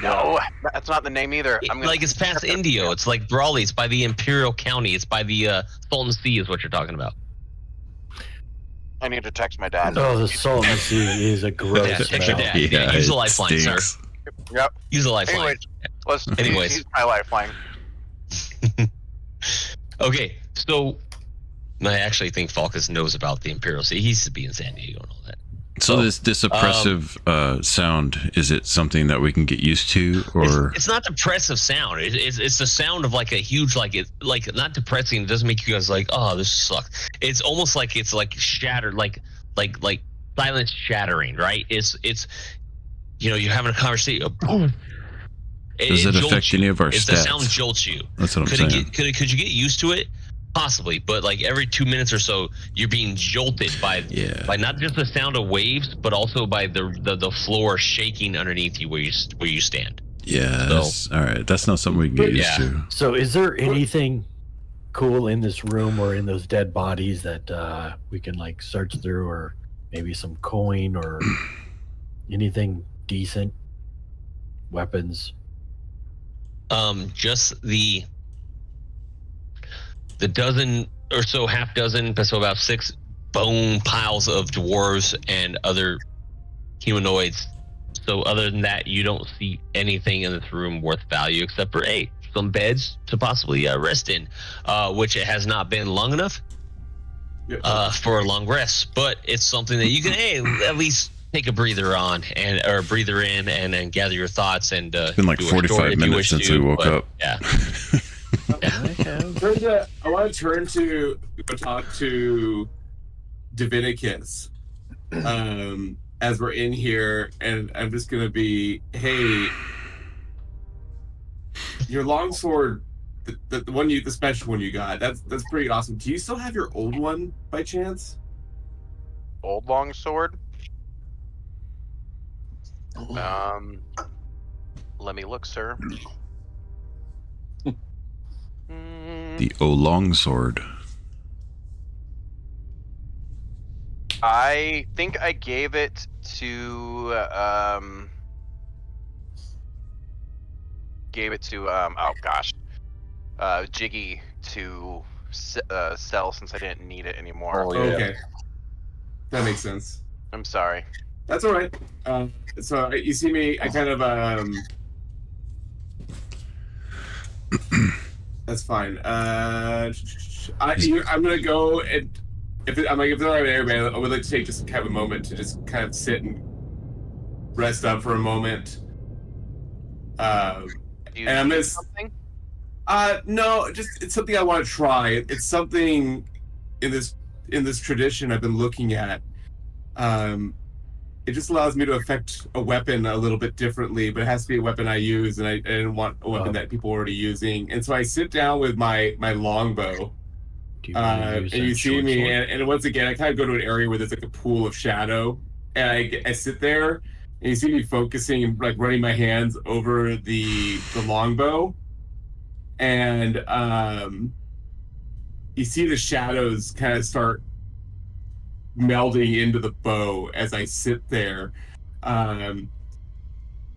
No, that's not the name either. It's past Indio. It's like Brawley. It's by the Imperial County. It's by the Salton Sea is what you're talking about. I need to text my dad. Oh, the salt in the sea is a gross Yeah, text your smell. dad. Yeah, Use a it lifeline, sir. stinks. Yep. Use a lifeline. Anyways, use my lifeline. Okay, so I actually think Falcus knows about the Imperial Sea. He used to be in San Diego and all that. So this oppressive sound, is it something that we can get used to, or It's not depressive sound. It's the sound of like a huge like not depressing. It doesn't make you guys like, oh, this sucks. It's almost like it's like shattered, like silence shattering, right? It's you're having a conversation. Boom. does it jolts affect you. any of our If the sound stats? jolts you, That's what I'm saying. could you get used to it? possibly, but like every 2 minutes or so, you're being jolted by not just the sound of waves, but also by the floor shaking underneath you where you stand. Yeah, all right. That's not something we can get used to. So, is there anything cool in this room or in those dead bodies that we can like search through, or maybe some coin or anything decent, weapons? Just the dozen or so, half dozen, so about 6 bone piles of dwarves and other humanoids. So other than that, you don't see anything in this room worth value except for some beds to possibly rest in, which it has not been long enough for a long rest. But it's something that you can at least take a breather on or breather in and gather your thoughts and it's been like 45 minutes since we woke up. Yeah. I want to turn to go talk to Divinicus as we're in here, and I'm just gonna be, hey, your longsword, the one the special one you got, that's pretty awesome. Do you still have your old one by chance? Old longsword? Let me look, sir. The Oolong sword. I think I gave it to Jiggy to sell since I didn't need it anymore. Oh, yeah. Okay, that makes sense. I'm sorry. That's all right. So you see me, I kind of that's fine. I'm gonna go and if it's all right with everybody, I would like to take just kind of a moment to just kind of sit and rest up for a moment. Do you and I'm need gonna something? No, just it's something I want to try. It's something in this tradition I've been looking at. It just allows me to affect a weapon a little bit differently, but it has to be a weapon I use, and I didn't want a weapon that people are already using. And so I sit down with my longbow, and you see me, and once again, I kind of go to an area where there's like a pool of shadow, and I sit there, and you see me focusing and like running my hands over the longbow, and you see the shadows kind of start melding into the bow as I sit there, and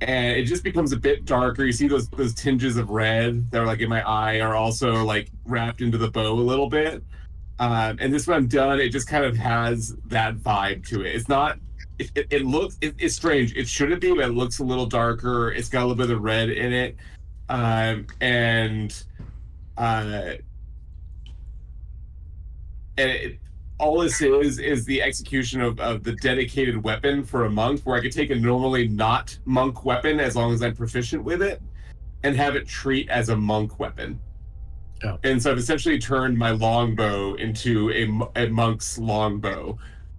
it just becomes a bit darker. You see those tinges of red that are like in my eye are also like wrapped into the bow a little bit, and this when I'm done, it just kind of has that vibe to it. It's not it looks it's strange. It shouldn't be, but it looks a little darker. It's got a little bit of red in it, all this is the execution of the dedicated weapon for a monk, where I could take a normally not monk weapon as long as I'm proficient with it and have it treat as a monk weapon. Oh. And so I've essentially turned my longbow into a monk's longbow.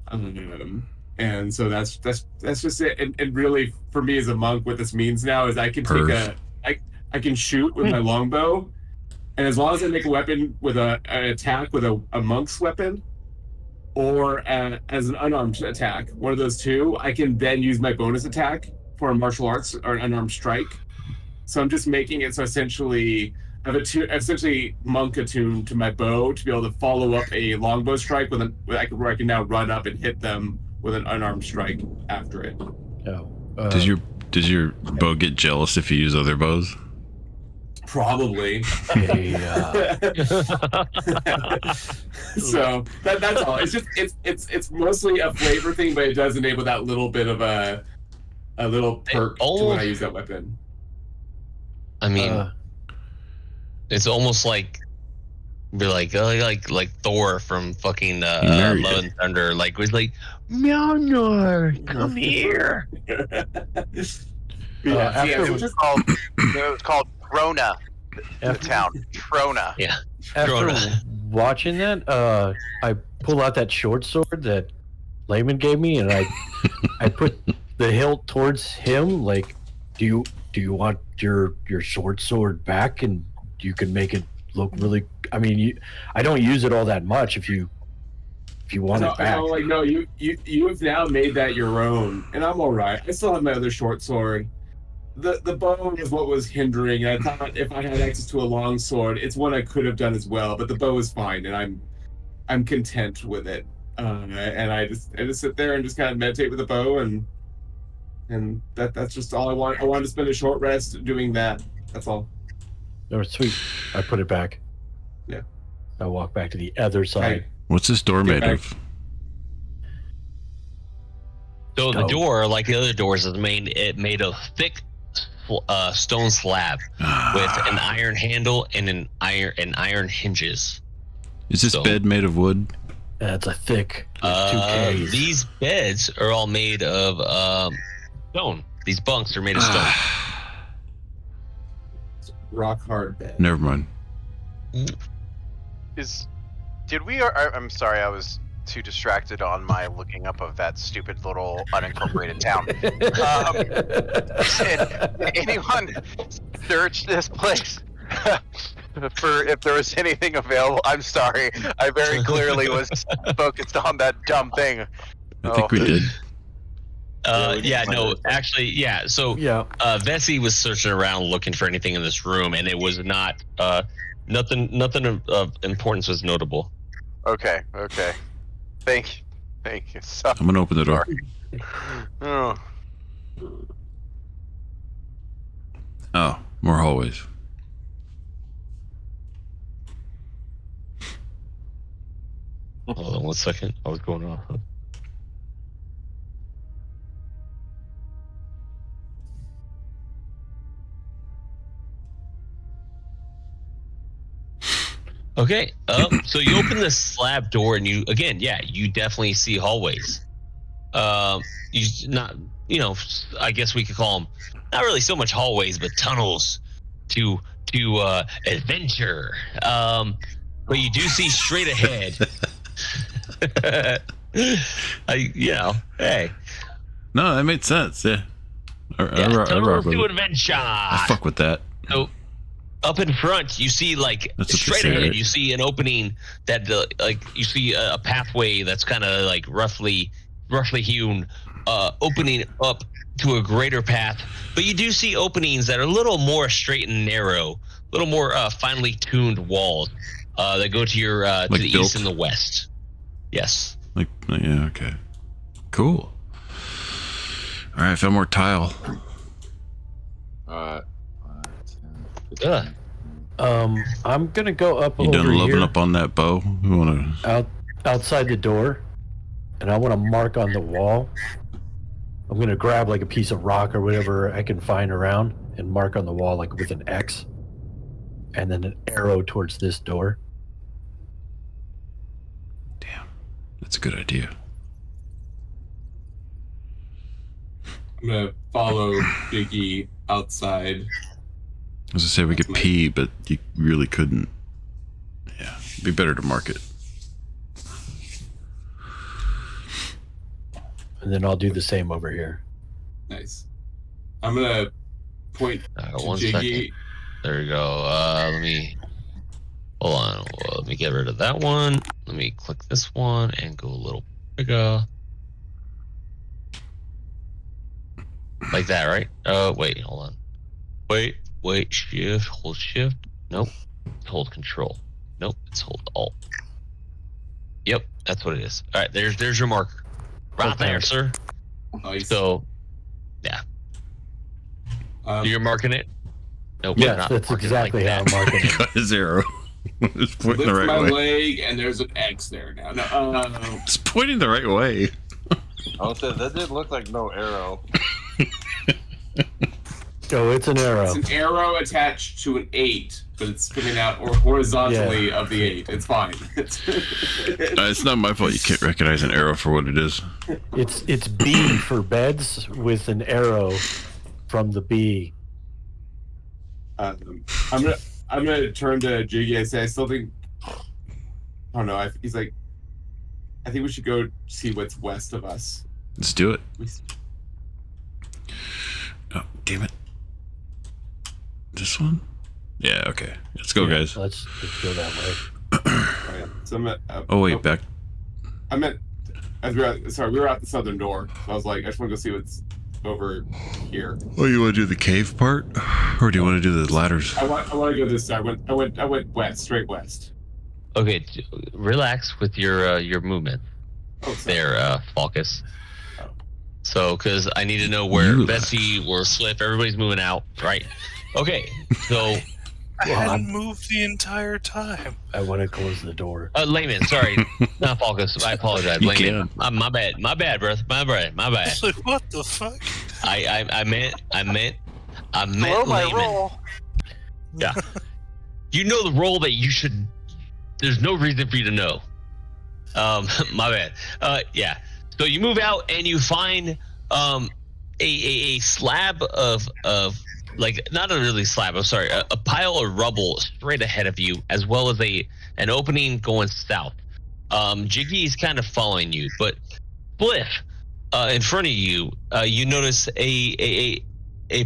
And so that's just it. And really, for me as a monk, what this means now is I can I can shoot with my longbow, and as long as I make a weapon with an attack with a monk's weapon, or as an unarmed attack, one of those two, I can then use my bonus attack for a martial arts or an unarmed strike. So I'm just making it so essentially I have essentially monk attuned to my bow to be able to follow up a longbow strike where I can now run up and hit them with an unarmed strike after it. Does your bow get jealous if you use other bows? Probably. So that's all. It's just it's mostly a flavor thing, but it does enable that little bit of a little perk to when I use that weapon. I mean, it's almost like be like Thor from fucking Love and Thunder. Like was like Mjolnir, come here. It was called Trona. The town Trona. Yeah. After watching that, I pull out that short sword that Layman gave me, and I put the hilt towards him. Like, do you want your short sword back, and you can make it look really. I mean, I don't use it all that much. If you want it back, no, you have now made that your own, and I'm all right. I still have my other short sword. The bow is what was hindering. I thought if I had access to a long sword, it's what I could have done as well. But the bow is fine, and I'm content with it. And I just sit there and just kind of meditate with the bow, and that's just all I want. I wanted to spend a short rest doing that. That's all. Oh, sweet. I put it back. Yeah. I walk back to the other side. What's this door made of? So the door, like the other doors, is made of thick stone slab with an iron handle and iron hinges. Is this bed made of wood? It's a thick 2Ks. These beds are all made of stone. These bunks are made of stone. Rock hard bed. Never mind. I'm sorry, I was too distracted on my looking up of that stupid little unincorporated town. Did anyone search this place for if there was anything available? I'm sorry, I very clearly was focused on that dumb thing. I think we did. So Vesey was searching around looking for anything in this room, and it was not nothing of importance was notable. Okay. Thank you. So, I'm gonna open the door. Oh, more hallways. Hold on 1 second. I was going on. Okay, so you open the slab door, and you definitely see hallways. I guess we could call them not really so much hallways, but tunnels to adventure. But you do see straight ahead. Hey. No, that made sense. Yeah. Tunnels to adventure. I fuck with that. So, up in front, you see straight ahead. You see an opening that you see a pathway that's kind of like roughly hewn, opening up to a greater path. But you do see openings that are a little more straight and narrow, a little more finely tuned walls that go to your to the east and the west. Yes. Okay. Cool. All right, I found more tile. All right. I'm gonna go up you over done loving here, up on that bow? You wanna outside the door, and I want to mark on the wall. I'm gonna grab like a piece of rock or whatever I can find around and mark on the wall like with an X, and then an arrow towards this door. Damn, that's a good idea. I'm gonna follow Biggie outside. As I say, we could pee, but you really couldn't. Yeah, it'd be better to mark it. And then I'll do the same over here. Nice. I'm gonna point to 1 Jiggy. second. There you go. Hold on. Let me get rid of that one. Let me click this one and go a little bigger. Like that, right? Wait, hold on. Wait, hold shift. Nope. Hold control. Nope, it's hold alt. Yep, that's what it is. All right, there's your marker. Right there, sir. Nice. So, yeah. You're marking it? Nope. Yeah, not that's marking exactly it how like I'm marking it. Got his arrow. It's pointing the Lift my right way. leg, and there's an X there now. No, It's pointing the right way. I said that didn't look like no arrow. Oh, it's an arrow. it's an arrow attached to an 8, but it's spinning out horizontally of the 8. It's fine. It's not my fault you can't recognize an arrow for what it is. It's B for beds with an arrow from the B. I'm gonna turn to Jiggy and say I still think. Oh no, he's like. I think we should go see what's west of us. Let's do it. Oh, damn it. This one? Yeah, okay. Let's go, Yeah, guys. Let's go that way. Alright, so I'm at, Oh, wait, back. I meant as we were at the southern door. So I was like, I just want to go see what's over here. Oh, you want to do the cave part? Or do you want to do the ladders? I want to go this side. I went west, straight west. Okay, relax with your movement Oh, sorry. there, Falcus. Oh. So, because I need to know where You Bessie, where Swift, everybody's moving out, right? Okay, so I Well, hadn't moved the entire time. I want to close the door. Layman, sorry, not Falcus. I apologize, You Layman. My bad, brother. My bad. It's like, what the fuck? I meant Blow my Layman. roll. Yeah, you know the role that you should. There's no reason for you to know. My bad. Yeah. So you move out and you find a slab of like, not a really slab. I'm sorry, a pile of rubble straight ahead of you, as well as an opening going south. Jiggy is kind of following you, but Spliff, in front of you, you notice a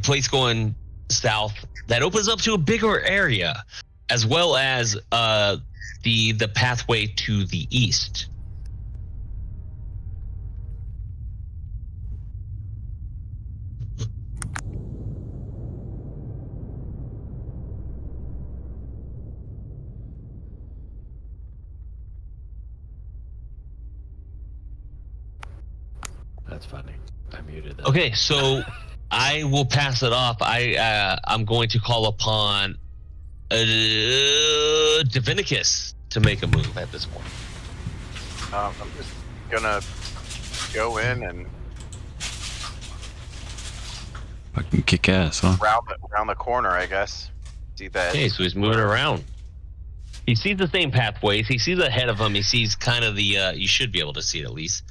place going south that opens up to a bigger area, as well as the pathway to the east. That's funny. I muted that. Okay, so I will pass it off. I'm going to call upon Divinicus to make a move at this point. I'm just gonna go in and Fucking kick ass, huh? round the corner, I guess. See that? Okay, so he's moving around. He sees the same pathways. He sees ahead of him. He sees kind of the. You should be able to see it at least.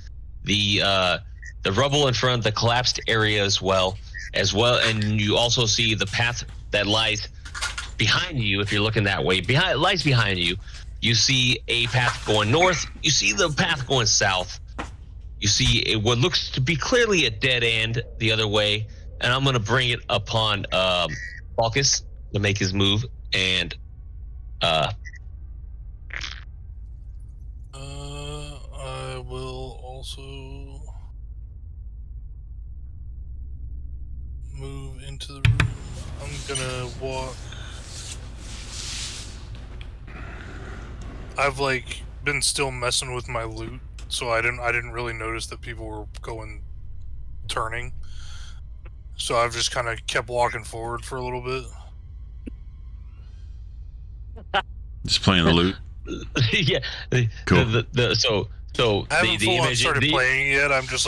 The rubble in front, the collapsed area as well, and you also see the path that lies behind you. If you're looking that way, lies behind you. You see a path going north. You see the path going south. You see what looks to be clearly a dead end the other way. And I'm going to bring it upon Falcus to make his move. And I will also move into the room. I'm gonna walk. I've been still messing with my loot, so I didn't really notice that people were turning. So I've just kind of kept walking forward for a little bit. Just playing the loot. yeah, Cool. So I haven't full on started playing yet. I'm just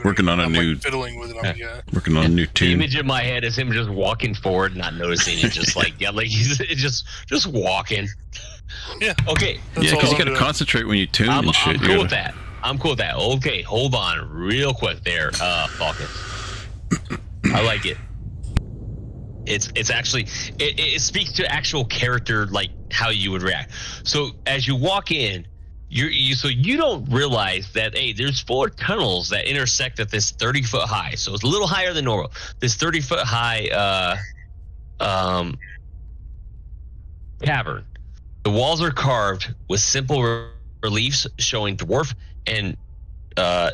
working on a I'm new fiddling with it. working on a new the tune. image in my head is him just walking forward, not noticing it, just he's just walking. Yeah. Okay. That's Yeah, all because you I'm got to doing. concentrate when you tune I'm and shit. cool with that. I'm cool with that. Okay, hold on, real quick there, Falcon. I like it. It's actually it speaks to actual character, like how you would react. So as you walk in, you don't realize that there's 4 tunnels that intersect at this 30-foot high. So it's a little higher than normal. This 30-foot high cavern. The walls are carved with simple reliefs showing dwarf and God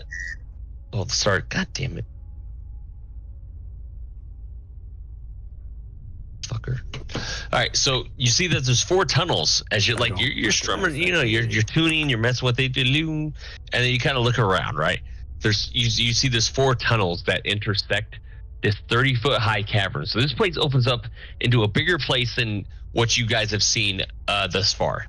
damn it. Fucker. All right, so you see that there's 4 tunnels as you're strumming, you're tuning, you're messing with it, and then you kind of look around, right? You see there's 4 tunnels that intersect this 30-foot high cavern. So this place opens up into a bigger place than what you guys have seen thus far.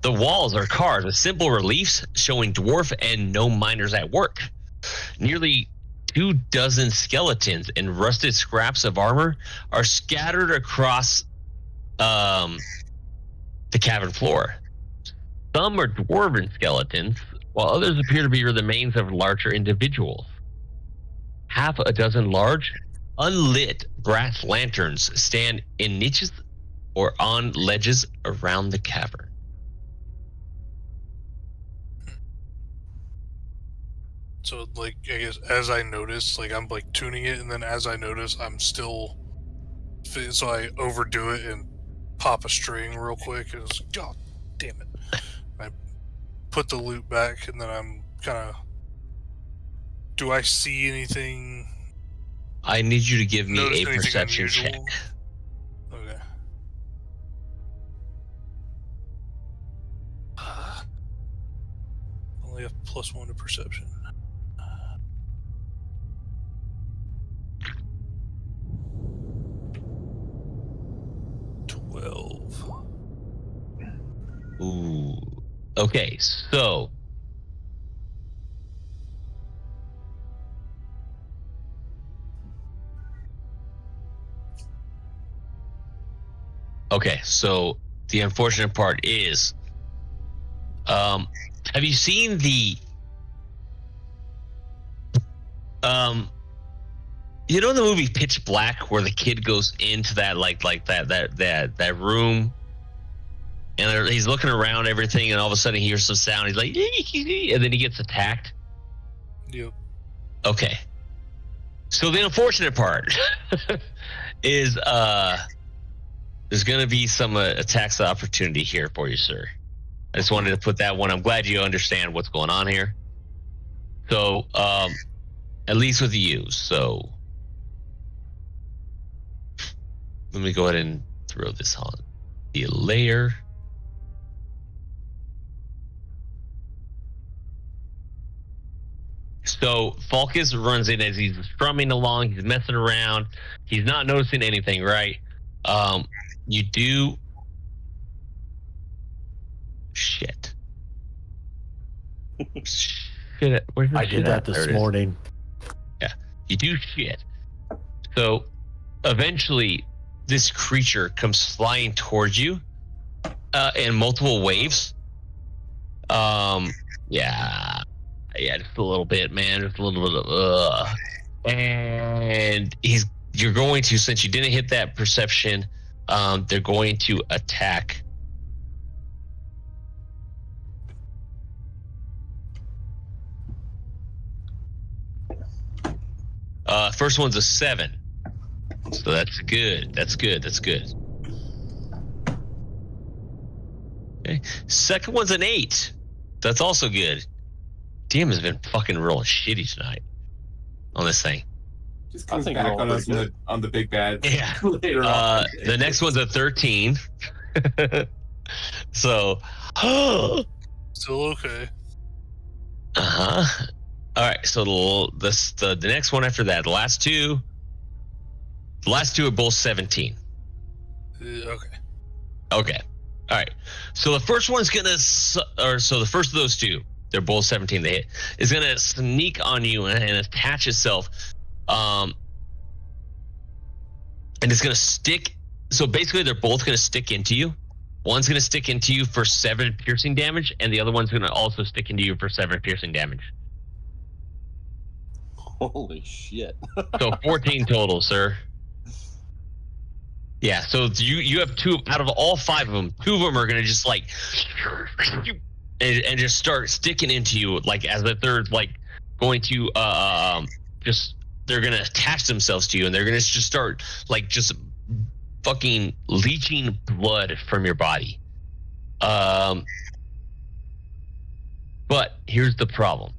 The walls are carved with simple reliefs showing dwarf and no miners at work. Nearly 24 skeletons and rusted scraps of armor are scattered across the cavern floor. Some are dwarven skeletons, while others appear to be the remains of larger individuals. Half a dozen large, unlit brass lanterns stand in niches or on ledges around the cavern. So I guess as I notice, I'm tuning it, and then as I notice, I'm still So I overdo it and pop a string real quick. And it's like, God damn it. I put the loot back, and then I'm kind of... Do I see anything? I need you to give me Notice a anything perception check. unusual? Okay. Only have +1 to perception. Ooh. Okay, so the unfortunate part is, have you seen the you know the movie Pitch Black, where the kid goes into that that room, and he's looking around everything, and all of a sudden he hears some sound. He's like, and then he gets attacked. Yep. Okay. So the unfortunate part is there's going to be some attacks of opportunity here for you, sir. I just wanted to put that one. I'm glad you understand what's going on here. So at least with you. So let me go ahead and throw this on the layer. So Falkus runs in as he's strumming along. He's messing around. He's not noticing anything, right? You do. Shit. Shit. Where's the I shit did that at? There this it is. morning. Yeah, you do shit. So eventually, this creature comes flying towards you in multiple waves. Yeah, just a little bit, man. Just a little bit of and you're going to, since you didn't hit that perception, they're going to attack. First one's a 7. So that's good. That's good. Okay. Second one's an 8. That's also good. DM has been fucking real shitty tonight on this thing. Just I comes think back we're all on us pretty on the big bad. Yeah. Later on. The next one's a 13. So, Still okay. uh-huh. All right, so the next one after that, the last two are both 17. Okay. Okay. All right. So the first one's the first of those two, they're both 17. They hit, is gonna sneak on you and attach itself, and it's gonna stick. So basically, they're both gonna stick into you. One's gonna stick into you for 7 piercing damage, and the other one's gonna also stick into you for 7 piercing damage. Holy shit. So 14 total, sir. Yeah, so you have 2 out of all 5 of them. 2 of them are gonna just like and just start sticking into you, like as the third's like going to just, they're gonna attach themselves to you, and they're gonna just start like just fucking leaching blood from your body. But here's the problem.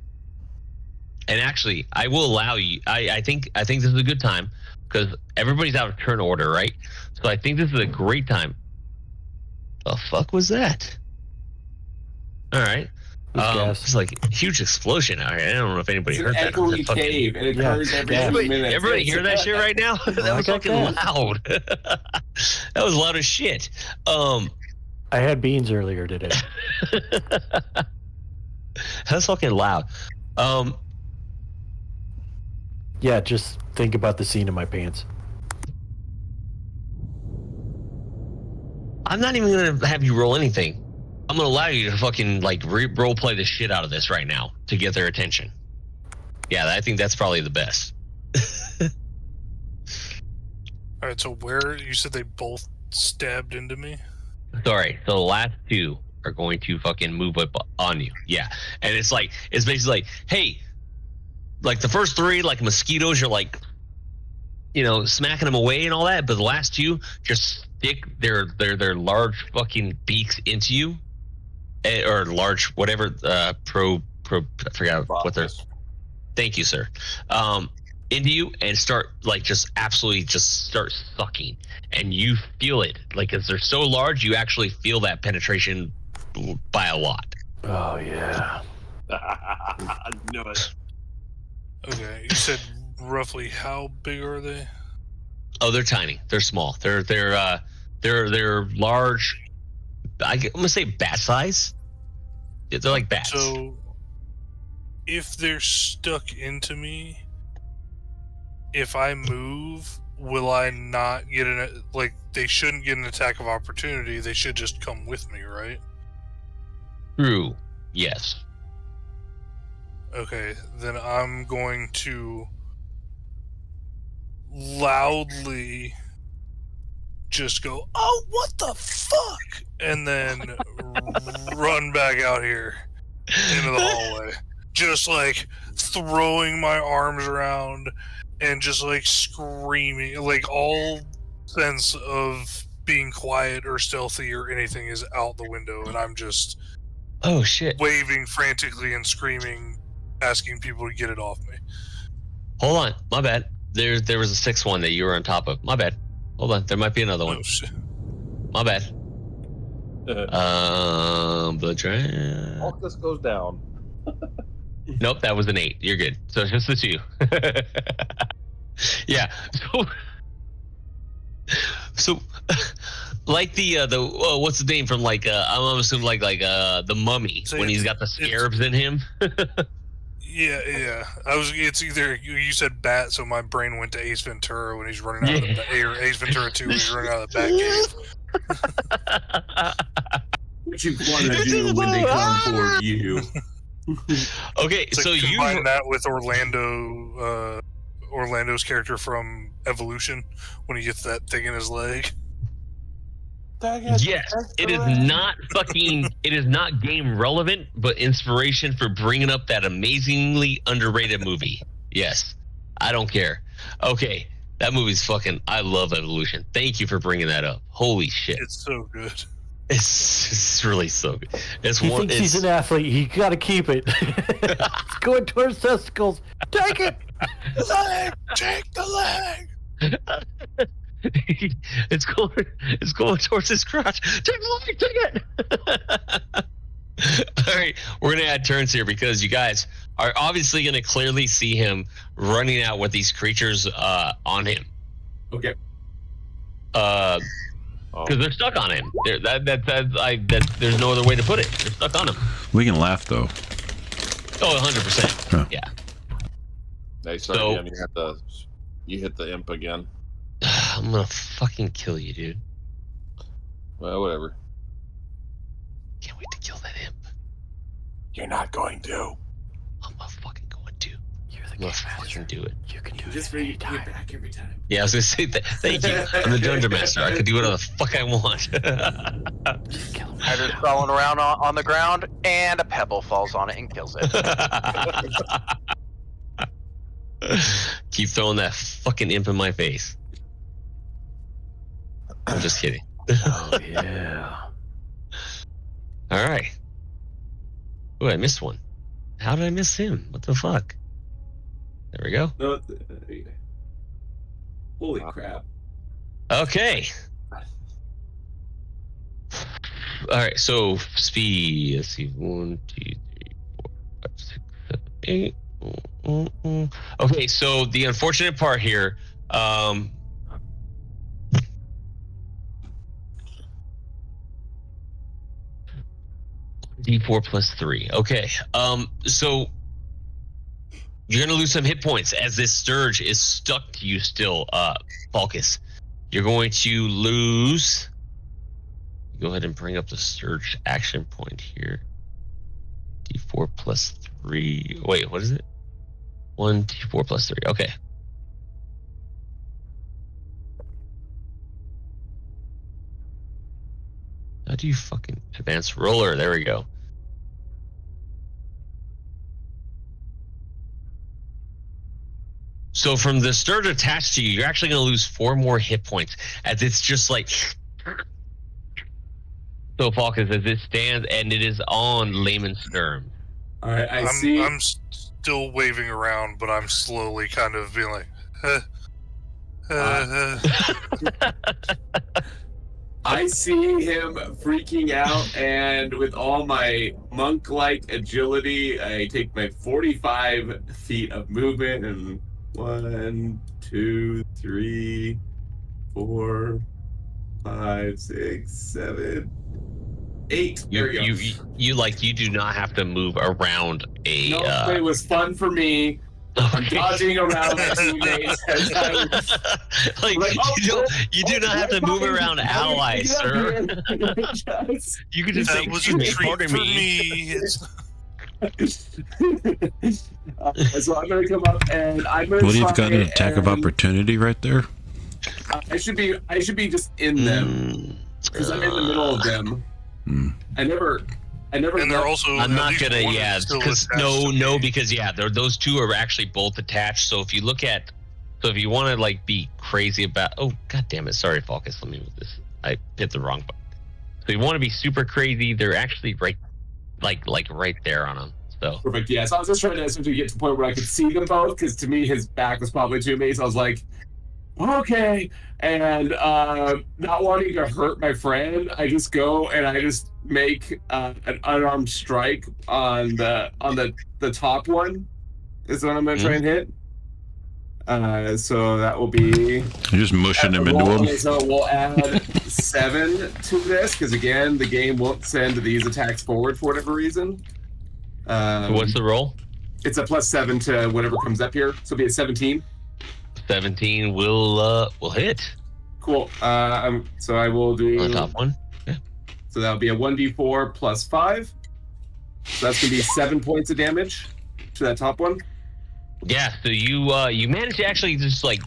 And actually, I will allow you. I think this is a good time because everybody's out of turn order, right? So I think this is a great time. The fuck was that? All right. It's like a huge explosion out here. I don't know if anybody It's heard an that. echoey cave, and it occurs every 2 minutes. Everybody hear that shit right now? That was fucking loud. That was loud as shit. I had beans earlier today. That's fucking loud. Yeah, just think about the scene in my pants. I'm not even gonna have you roll anything. I'm gonna allow you to fucking like role play the shit out of this right now to get their attention. Yeah, I think that's probably the best. All right. So where you said they both stabbed into me? Sorry. So the last 2 are going to fucking move up on you. Yeah, and it's basically like, hey, like the first 3 like mosquitoes. You're like, smacking them away and all that. But the last two just stick their large fucking beaks into you, or large whatever. I forgot what they're. Thank you, sir. Into you and start just absolutely just start sucking, and you feel it as they're so large, you actually feel that penetration by a lot. Oh yeah. I knew it. Okay, you said roughly how big are they? Oh, they're tiny. They're small. They're large. I'm gonna say bat size. They're like bats. So, if they're stuck into me, if I move, will I not get they shouldn't get an attack of opportunity. They should just come with me, right? True. Yes. Okay, then I'm going to loudly just go, "Oh, what the fuck!" and then run back out here into the hallway, just throwing my arms around and just screaming, all sense of being quiet or stealthy or anything is out the window, and I'm just Oh shit! waving frantically and screaming, asking people to get it off me. Hold on, my bad. There was a 6-1 that you were on top of. My bad. Hold on, there might be another one. Oh shit! My bad. Blood drain. All this goes down. Nope, that was an 8. You're good. So it's just the 2. Yeah. So like the what's the name from I'm assuming the Mummy So when he's got the scarabs in him. Yeah. It's either you said bat, so my brain went to Ace Ventura when he's running out of the or Ace Ventura 2 when he's running out of the Batcave. What you want to do when they come for you? Okay, It's so you combine that with Orlando's character from Evolution when he gets that thing in his leg. Yes, it is not game relevant, but inspiration for bringing up that amazingly underrated movie. Yes, I don't care. Okay, that movie's fucking. I love Evolution. Thank you for bringing that up. Holy shit, It's so good. it's really so good. He thinks he's an athlete. He got to keep it. It's going towards testicles. Take it. Take the leg. It's going towards his crotch. Take it. All right, we're gonna add turns here because you guys are obviously gonna clearly see him running out with these creatures on him. Okay. Because they're stuck on him. There's no other way to put it. They're stuck on him. We can laugh though. Oh, 100%. Huh. Yeah. Hey, sorry, Dan, you hit the imp again. I'm gonna fucking kill you, dude. Well, whatever. Can't wait to kill that imp. You're not going to. I'm a fucking going to. You're the I'm game gonna fucking master. do it. You can do Just it bring it anytime. back every time. Yeah, I was gonna say that. Thank you. I'm the dungeon master. I can do whatever the fuck I want. Just kill him. Hydra's crawling around on the ground, and a pebble falls on it and kills it. Keep throwing that fucking imp in my face. I'm just kidding. Oh yeah. All right. Ooh, I missed one. How did I miss him? What the fuck? There we go. No, holy crap. Okay. All right. So speed. Let's see. 1, 2, 3, 4, 5, 6, 7, 8. Okay. So the unfortunate part here. D4 plus 3. Okay. So you're gonna lose some hit points as this Sturge is stuck to you still, Falcus. You're going to lose. Go ahead and bring up the Sturge action point here. D4 plus 3. Wait, what is it? 1 D4 plus 3. Okay. How do you fucking advance roller? There we go. So from the stern attached to you, you're actually going to lose 4 more hit points as it's just like. So Falcus, as it stands, and it is on Layman's stern. All right, I see. I'm still waving around, but I'm slowly kind of being like, I see him freaking out, and with all my monk-like agility, I take my 45 feet of movement and 1, 2, 3, 4, 5, 6, 7, 8. There we go. You do not have to move around a. No, it was fun for me. I'm dodging around my teammates. You do not have to move around allies, sir. You can just say, that was "Excuse a me, treat pardon for me." So I'm gonna come up and I'm gonna. What do you've got an attack of opportunity right there? I should be just in them because I'm in the middle of them. I never. And they're also. I'm not gonna, because because those 2 are actually both attached. So if you look at, if you want to like be crazy about, oh god damn it, sorry Falcus, let me move this. I hit the wrong button. So you want to be super crazy, they're actually right, like right there on them. So perfect. Yeah. So I was just trying to essentially get to the point where I could see them both, because to me his back was probably to me. So I was like, okay, and not wanting to hurt my friend, I just go and I just make an unarmed strike on the top one. Is what I'm gonna try and hit. So that will be. You're just mushing him into him. So we'll add 7 to this, because again, the game won't send these attacks forward for whatever reason. What's the roll? It's a +7 to whatever comes up here, so it'll be a 17. 17 will hit. Cool. So I will do on the top one. Yeah. So that'll be a 1d4 + 5. So that's gonna be 7 points of damage to that top one. Yeah. So you manage to actually just like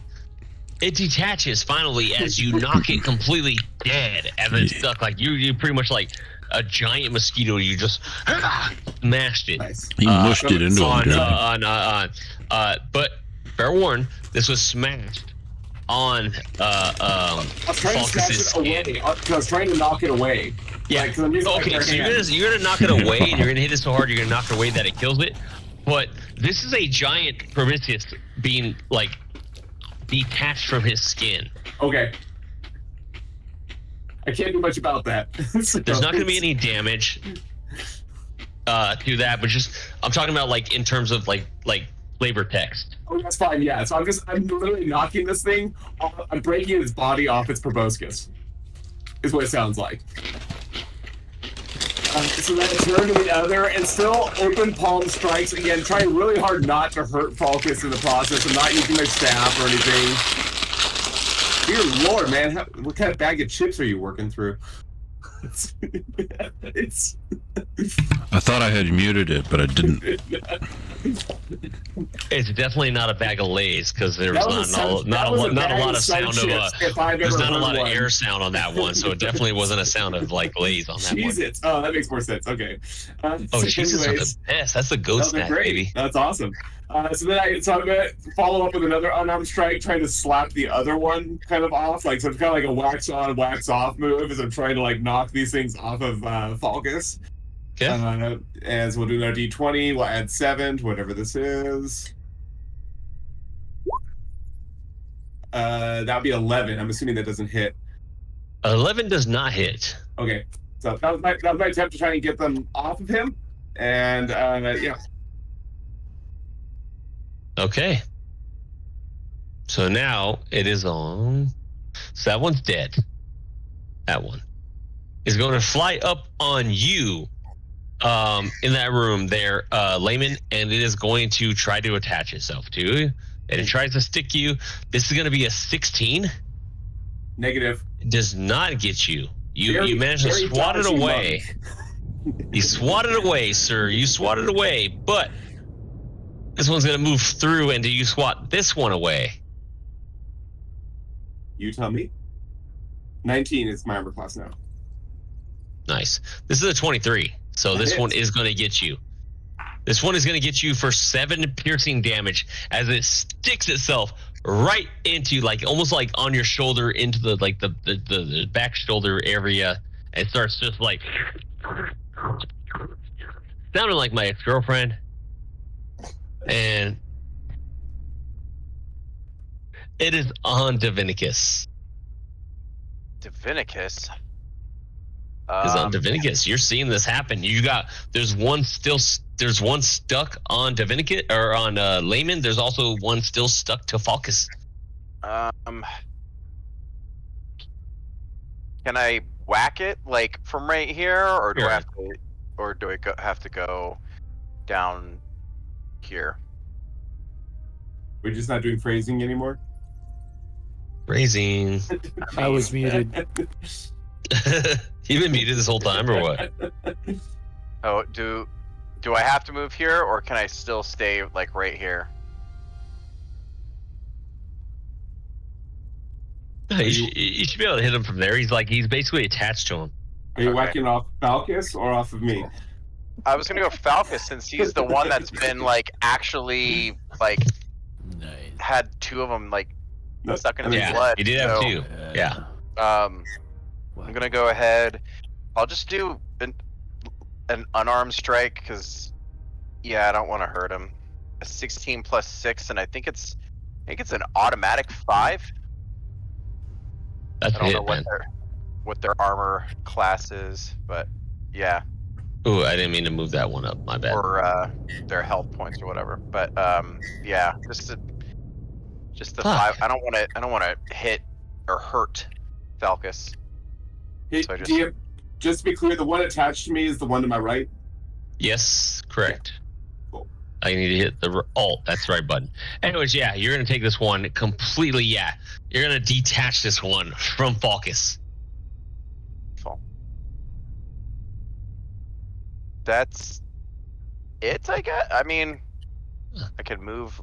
it detaches finally as you knock it completely dead as it's stuck. Like you pretty much like a giant mosquito. You just smashed it. Nice. You mushed it into him. But fair warn, this was smashed on Falcus's skin. I was trying to knock it away. Yeah. Like, So you're gonna knock it away, and you're gonna hit it so hard you're gonna knock it away that it kills it. But this is a giant Prometheus being like detached from his skin. Okay. I can't do much about that. There's not gonna be any damage to that, but just I'm talking about like in terms of like flavor text. Oh, that's fine. Yeah. So I'm literally knocking this thing off. I'm breaking its body off its proboscis. Is what it sounds like. So then I turn to the other and still open palm strikes again, trying really hard not to hurt Falcus in the process. I'm not using my staff or anything. Dear Lord, man, what kind of bag of chips are you working through? It's. I thought I had muted it, but I didn't. It's definitely not a bag of Lay's because there's not a lot of sound of there's not a lot of air sound on that one, so it definitely wasn't a sound of like Lay's on that one. Cheez-Its. Oh, that makes more sense. Okay. Cheez-Its are the best. That's the ghost snack, baby. That's awesome. So I'm gonna follow up with another unarmed strike, trying to slap the other one kind of off. Like, so it's kind of like a wax on, wax off move as I'm trying to like knock these things off of Falcus. Okay. As we'll do our D20, we'll add 7 to whatever this is. That'll be 11. I'm assuming that doesn't hit. 11 does not hit. Okay. So that was my attempt to try and get them off of him. And yeah. Okay. So now it is on. So that one's dead. That one is going to fly up on you. In that room there, Layman, and it is going to try to attach itself to you, and it tries to stick you. This is going to be a 16. Negative. It does not get you. You managed to swat it away. You swatted it away, sir. You swatted it away, but this one's going to move through, and do you swat this one away? You tell me. 19 is my armor class now. Nice. This is a 23. So this one is going to get you. This one is going to get you for 7 piercing damage as it sticks itself right into, like, almost like on your shoulder, into the back shoulder area, and starts just like sounding like my ex-girlfriend. And it is on Divinicus. Divinicus. Is on Divinicus. You're seeing this happen. There's one stuck on Divinicus, or on Layman. There's also one still stuck to Falcus. Can I whack it like from right here, or do Sure. I have to, or do I have to go down here? We're just not doing phrasing anymore. Raising. I was muted. You've been muted this whole time, or what? Oh, do I have to move here, or can I still stay like right here? You should be able to hit him from there. He's basically attached to him. Are you Okay. whacking off Falcus or off of me? I was gonna go Falcus since he's the one that's been like actually like Nice. had 2 of them like No, stuck in I his mean, Yeah, blood. you did have so, 2. Yeah. I'm gonna go ahead. I'll just do an unarmed strike because, yeah, I don't want to hurt him. A 16 plus 6, and I think it's an automatic 5. That's I a don't hit, know man. what their armor class is, but yeah, Ooh, I didn't mean to move that one up. My bad. or their health points or whatever. But yeah, just the Fuck. 5. I don't want to hit or hurt Falcus. Hey, So I DM, just to be clear, the one attached to me is the one to my right. Yes, correct. Cool. I need to hit the alt. That's the right button. Anyways, yeah, you're gonna take this one completely. Yeah, you're gonna detach this one from Falcus. Cool. That's it, I guess. I mean, I can move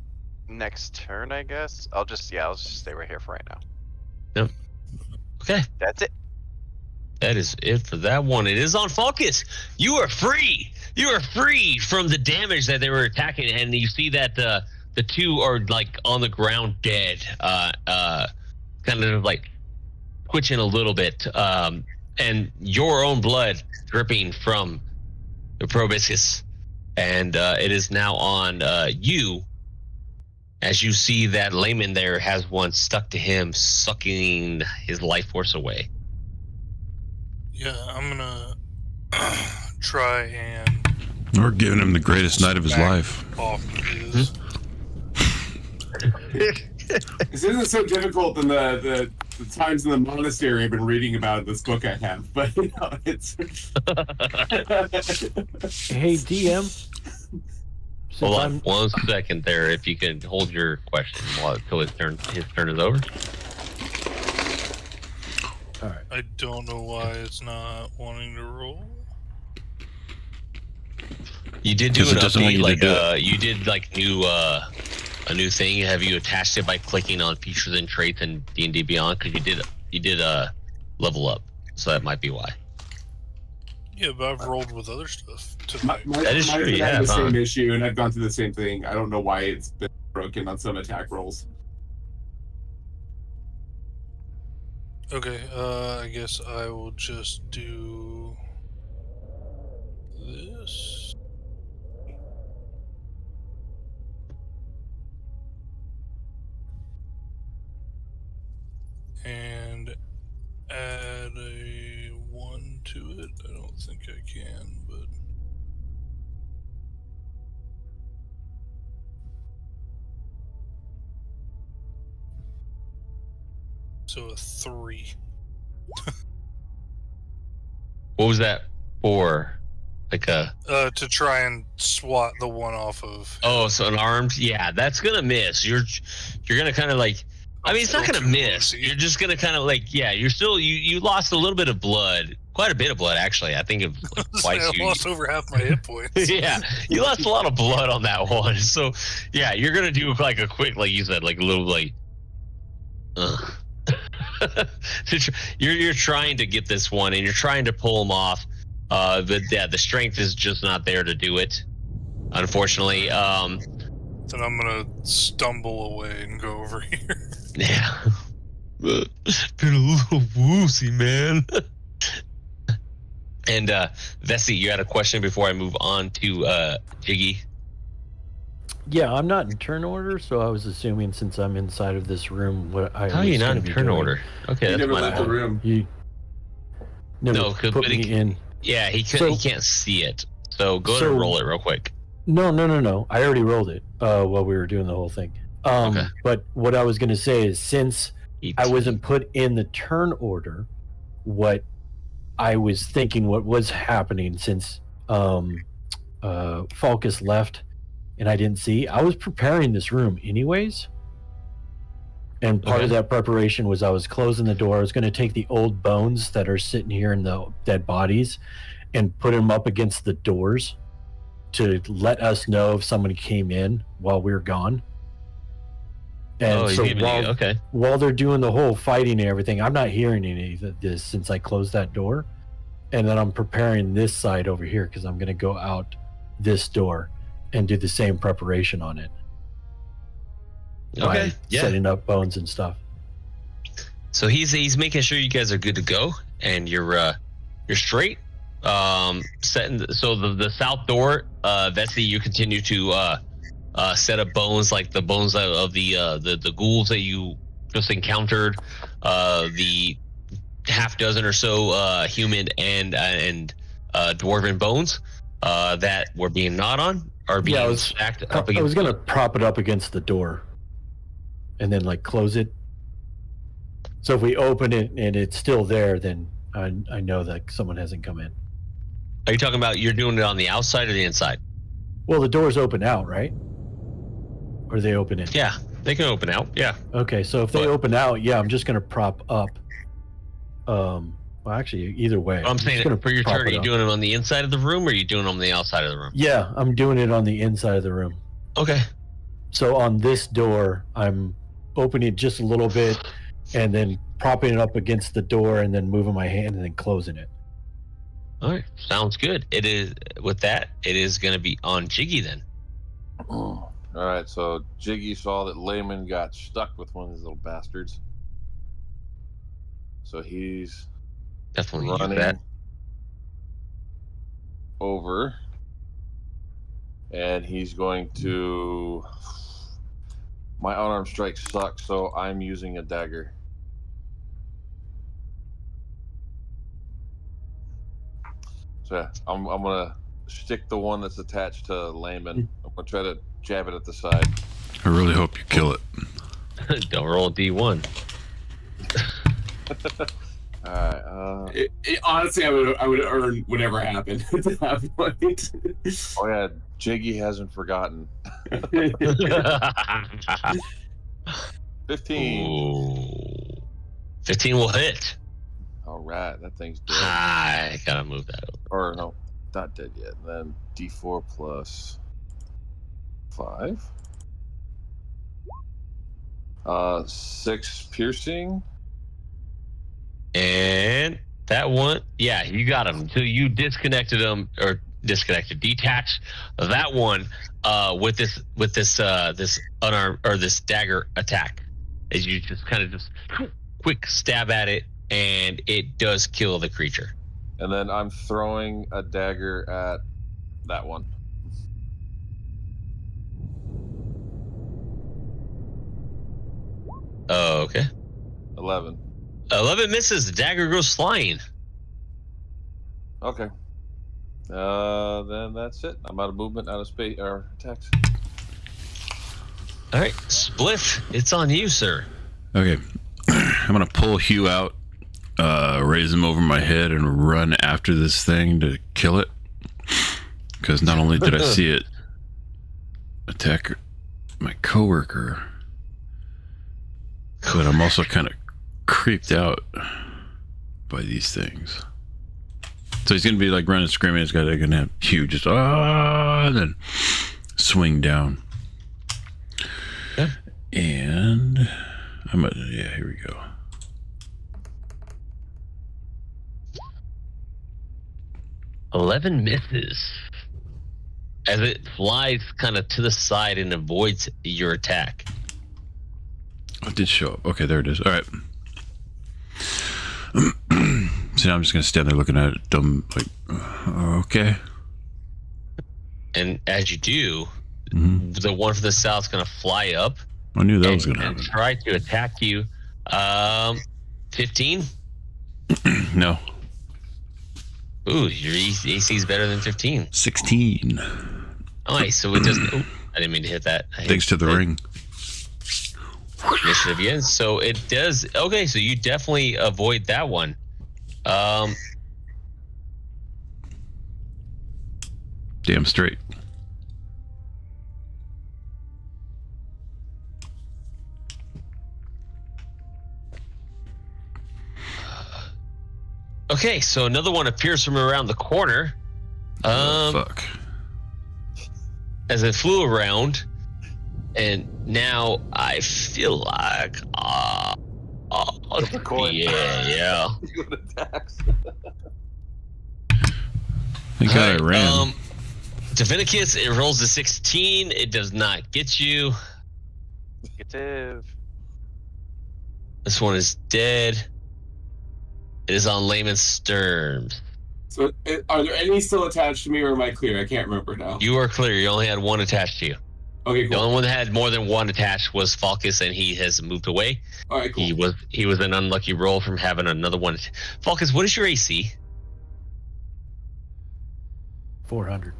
next turn, I guess. I'll just stay right here for right now. Okay, That's it. that is it for that one. It is on Falcus. You are free. You are free from the damage that they were attacking, and you see that the 2 are like on the ground dead, kind of like twitching a little bit, and your own blood dripping from the proboscis, and it is now on you. As you see that Layman there has one stuck to him, sucking his life force away. Yeah, I'm gonna try and We're giving him the greatest night of his back life. off of his. This isn't so difficult than the times in the monastery I've been reading about in this book I have, but you know, it's. Hey, DM. Since Hold on I'm- 1 second there, if you can hold your question until his turn is over. All right. I don't know why it's not wanting to roll. You did do 'Cause an it doesn't want update, you to like do it. you did like a new thing. Have you attached it by clicking on features and traits in D&D Beyond? Because you did level up, so that might be why. Yeah, but I've rolled with other stuff My, tonight. my, That is mine's true, been yeah, having the huh? same issue, and I've gone through the same thing. I don't know why it's been broken on some attack rolls. Okay, I guess I will just do this. And add a 1 to it. I don't think I can, but so a 3. What was that for? Like a To try and swat the one off of. so an armed? Yeah, that's gonna miss. You're gonna kind of like. I mean, it's not gonna miss. You're just gonna kind of like, yeah. You're still you lost a little bit of blood, quite a bit of blood actually. I think of like twice. I lost over half my hit points. Yeah, you lost a lot of blood on that one. So yeah, you're gonna do like a quick, like you said, like a little like. You're trying to get this one, and you're trying to pull him off. But yeah, the strength is just not there to do it. unfortunately. Then I'm gonna stumble away and go over here. Yeah. Been a little woozy, man. And Vessi, you had a question before I move on to Jiggy. Yeah, I'm not in turn order, so I was assuming since I'm inside of this room, what I How are you was not gonna in be turn doing. order? Okay, You that's never my left the fault. room. You never No, put but me in. Yeah, he can't see it. So go ahead So- and roll it real quick. No. I already rolled it while we were doing the whole thing. Okay. But what I was going to say is since I 18. wasn't put in the turn order, what I was thinking what was happening since Falcus left and I didn't see, I was preparing this room anyways. And part of Okay. that preparation was I was closing the door. I was going to take the old bones that are sitting here in the dead bodies and put them up against the doors to let us know if somebody came in while we were gone. And Oh, he's so giving you okay. while they're doing the whole fighting and everything, I'm not hearing any of this since I closed that door. And then I'm preparing this side over here because I'm going to go out this door and do the same preparation on it. Okay. By Yeah. setting up bones and stuff. So he's making sure you guys are good to go and you're straight. Setting so the south door, Vessi, you continue to set up bones like the bones of the ghouls that you just encountered, the half dozen or so human and dwarven bones that were being gnawed on are being stacked up against. I was gonna prop it up against the door and then like close it. So if we open it and it's still there, then I know that someone hasn't come in. Are you talking about you're doing it on the outside or the inside? Well, the doors open out, right? Or they open in? Yeah, they can open out. Yeah. Okay, so if they But- open out, yeah, I'm just gonna prop up. Well, actually, either way. I'm saying just gonna for your prop turn, are it you up. doing it on the inside of the room or are you doing it on the outside of the room? Yeah, I'm doing it on the inside of the room. Okay. So on this door, I'm opening it just a little bit and then propping it up against the door and then moving my hand and then closing it. All right. Sounds good. It is with that. It is going to be on Jiggy then. All right, so Jiggy saw that Layman got stuck with one of these little bastards. So he's Definitely use running that. over, and he's going to. My unarmed strike sucks, so I'm using a dagger. So yeah, I'm gonna stick the one that's attached to Layman. I'm gonna try to jab it at the side. I really hope you kill it. Don't roll a D1. All right. Honestly, I would earn whatever happened at that point. Oh yeah, Jiggy hasn't forgotten. 15. Ooh. 15 will hit. All right, that thing's dead. I gotta move that over. Or no, not dead yet. Then D4 plus 5. 6 piercing. And that one, yeah, you got him. So you detached that one with this unarmed or this dagger attack, as you just kind of just quick stab at it, and it does kill the creature. And then I'm throwing a dagger at that one. Oh, okay. 11. 11 misses. The dagger goes flying. Okay. Then that's it. I'm out of movement, out of space, or attacks. All right, Spliff, it's on you, sir. Okay. I'm going to pull Hugh out, raise him over my head, and run after this thing to kill it. Because not only did I see it attack my coworker, but I'm also kind of creeped out by these things. So he's gonna be like running, screaming. He's gonna have Hugh just and then swing down. Yeah. And I'm gonna here we go. $11 misses. as it flies kind of to the side and avoids your attack. It did show up. Okay, there it is. All right. So now I'm just gonna stand there looking at it, dumb, like, okay. And as you do, Mhm. the one from the south is going to fly up. I knew that was and, gonna and happen. try to attack you. 15. No. Ooh, your AC is better than 15. 16. Nice. So it doesn't. Oh, I didn't mean to hit that. Thanks to the ring. Initiative again. So it does. Okay, so you definitely avoid that one. Damn straight. Okay, so another one appears from around the corner. Fuck. As it flew around, and now I feel like, coin. yeah. Good attacks. Thank God I Alright, ran. Divinicus, it rolls a 16. It does not get you. Negative. This one is dead. It is on Layman's stern. So, are there any still attached to me, or am I clear? I can't remember now. You are clear. You only had one attached to you. Okay, The cool. only one that had more than one attached was Falcus, and he has moved away. All right, cool. He was an unlucky roll from having another one. Falcus, what is your AC? 400.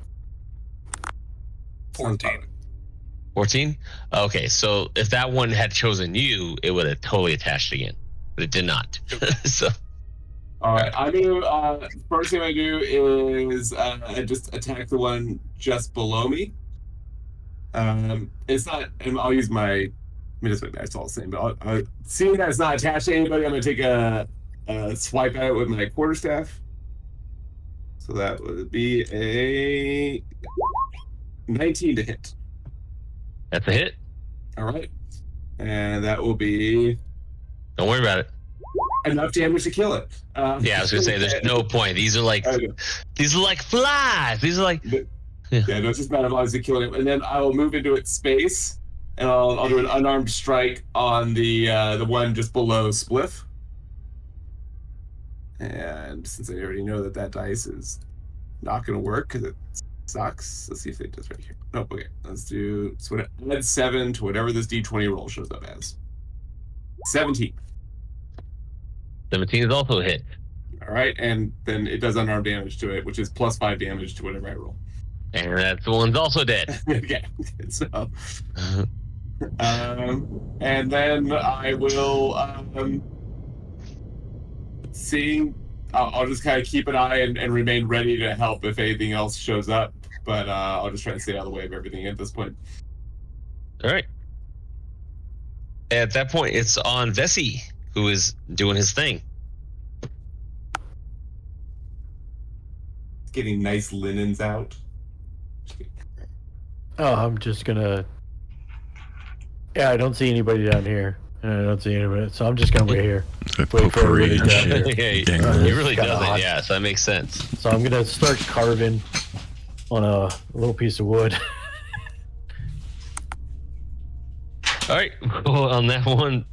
14. 14? Okay, so if that one had chosen you, it would have totally attached again, but it did not. So All right, I'm gonna. First thing I do is I just attack the one just below me. It's not, and I'll use my. I mean, it's all the same. But seeing that it's not attached to anybody, I'm gonna take a swipe at it with my quarterstaff. So that would be a 19 to hit. that's a hit. All right, and that will be Don't worry about it. enough damage to kill it. Yeah, I was gonna say there's no point. These are like Okay. flies. These are like Yeah, no, it's just a matter of obviously killing it, and then I will move into its space, and I'll do an unarmed strike on the one just below Spliff. And since I already know that dice is not going to work because it sucks, let's see if it does right here. Nope. Okay, let's do. So add 7 to whatever this D20 roll shows up as. 17. 17 is also a hit. All right, and then it does unarmed damage to it, which is plus 5 damage to whatever I roll. And that one's also dead. Okay, so. And then I will see. I'll just kind of keep an eye and remain ready to help if anything else shows up. But I'll just try and stay out of the way of everything at this point. All right. At that point, it's on Vesey, who is doing his thing. Getting nice linens out. Oh, I'm just gonna. Yeah, I don't see anybody down here, and I don't see anybody, so I'm just gonna wait here. Like Wait for potpourri everybody and down shit. Yeah, he Dangling. really Kinda does it. hot. Yeah, so that makes sense. So I'm gonna start carving on a little piece of wood. All right, cool. On that one,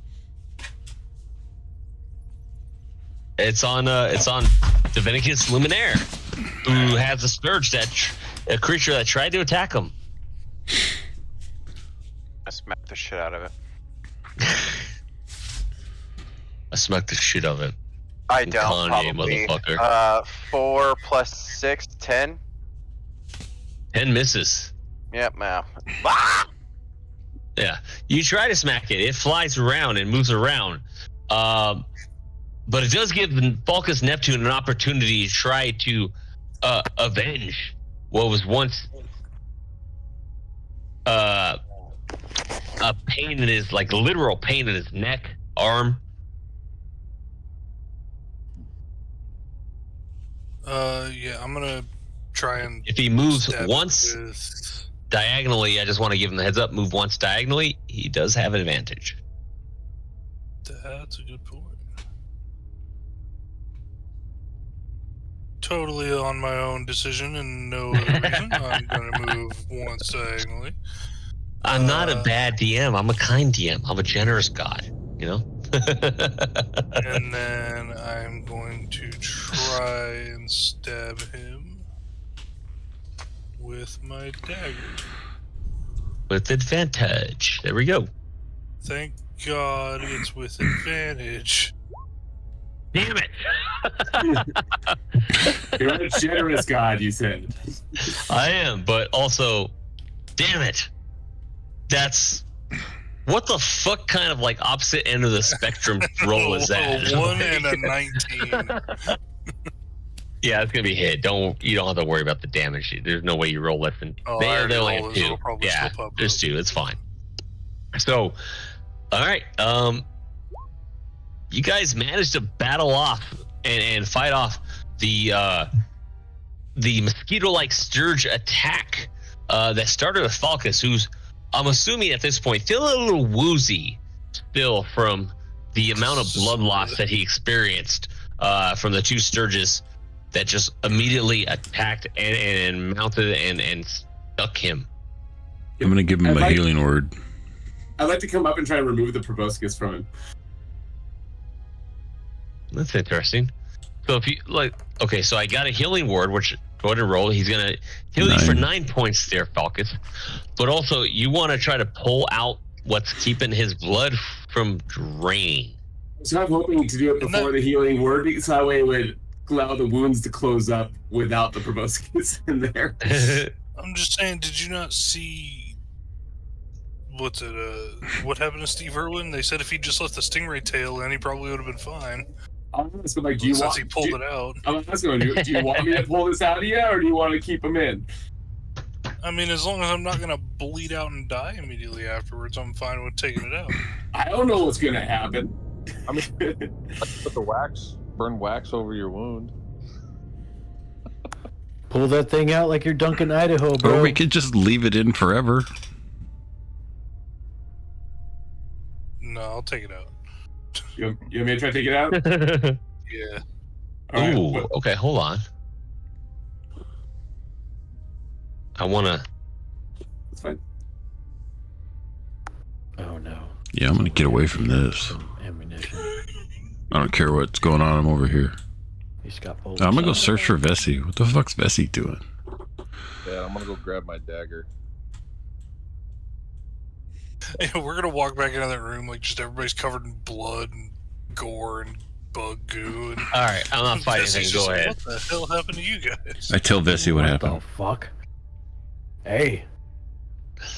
it's on Divinicus Luminaire, who has a scourge a creature that tried to attack him. I smacked the shit out of it. I smacked the shit out of it. I don't, Kanye, probably. motherfucker. 4 plus 6, 10. 10 misses. Yep, man. Ah! Yeah, you try to smack it. It flies around and moves around, but it does give Falcus Neptune an opportunity to try to avenge what was once a pain in his, like, literal pain in his neck, arm. Yeah, I'm gonna try and If he moves stab it once with- diagonally, I just want to give him the heads up. Move once diagonally, he does have an advantage. That's a good point. totally on my own decision and no other reason, I'm going to move once diagonally. I'm not a bad DM. I'm a kind DM. I'm a generous god, you know? And then I'm going to try and stab him with my dagger. With advantage. There we go. Thank God it's with advantage. Damn it! You're a generous god, you said. I am, but also, damn it. That's... What the fuck kind of like opposite end of the spectrum roll is that? A 1 and a 19. Yeah, it's gonna be hit. You don't have to worry about the damage. There's no way you roll less than. Oh, they I already only rolled have it, so 2. it'll probably Yeah, still pop there's up. 2. It's fine. So, all right. You guys managed to battle off and fight off the mosquito-like Sturge attack that started with Falcus, who's, I'm assuming at this point, feeling a little woozy still from the amount of blood loss that he experienced from the 2 Sturges that just immediately attacked and mounted and stuck him. I'm gonna give him a healing word. I'd like to come up and try to remove the proboscis from him. That's interesting. So if you like, okay, so I got a healing word, which go ahead and roll. He's gonna heal you for 9 points there, Falcus. But also, you want to try to pull out what's keeping his blood from draining. So I'm hoping to do it before the healing word, so that way it would allow the wounds to close up without the proboscis in there. I'm just saying, did you not see what happened to Steve Irwin? They said if he just left the stingray tail in, he probably would have been fine. I'm asking, like, do you Since want? he pulled it out. I'm asking, do you want me to pull this out of you, or do you want to keep him in? I mean, as long as I'm not gonna bleed out and die immediately afterwards, I'm fine with taking it out. I don't know what's gonna happen. I mean, put the burn wax over your wound. Pull that thing out like you're Duncan, Idaho, bro. Or we could just leave it in forever. No, I'll take it out. You want me to try to take it out? Yeah. All right, Ooh, what- okay, hold on. I wanna. It's fine. Oh no. Yeah, I'm gonna get away from this. Some ammunition. I don't care what's going on. I'm over here. He's got I'm gonna go search for Vessi. What the fuck's Vessi doing? Yeah, I'm gonna go grab my dagger. Yeah, we're gonna walk back into that room like just everybody's covered in blood and gore and bug goo. And All right, I'm not fighting Jesse's anything. just Go like, ahead. What the hell happened to you guys? I tell Vessi what happened. the fuck? Hey.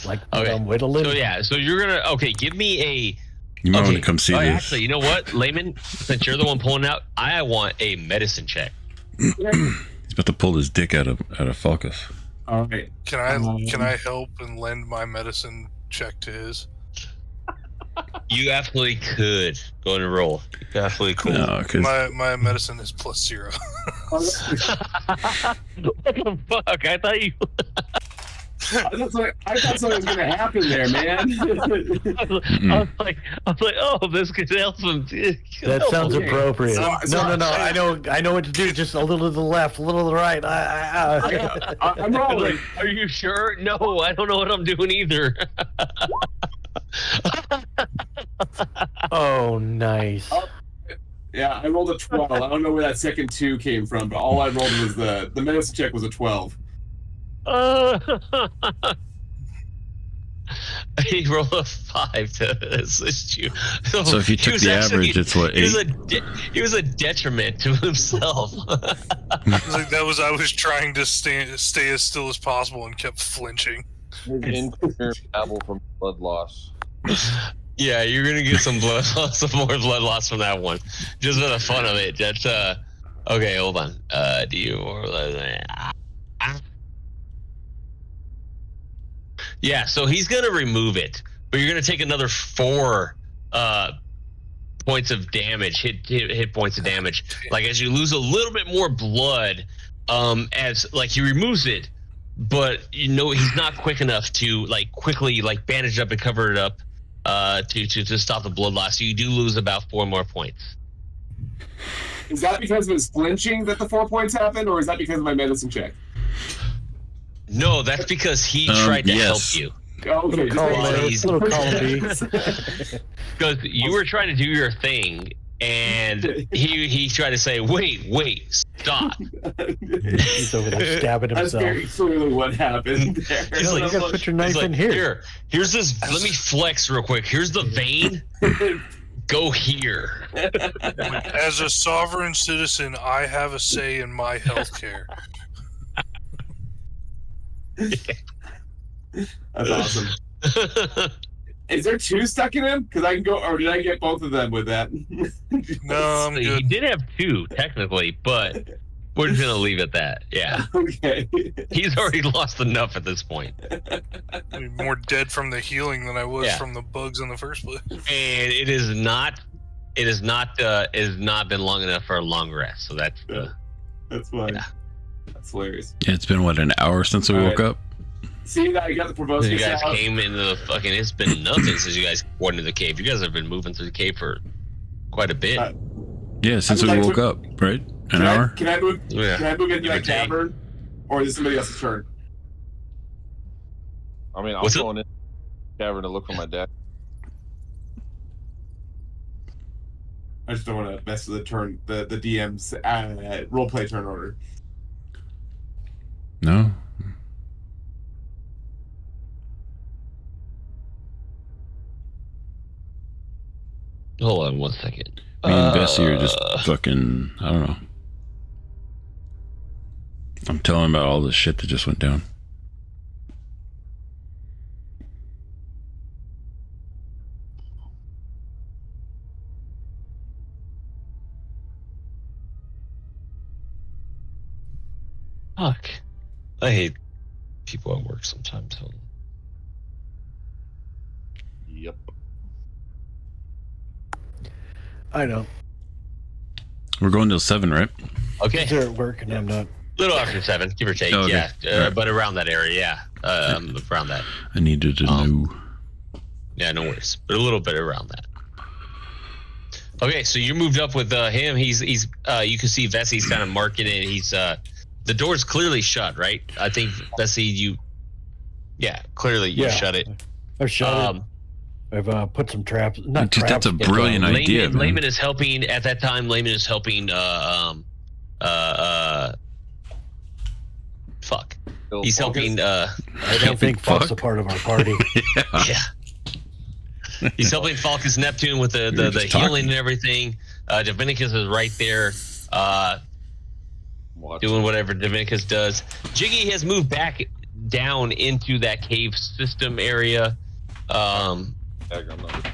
Like Okay, I'm whittling. So yeah, so you're gonna give me a. You might want to come see Oh, this. actually, you know what, Layman? Since you're the one pulling out, I want a medicine check. He's about to pull his dick out of Falcus. All right. Can I help and lend my medicine check to his? You absolutely could go ahead and roll. You absolutely could. No, because My medicine is +0. What the fuck? I thought you. I thought something was gonna happen there, man. I was like, oh, this could help him. That sounds okay. appropriate. So- No. I know what to do. Just a little to the left, a little to the right. I'm rolling. Are you sure? No, I don't know what I'm doing either. Oh, nice. Yeah, I rolled a 12. I don't know where that second 2 came from, but all I rolled was the medicine check was a 12. He rolled a 5 to assist you. so if you he took was the actually- average, it's what, He 8? he was a detriment to himself. Like I was trying to stay as still as possible and kept flinching. Incoherent babble from blood loss. Yeah, you're gonna get some blood loss, some more blood loss from that one, just for the fun of it. That's okay. Hold on. Do you? Yeah, so he's gonna remove it, but you're gonna take another 4 points of damage, hit points of damage. Like as you lose a little bit more blood, as like he removes it, but you know he's not quick enough to like quickly like bandage it up and cover it up to stop the blood loss. So you do lose about 4 more points. Is that because of his flinching that the 4 points happened, or is that because of my medicine check? No, that's because he tried to help yes. you. Oh, okay. Little column B. Because you were trying to do your thing, and he tried to say, wait, stop. He's over there stabbing That's himself. very clearly what happened there. He's like, you gotta put your knife he's like, in here. Here's this. Let me flex real quick. Here's the vein. Go here. As a sovereign citizen, I have a say in my healthcare. That's awesome. Is there 2 stuck in him? Because I can go, or did I get both of them with that? No, I'm He good. did have 2 technically, but we're just gonna leave it at that. Yeah, Okay. he's already lost enough at this point, I'm more dead from the healing than I was Yeah. from the bugs in the first place. and it is not been long enough for a long rest. So that's That's fine. Yeah. That's hilarious. Yeah, it's been what, an hour since we All woke right. up. See that I got the you proboscis guys out. came into the fucking. It's been nothing since you guys went into the cave. You guys have been moving through the cave for quite a bit. Yeah, since I we would like woke to- up, right? An Can hour. Can I move? Yeah. Can I move into Give or that take. cavern, or is it somebody else's turn? I mean, I'm What's it? going in the cavern to look for my dad. I just don't want to mess with the DM's roleplay turn order. No. Hold on 1 second. Me and Bessie are just fucking. I don't know. I'm telling about all the shit that just went down. Fuck. I hate people at work sometimes. Hold on. Yep. I know. We're going till 7, right? Okay. They're at work and I'm not. Little after 7, give or take. Oh, okay. Yeah, Alright. but around that area. Yeah, around that. I needed to know. Yeah, no worries. But a little bit around that. Okay, so you moved up with him. He's you can see Vessie's kind of marking it. He's the door's clearly shut, right? I think Vessie, clearly you Yeah. shut it. I've shot it. I've put some traps. Not Dude, traps. that's a but, brilliant idea, man. Layman is helping at that time. Layman is helping. Fuck. He's helping. I don't think Fuck's a part of our party. Yeah. He's helping Falcus Neptune with the just healing talking. and everything. Divinicus is right there, Watch. doing whatever Divinicus does. Jiggy has moved back down into that cave system area. I'm not-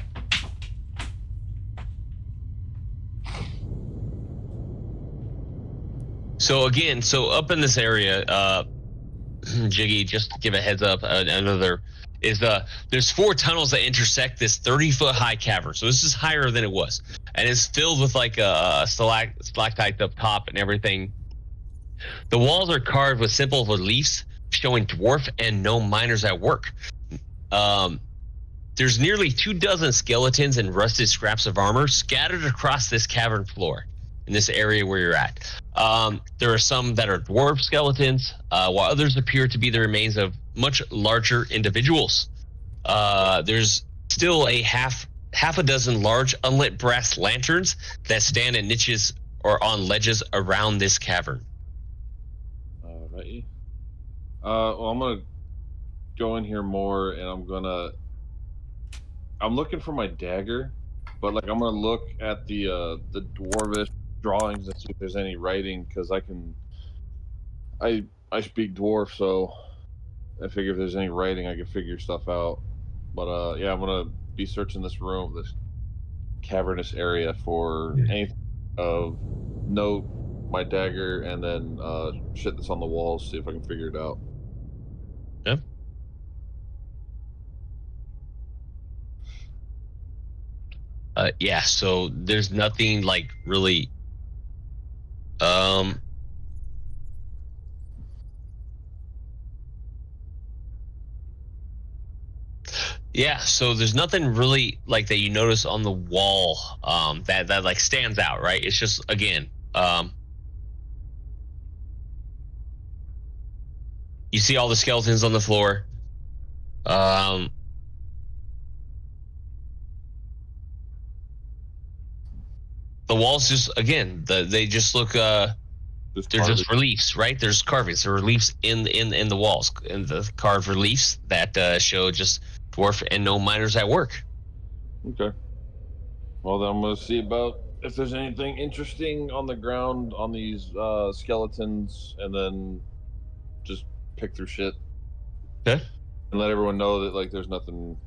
So again, up in this area, Jiggy, just to give a heads up, another is there's 4 tunnels that intersect this 30-foot high cavern. So this is higher than it was, and it's filled with like stalactites up top and everything. The walls are carved with simple reliefs showing dwarf and gnome miners at work. There's nearly 24 skeletons and rusted scraps of armor scattered across this cavern floor in this area where you're at. There are some that are dwarf skeletons, while others appear to be the remains of much larger individuals. There's still a half a dozen large unlit brass lanterns that stand in niches or on ledges around this cavern. Alrighty. Well, I'm gonna go in here more, and I'm looking for my dagger, but like I'm gonna look at the dwarvish drawings and see if there's any writing, because I speak dwarf, so I figure if there's any writing I can figure stuff out. But yeah, I'm gonna be searching this room, this cavernous area, for anything of note, my dagger, and then shit that's on the walls, see if I can figure it out. Yeah, so there's nothing like really yeah, so there's nothing really like that you notice on the wall that like stands out, right? It's just, again, You see all the skeletons on the floor. The walls just they just look they're just reliefs, right? There's carvings, there are reliefs in the walls, in the carved reliefs that show just dwarf and gnome miners at work. Okay. Well, then I'm gonna see about if there's anything interesting on the ground on these skeletons, and then just pick through shit. Okay. And let everyone know that like there's nothing,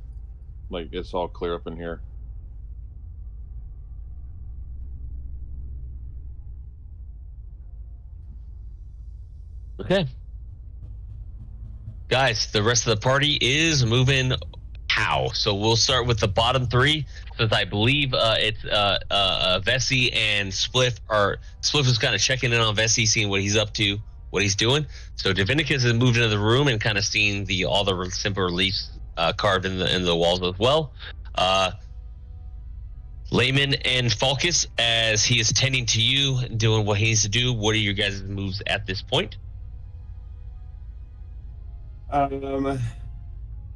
like it's all clear up in here. Okay. Guys, the rest of the party is moving how? So we'll start with the bottom three, since I believe it's Vessi and Spliff is kind of checking in on Vessi, seeing what he's up to, what he's doing. So Divinicus has moved into the room and kind of seeing all the simple reliefs carved in the walls as well. Layman and Falcus, as he is tending to you and doing what he needs to do, what are your guys' moves at this point?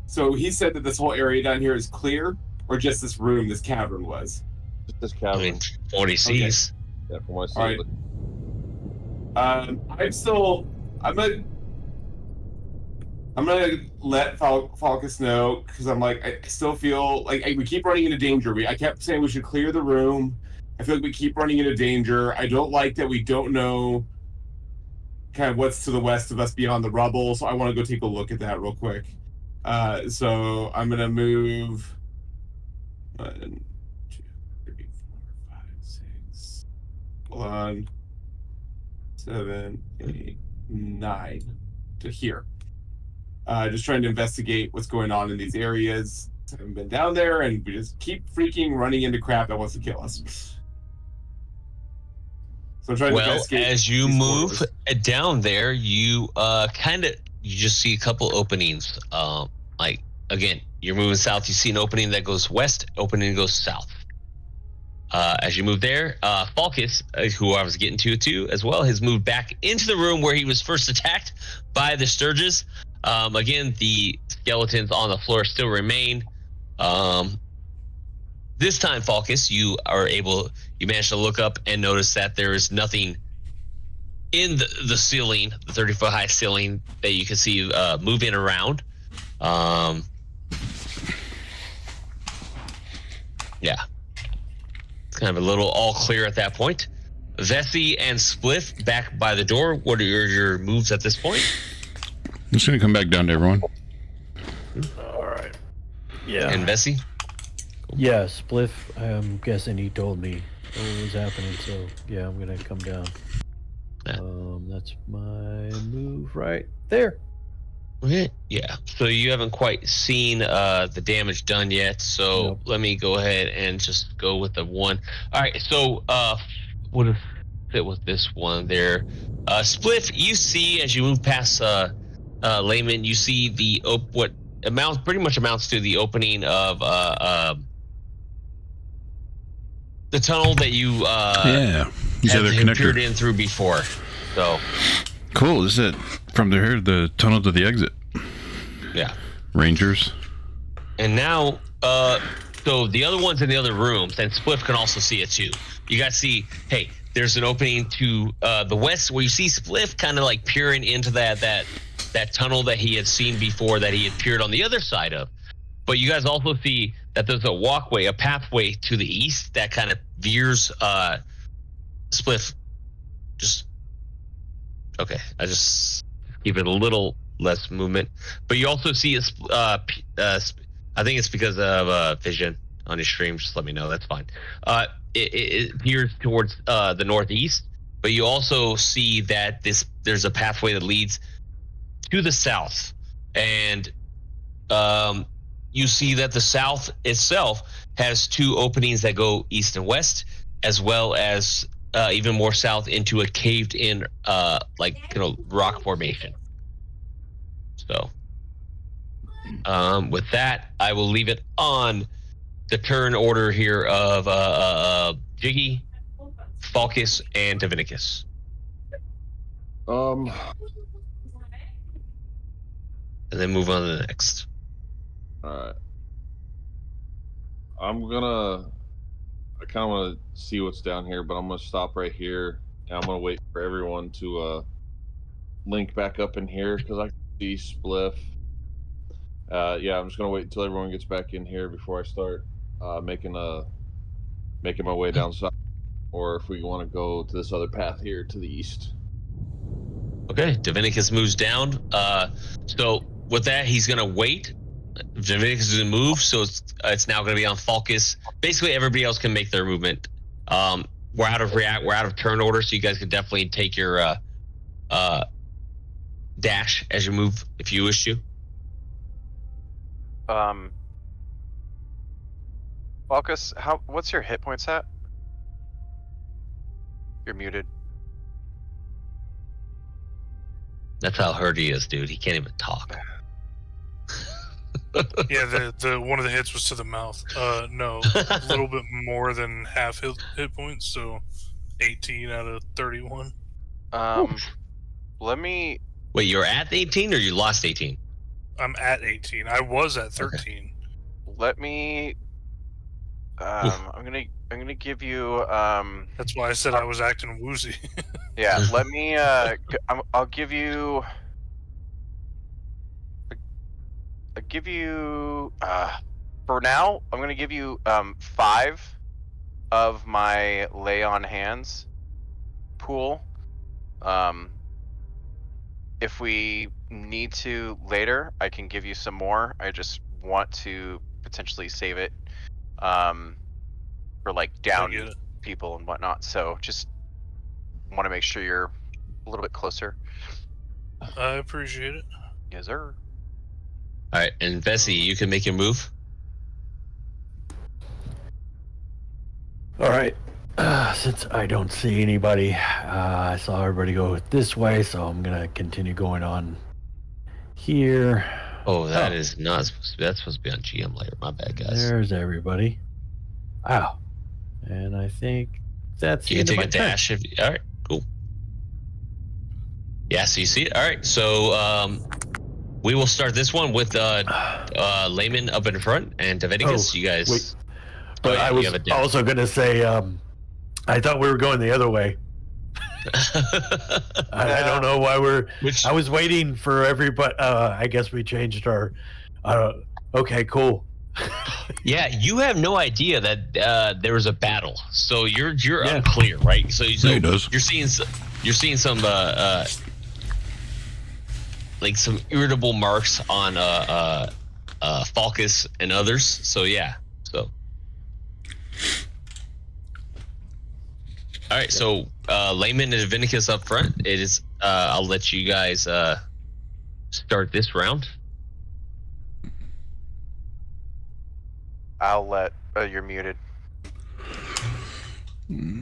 So he said that this whole area down here is clear, or just this room, this cavern was? Just this cavern. I mean, from what he sees. Yeah, from what I see. All right. I'm gonna let Falcus know, because I'm like, I still feel like we keep running into danger. I kept saying we should clear the room. I feel like we keep running into danger. I don't like that we don't know kind of what's to the west of us beyond the rubble, so I want to go take a look at that real quick. So I'm gonna move 1, 2, 3, 4, 5, 6. Hold on. 7, 8, 9 to here. Just trying to investigate what's going on in these areas. I haven't been down there, and we just keep freaking running into crap that wants to kill us. So I'm trying to investigate. As you move down there, you you just see a couple openings. Like again, you're moving south. You see an opening that goes west. Opening goes south. As you move there, Falcus, who I was getting to too, as well, has moved back into the room where he was first attacked by the Sturges. Again, the skeletons on the floor still remain. This time, Falcus, you managed to look up and notice that there is nothing in the ceiling, the 30-foot high ceiling, that you can see moving around. Yeah. It's kind of a little all clear at that point. Vessi and Spliff back by the door. What are your moves at this point? I'm just going to come back down to everyone. All right. Yeah. And Vessi? Yeah, Spliff, I'm guessing he told me what was happening, so yeah, I'm gonna come down. Yeah. That's my move right there. Okay. Yeah. So you haven't quite seen the damage done yet, so Nope. let me go ahead and just go with the one. All right. So what if fit with this one there? Spliff, you see as you move past Layman, you see what pretty much amounts to the opening of the tunnel that you these other peered connector. in through before. So Cool. This is it. From here, the tunnel to the exit. yeah. Rangers. And now, so the other ones in the other rooms, and Spliff can also see it too. You guys see, hey, there's an opening to the west where you see Spliff kind of like peering into that tunnel that he had seen before, that he had peered on the other side of. But you guys also see that there's a pathway to the east that kind of veers Spliff. Okay, I just keep it a little less movement. But you also see I think it's because of vision on your stream. Just let me know. That's fine. It veers towards the northeast, but you also see that there's a pathway that leads to the south, and you see that the south itself has two openings that go east and west, as well as even more south into a caved in rock formation. So with that, I will leave it on the turn order here of Jiggy. Falcus, and Divinicus. All And then move on to the next. right. I kind of want to see what's down here, but I'm gonna stop right here, and I'm gonna wait for everyone to link back up in here because I can see Spliff. Yeah, I'm just gonna wait until everyone gets back in here before I start making my way down south, or if we want to go to this other path here to the east. Okay, Divinicus moves down. So with that, he's gonna wait. Divinicus is gonna move, so it's now gonna be on Falcus. Basically, everybody else can make their movement. We're out of turn order, so you guys can definitely take your dash as you move if you wish to. Falcus, what's your hit points at? You're muted. That's how hurt he is, dude. He can't even talk. Yeah, the one of the hits was to the mouth. No, a little bit more than half hit points, so 18 out of 31. Let me. Wait, you're at 18 or you lost 18? I'm at 18. I was at 13. Let me. I'm gonna give you. That's why I said I was acting woozy. Yeah, let me. I'll give you. For now, I'm gonna give you 5 of my lay on hands pool. If we need to later, I can give you some more. I just want to potentially save it for like down people and whatnot. So just want to make sure you're a little bit closer. I appreciate it. Yes, sir. All right, and Vessi, you can make your move. All right. Since I don't see anybody, I saw everybody go this way, so I'm gonna continue going on here. Oh, is not supposed to be. That's supposed to be on GM later. My bad, guys. There's everybody. Wow. And I think that's You can take a dash if. All right, cool. Yeah, so you see it. All right, so we will start this one with Layman up in front and Davinicus. You guys. Wait. But I was also going to say, I thought we were going the other way. I don't know why I was waiting for everybody. I guess we changed our. Okay, cool. Yeah, you have no idea that there was a battle, so you're unclear, right? So he does. You're seeing some like some irritable marks on Falcus and others. So yeah, so. All right, so Layman and Divinicus up front. It is. I'll let you guys start this round. I'll let. You're muted.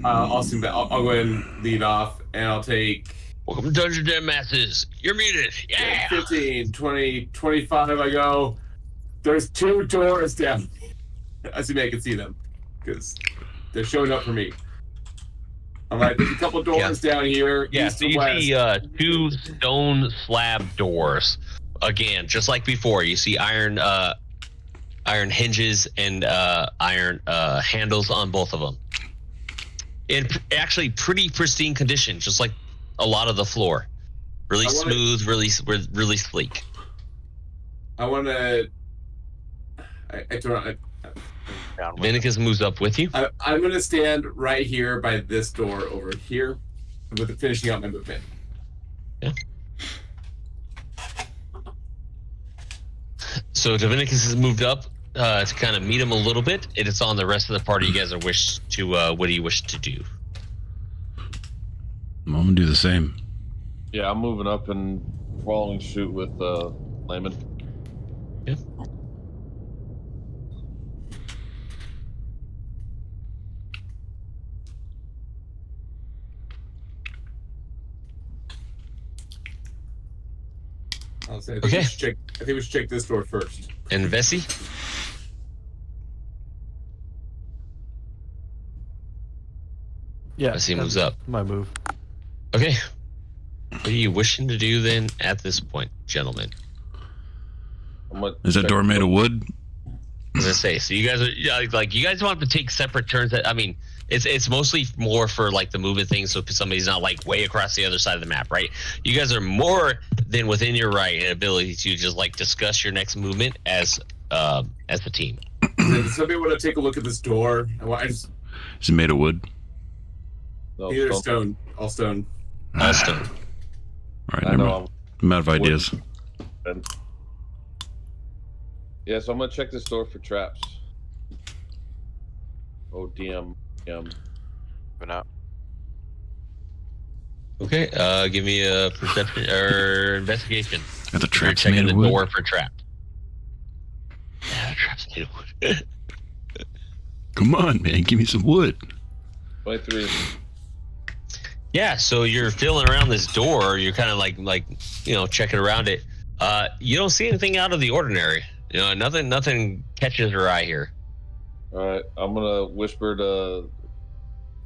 I'll go ahead and lead off, and I'll take. Welcome to Dungeon Den Masses. You're muted. Yeah. 15, 20, 25. I go. There's 2 doors down. Assuming I can see them, because they're showing up for me. All right, there's a couple doors down here. Yeah, east so and you west. see 2 stone slab doors. Again, just like before, you see iron hinges and iron handles on both of them. In actually pretty pristine condition, just like a lot of the floor. Really smooth, really sleek. I want to. Vinicus moves up with you. I'm going to stand right here by this door over here, with finishing out my movement. Yeah. So Divinicus has moved up to kind of meet him a little bit. It's on the rest of the party. You guys are wish to. What do you wish to do? I'm gonna do the same. Yeah, I'm moving up and following suit with Layman. Yeah. I'll say, I think we should check this door first. And Vessi? Yeah. As he moves that's up. My move. Okay. What are you wishing to do then at this point, gentlemen? Is that door made of wood? As I say, so you guys are like you guys don't have to take separate turns. I mean, it's mostly more for like the movement thing, so somebody's not like way across the other side of the map, right? You guys are more than within your right and ability to just like discuss your next movement as a team. Does somebody want to take a look at this door? Is it made of wood? No, Either don't- stone, all stone. All stone. All right, I never know. mind. I'm out of ideas. Yeah, so I'm gonna check this door for traps. Oh, DM. Open up. Okay, give me a perception or investigation. Are the You're traps checking made the of wood? door for traps. Yeah, traps made of wood. Come on, man, give me some wood. 23. Yeah, so you're feeling around this door. You're kind of like checking around it. You don't see anything out of the ordinary. You know, nothing catches your eye here. All right, I'm gonna whisper to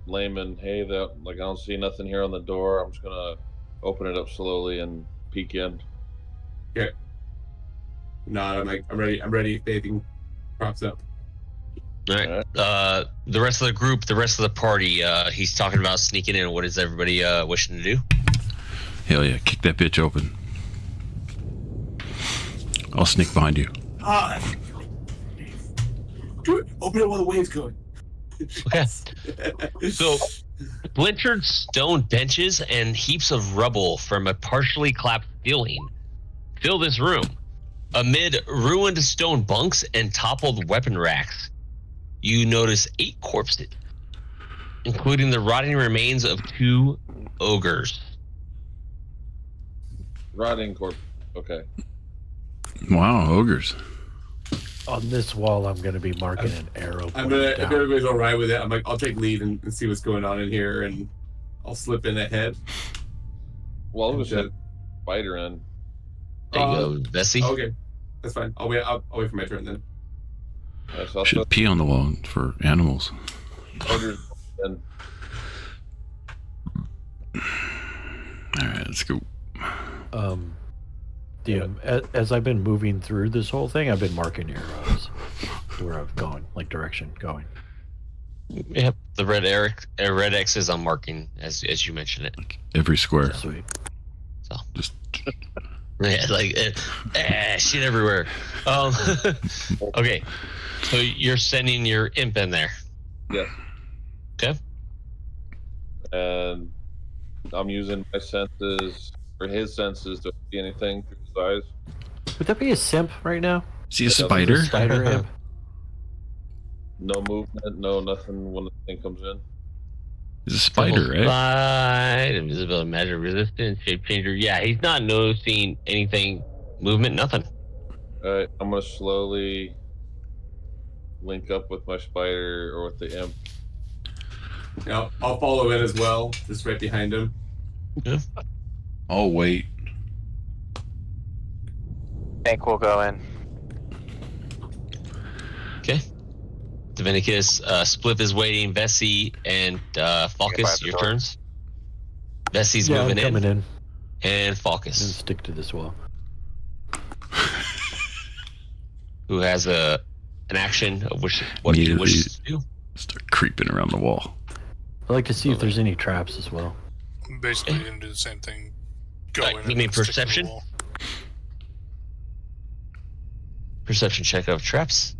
Layman, "Hey, I don't see nothing here on the door. I'm just gonna open it up slowly and peek in." No, I'm ready. I'm ready if anything props up. All right. The rest of the group, the rest of the party, he's talking about sneaking in. What is everybody wishing to do? Hell yeah, kick that bitch open. I'll sneak behind you. Do it. Open it while the wave's going. Okay. So, splintered stone benches and heaps of rubble from a partially collapsed ceiling fill this room. Amid ruined stone bunks and toppled weapon racks, you notice 8 corpses, including the rotting remains of 2 ogres. Rotting corpse. Okay. Wow, ogres. On this wall, I'm going to be marking an arrow. I'm pointing gonna, if down. everybody's all right with it, I'm like, I'll take lead and see what's going on in here, and I'll slip in ahead. Well, I'll just send spider in. There you go, Bessie. Okay, that's fine. I'll wait. I'll wait for my turn then. Yeah, so I'll Should pee on the wall for animals. spider in. All right, let's go. As I've been moving through this whole thing, I've been marking arrows where I've gone, like direction going. Yep, the red X is on marking as you mentioned it. Every square. Sweet. So Just yeah, like shit everywhere. Okay, so you're sending your imp in there. Yes. Okay. And I'm using my senses, or his senses, to see anything through his eyes. Would that be a simp right now? see a Yeah, spider. Spider imp? No movement, no nothing when the thing comes in. He's a spider, right? Slide, invisibility, magic resistance, shape changer. Yeah, he's not noticing anything, movement, nothing. Alright, I'm gonna slowly link up with my spider or with the imp. Yeah, I'll follow in as well, just right behind him. Oh wait. Tank will go in. Okay. Divinicus, Spliff is waiting. Vessi and By Falcus, the your door. turns. Vessi's Yeah, I'm moving coming in. and And Falcus, stick to this wall. who has an action of what he Immediately. wishes to do. Start creeping around the wall. I'd like to see if there's any traps as well. I'm basically gonna do the same thing. Go Alright, in give and me then stick to the perception. wall. Perception check of traps.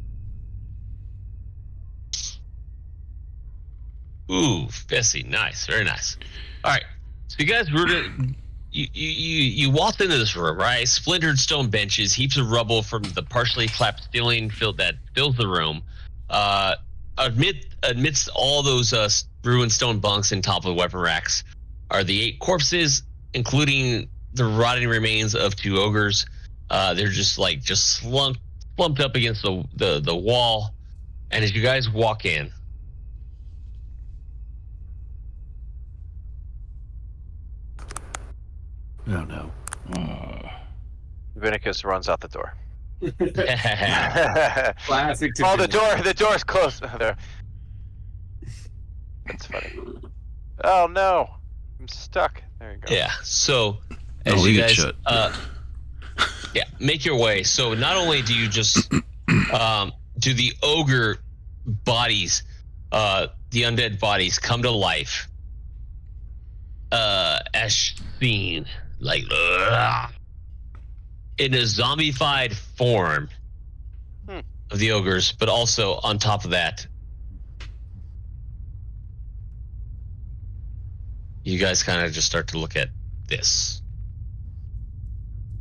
Ooh, Bessie, nice, very nice. All right, so you guys you walked into this room, right? Splintered stone benches, heaps of rubble from the partially collapsed ceiling that fills the room. Amidst all those ruined stone bunks and top of weapon racks are the 8 corpses, including the rotting remains of 2 ogres. They're just slumped up against the wall. And as you guys walk in, Oh no. Vinicus runs out the door. Classic. Oh, the door's closed. There. That's funny. Oh no, I'm stuck. There you go. Yeah. So No, as we you get guys, shut. yeah, make your way. So not only do you just do the ogre bodies, the undead bodies come to life, as seen, like in a zombified form of the ogres, but also on top of that, you guys kind of just start to look at this.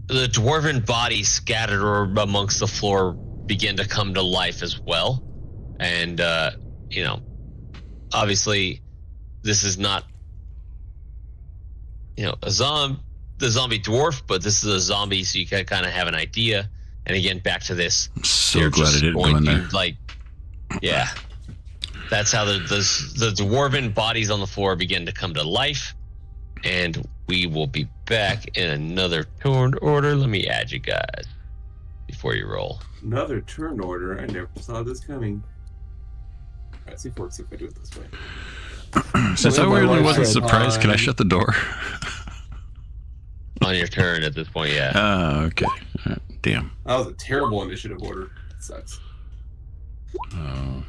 The dwarven bodies scattered amongst the floor begin to come to life as well. And, obviously, this is not, the zombie dwarf, but this is a zombie, so you can kind of have an idea. And again, back to this. I'm so They're glad I just didn't go going in to, there. like, yeah. That's how the dwarven bodies on the floor begin to come to life. And we will be back in another turn order. Let me add you guys before you roll. Another turn order. I never saw this coming. Let's see if it works if I do it this way. Since I Well, my really wife wasn't said, surprised, can I shut the door? On your turn at this point, yeah. Ah, okay. Damn. That was a terrible initiative order. It sucks. Oh,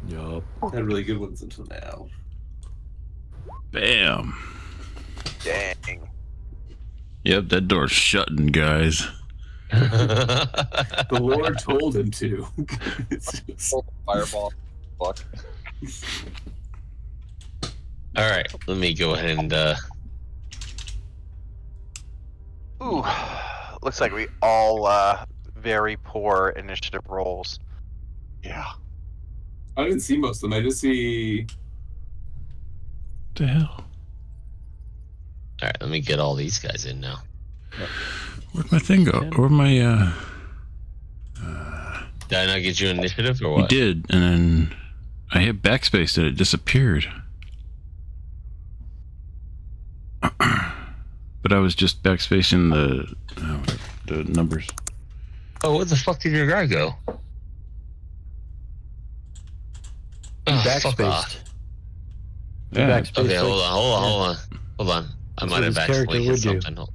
Yup. Had really good ones until now. bam. Dang. Yep, that door's shutting, guys. The Lord told him to. It's just- Fireball. Fuck. All right, let me go ahead and Ooh. Looks like we all very poor initiative rolls. Yeah. I didn't see most of them. I just see. What the hell? all right, let me get all these guys in now. Where'd my thing go? Where'd my Did I not get you initiative or You what? did, and then I hit backspace and it disappeared. But I was just backspacing the numbers. Oh, where the fuck did your guy go? Oh, fuck off. Backspaced. Yeah. Backspaced Okay, like- hold on. I That's might what have his accidentally character hit would do. something.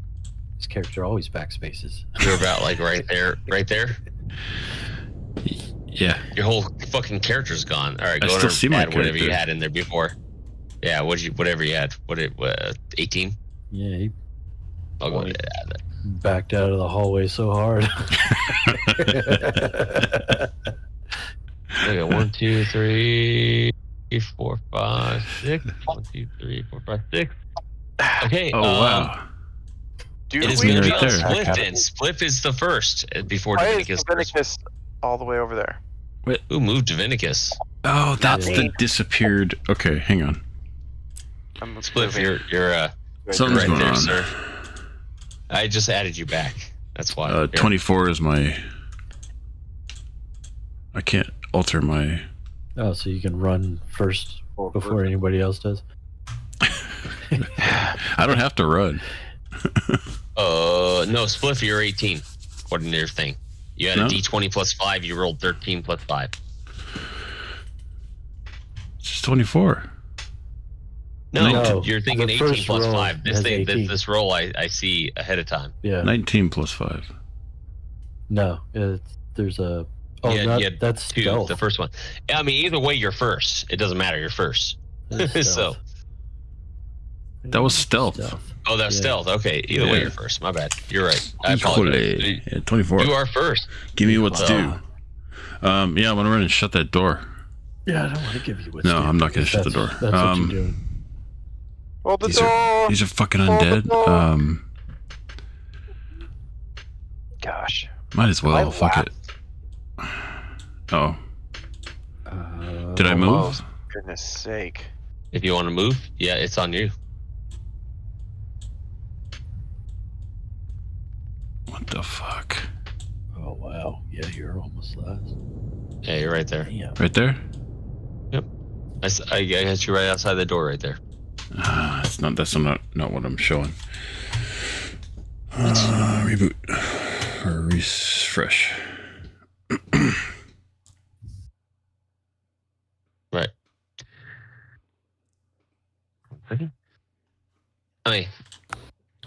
This character always backspaces. You're about like right there. Yeah. Your whole fucking character's gone. All right, I go still and see my add whatever you character. had in there before. Yeah, whatever you had. 18? Yeah, he I'll go ahead and add that. backed out of the hallway so hard. Okay, 1, 2, 3, 4, 5, 6. 1, 2, 3, 4, 5, 6. Okay. Oh wow. Do It is we going to be right on there. Spliff then. Spliff is the first before Why is Divinicus. first. Divinicus all the way over there? Who moved Divinicus? Oh, that's Yeah. the disappeared. Okay, hang on. I'm Spliff, moving. you're Something's right going there, on. sir. I just added you back. That's why. Here. 24 is my. I can't alter my. Oh, so you can run first before anybody else does? I don't have to run. No, Spliff, you're 18, according to your thing. You had No. a D20 plus 5, you rolled 13 plus 5. It's just 24. No, No, you're thinking the 18 first plus roll 5. This has thing, 18. this roll I see ahead of time. Yeah. 19 plus 5. No, there's a. Oh, Yeah, not, yeah, that's 2, stealth. the first one. I mean, either way, you're first. It doesn't matter, you're first. That's So, stealth. That was stealth. oh, that's Yeah. stealth. Okay, either way, Yeah. you're first. My bad. You're right. I apologize. Híjole. Yeah, 24. You are first. Give me what's Well. due. Yeah, I'm gonna run and shut that door. Yeah, I don't want to give you what's No, due, I'm not gonna shut the that's- door. That's what you're doing. Hold the These door. These are fucking Hold the undead. door. Gosh. Might as well. I Fuck it. Oh, did I move? Almost. Goodness sake. If you want to move, yeah, it's on you. What the fuck? Oh wow, yeah, you're almost last. Yeah, you're right there. Damn. Right there? I got you right outside the door right there. It's not. That's not what I'm showing. Reboot or refresh. Right. 1 second. I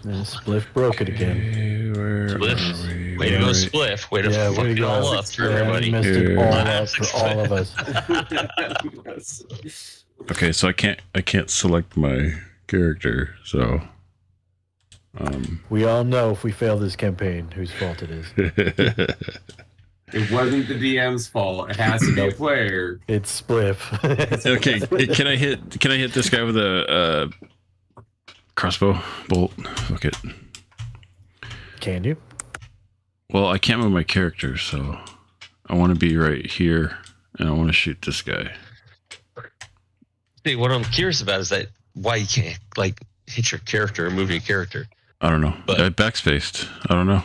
mean, Spliff broke it again. Spliff. Way to go, Spliff. Way to fuck way to it go. all up for Yeah, everybody. you messed it all Yeah. up for all of us. Okay, so I can't select my character, so We all know if we fail this campaign, whose fault it is. It wasn't the DM's fault. It has to be a player. It's Spliff. okay, can I hit this guy with a crossbow bolt? Fuck it. Can you? Well, I can't move my character, so I want to be right here, and I want to shoot this guy. See, what I'm curious about is that why you can't like hit your character or move your character. I don't know. But- I backspaced. I don't know.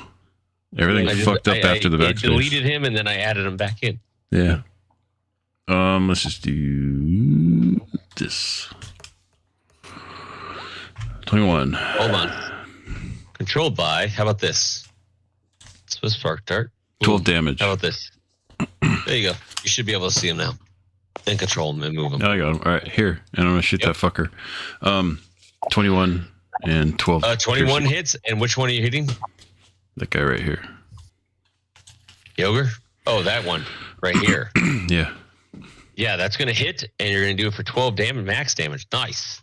Everything I just- fucked up after the I backspace. deleted him and then I added him back in. Yeah. Let's just do this. 21. Hold on. Controlled by. How about this? Swiss Spark Dart. 12 damage. How about this? There you go. You should be able to see him now. And control him and move him. I got him. All right, here. And I'm going to shoot that fucker. 21 and 12. 21 hits. And which one are you hitting? That guy right here. Yoger? Oh, that one. Right here. Yeah. Yeah, that's going to hit. And you're going to do it for 12 damage, max damage. Nice.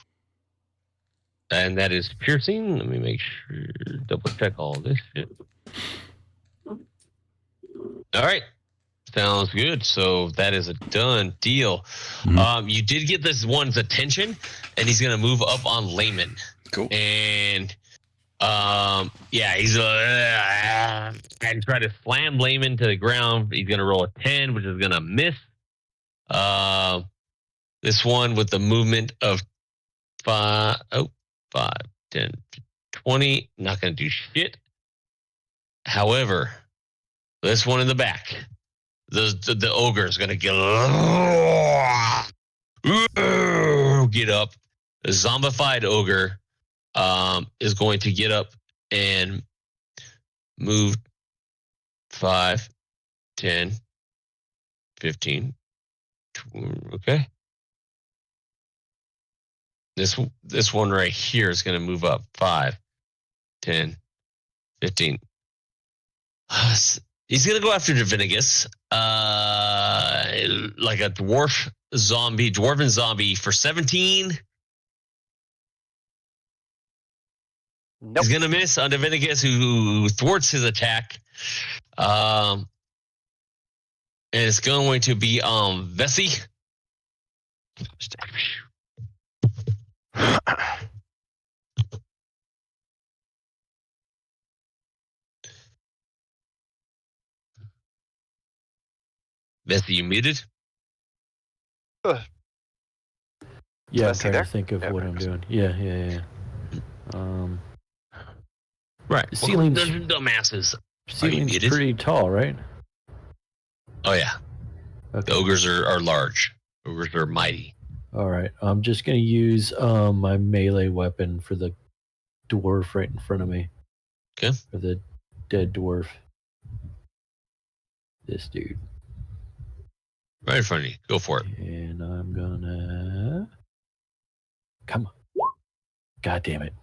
And that is piercing. Let me make sure. Double check all this shit. All right. Sounds good. So that is a done deal. Mhm. You did get this one's attention, and he's gonna move up on Layman. Cool. And yeah, he's and try to slam Layman to the ground. He's gonna roll a 10, which is gonna miss. This one with the movement of 5, 10, 20, not gonna do shit. However, this one in the back. The ogre is gonna get up. The zombified ogre is going to get up and move 5, 10, 15. Okay. This one right here is going to move up 5, 10, 15. He's going to go after Divinigus, like a dwarven zombie for 17. Nope. He's going to miss on Divinigus, who thwarts his attack. And it's going to be Vessi. Vessi, you muted? Yeah, I'm Let's see trying there. to think of Yeah, what I'm there doing. Yeah. Right. The ceiling's- Well, dumbasses. Ceiling's muted? pretty tall, right? Oh, yeah. Okay. The ogres are large. Ogres are mighty. All right. I'm just going to use my melee weapon for the dwarf right in front of me. Okay. For the dead dwarf. This dude. Right in front of you. Go for it. And I'm gonna. Come on. God damn it.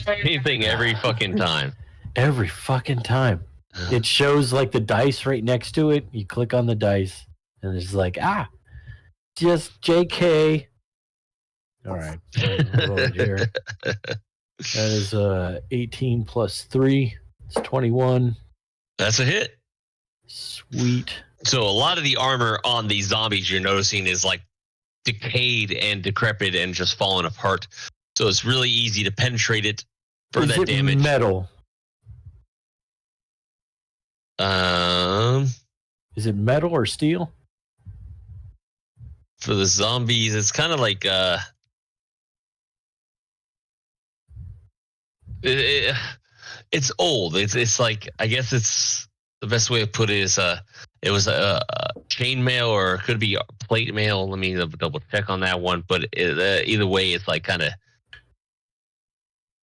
Same thing every fucking time. Every fucking time. It shows like the dice right next to it. You click on the dice, and it's like, just JK. All right. Roll it here. That is 18 plus 3. It's 21. That's a hit. Sweet. So a lot of the armor on these zombies you're noticing is like decayed and decrepit and just falling apart. So it's really easy to penetrate it for Is that it damage. metal? Um, Is it metal or steel? for the zombies, it's kind of like it's old. It's like, I guess it's the best way to put it is it was a chain mail or it could be plate mail. Let me double check on that one. But either way, it's like kind of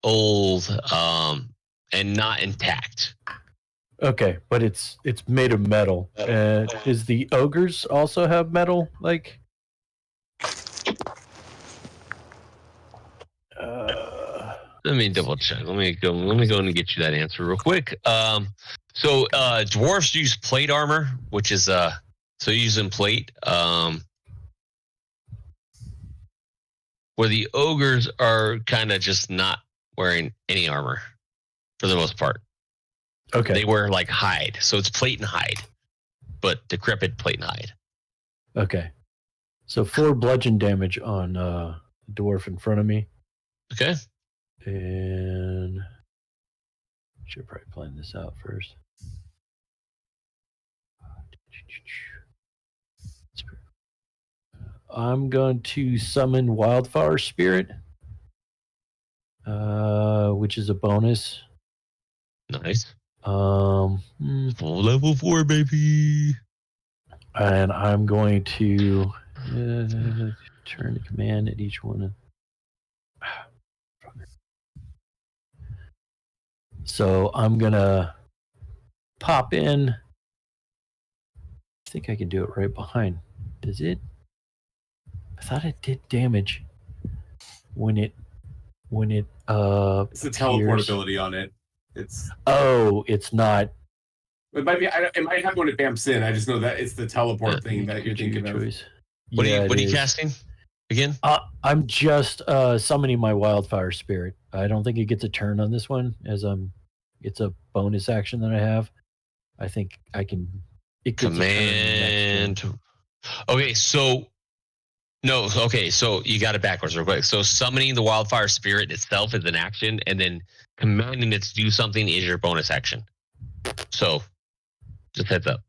old and not intact. Okay, but it's made of metal. Is the ogres also have metal? Like, Let me double check. Let me go and get you that answer real quick. So dwarfs use plate armor, which is so using plate. Where the ogres are kind of just not wearing any armor for the most part. Okay. They wear like hide, so it's plate and hide, but decrepit plate and hide. Okay. So 4 bludgeon damage on the dwarf in front of me. Okay. And should probably plan this out first. I'm going to summon Wildfire Spirit, which is a bonus. Nice. Level 4, baby. And I'm going to turn the command at each one. So I'm gonna pop in. I think I can do it right behind. Does it? I thought it did damage when it It's the teleport appears. ability on it. It's not. it might be. It might have when it bamps in. I just know that it's the teleport thing that you're thinking of. Choice. What Yeah, are it you is. casting again? I'm just summoning my Wildfire Spirit. I don't think it gets a turn on this one, as it's a bonus action that I have. I think I can. It gets Command. a turn next turn. Okay, so no. Okay, so you got it backwards real quick. So summoning the Wildfire Spirit itself is an action, and then commanding it to do something is your bonus action. So just heads up.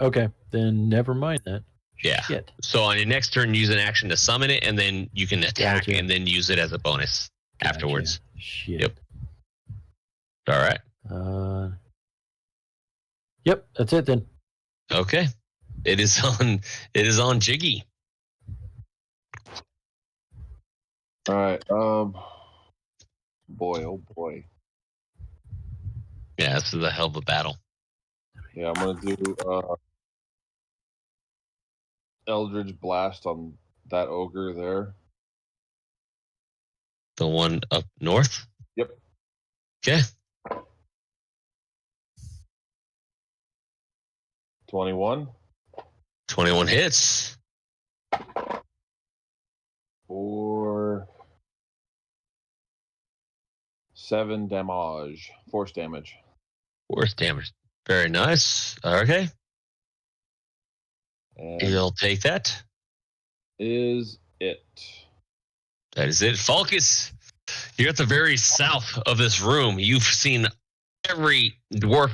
Okay, then never mind that. Yeah. Shit. So on your next turn, use an action to summon it, and then you can attack Gotcha. and then use it as a bonus afterwards. Shit. Yep. All right. Yep, that's it then. Okay. It is on Jiggy. All right. Boy, oh boy. Yeah, this is a hell of a battle. Yeah, I'm gonna do Eldritch Blast on that ogre there. The one up north? Yep. Okay. 21. 21 hits. For 7 damage. Force damage. Force damage. Very nice. Okay. And You'll take that. is it. That is it. Falcus, you're at the very south of this room. You've seen every dwarf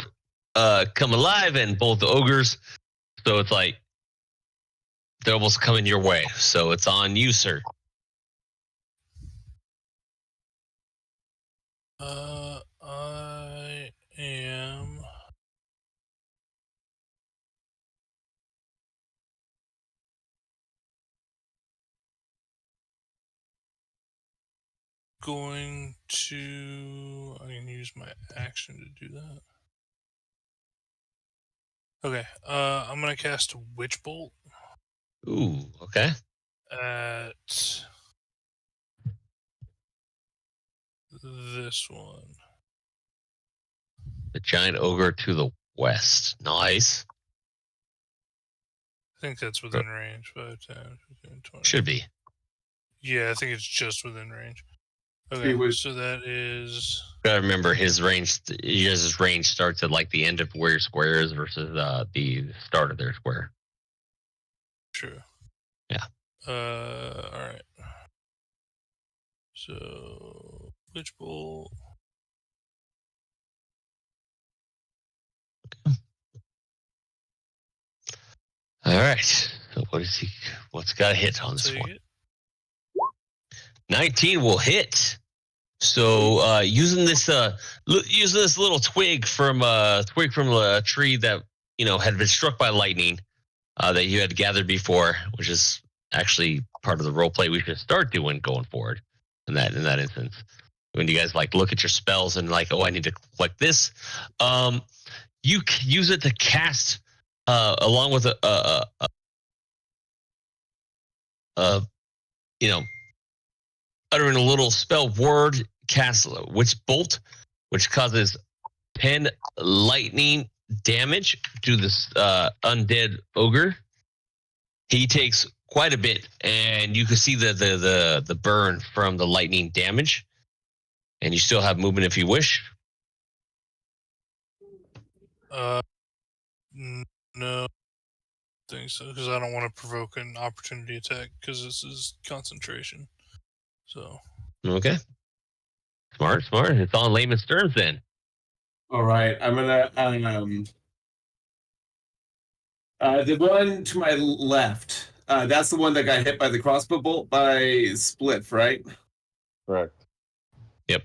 come alive and both the ogres. So it's like they're almost coming your way. So it's on you, sir. I am going to. I can use my action to do that. Okay, I'm gonna cast Witch Bolt Ooh, okay. at this one. The giant ogre to the west. Nice. I think that's within range. 5, 10, 15, 20. Should be. Yeah, I think it's just within range. See, Okay, with- so that is. Gotta remember his range. His range starts at like the end of where your square is versus the start of their square. True. Yeah. All right. So, Witch Bolt. All right. So what is he? What's got a hit on this Take one? it. 19 will hit. So using this little twig from a tree that had been struck by lightning that you had gathered before, which is actually part of the role play we should start doing going forward. In that instance, when you guys like look at your spells and like, oh, I need to collect this, you use it to cast along with uttering a little spell word, cast Witch Bolt, which causes 10 lightning damage to this undead ogre. He takes quite a bit, and you can see the burn from the lightning damage. And you still have movement if you wish. No, think so, because I don't want to provoke an opportunity attack because this is concentration. So Okay. Smart. It's on layman's terms then. All right, I'm gonna the one to my left. That's the one that got hit by the crossbow bolt by Spliff, right? Correct. Yep.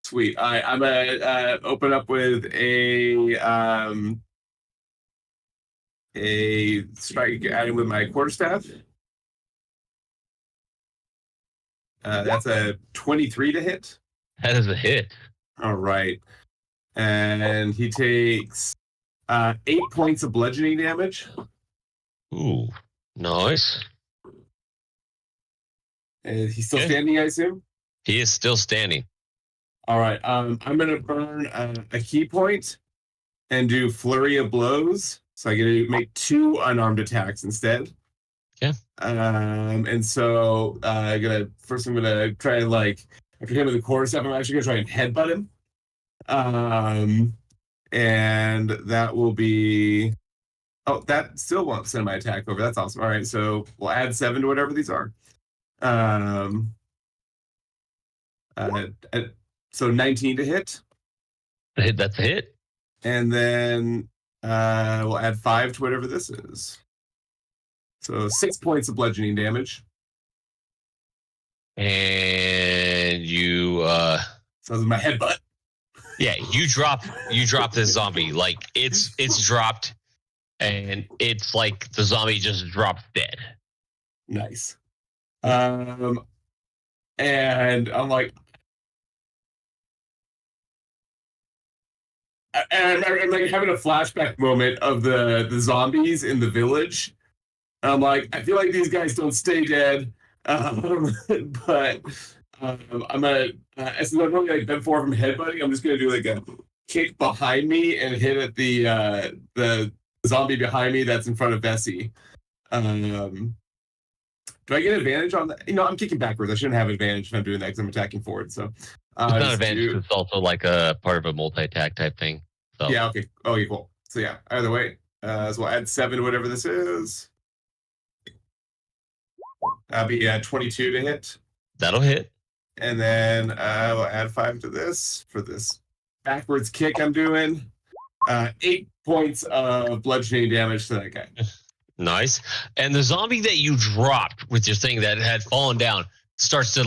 Sweet. I'm gonna open up with a strike adding with my quarterstaff. That's a 23 to hit. That is a hit. All right. And he takes 8 points of bludgeoning damage. Ooh, nice. And he's still Okay. standing, I assume? He is still standing. All right. I'm going to burn a key point and do Flurry of Blows. So I get to make 2 unarmed attacks instead. Yeah. And so I'm gonna try and after him with the quarterstaff, I'm actually gonna try and headbutt him. And that will be that still won't send my attack over. That's awesome. All right, so we'll add 7 to whatever these are. So 19 to hit. That's a hit. And then we'll add 5 to whatever this is. So 6 points of bludgeoning damage. And you So this is my headbutt. yeah, you drop this zombie. Like it's dropped, and it's like the zombie just drops dead. Nice. And I'm like, and I'm like having a flashback moment of the zombies in the village. I'm like, I feel like these guys don't stay dead, but I'm gonna since I'm only bent forward from headbutting, I'm just gonna do a kick behind me and hit at the zombie behind me that's in front of Bessie. Do I get advantage on that? I'm kicking backwards. I shouldn't have advantage if I'm doing that because I'm attacking forward. So It's not advantage. It's also like a part of a multi-attack type thing. So yeah, okay. Okay, cool. So yeah, either way. So we'll add 7 to whatever this is. That'll be 22 to hit. that'll hit. And then we'll add 5 to this for this backwards kick I'm doing. 8 points of bludgeoning damage to that guy. Nice. And the zombie that you dropped with your thing that had fallen down starts to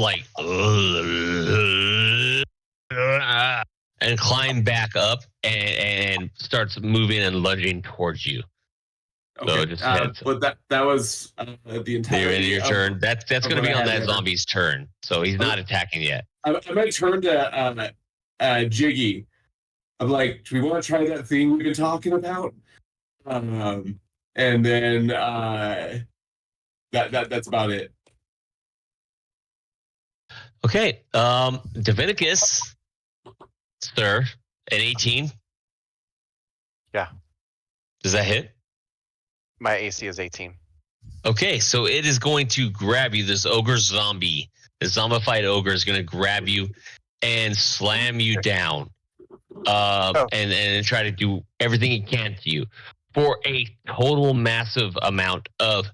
and climb back up and starts moving and lunging towards you. Okay. So just heads. But that was the entire. You're into your turn. That's going to what be I on had that there. zombie's turn. So he's not attacking yet. I might turn to Jiggy. I'm like, do we want to try that thing we've been talking about? And then that's about it. Okay. Divinicus, sir, an 18. Yeah. Does that hit? My AC is 18. Okay, so it is going to grab you. This ogre zombie, this zombified ogre is going to grab you and slam you down, and try to do everything it can to you for a total massive amount of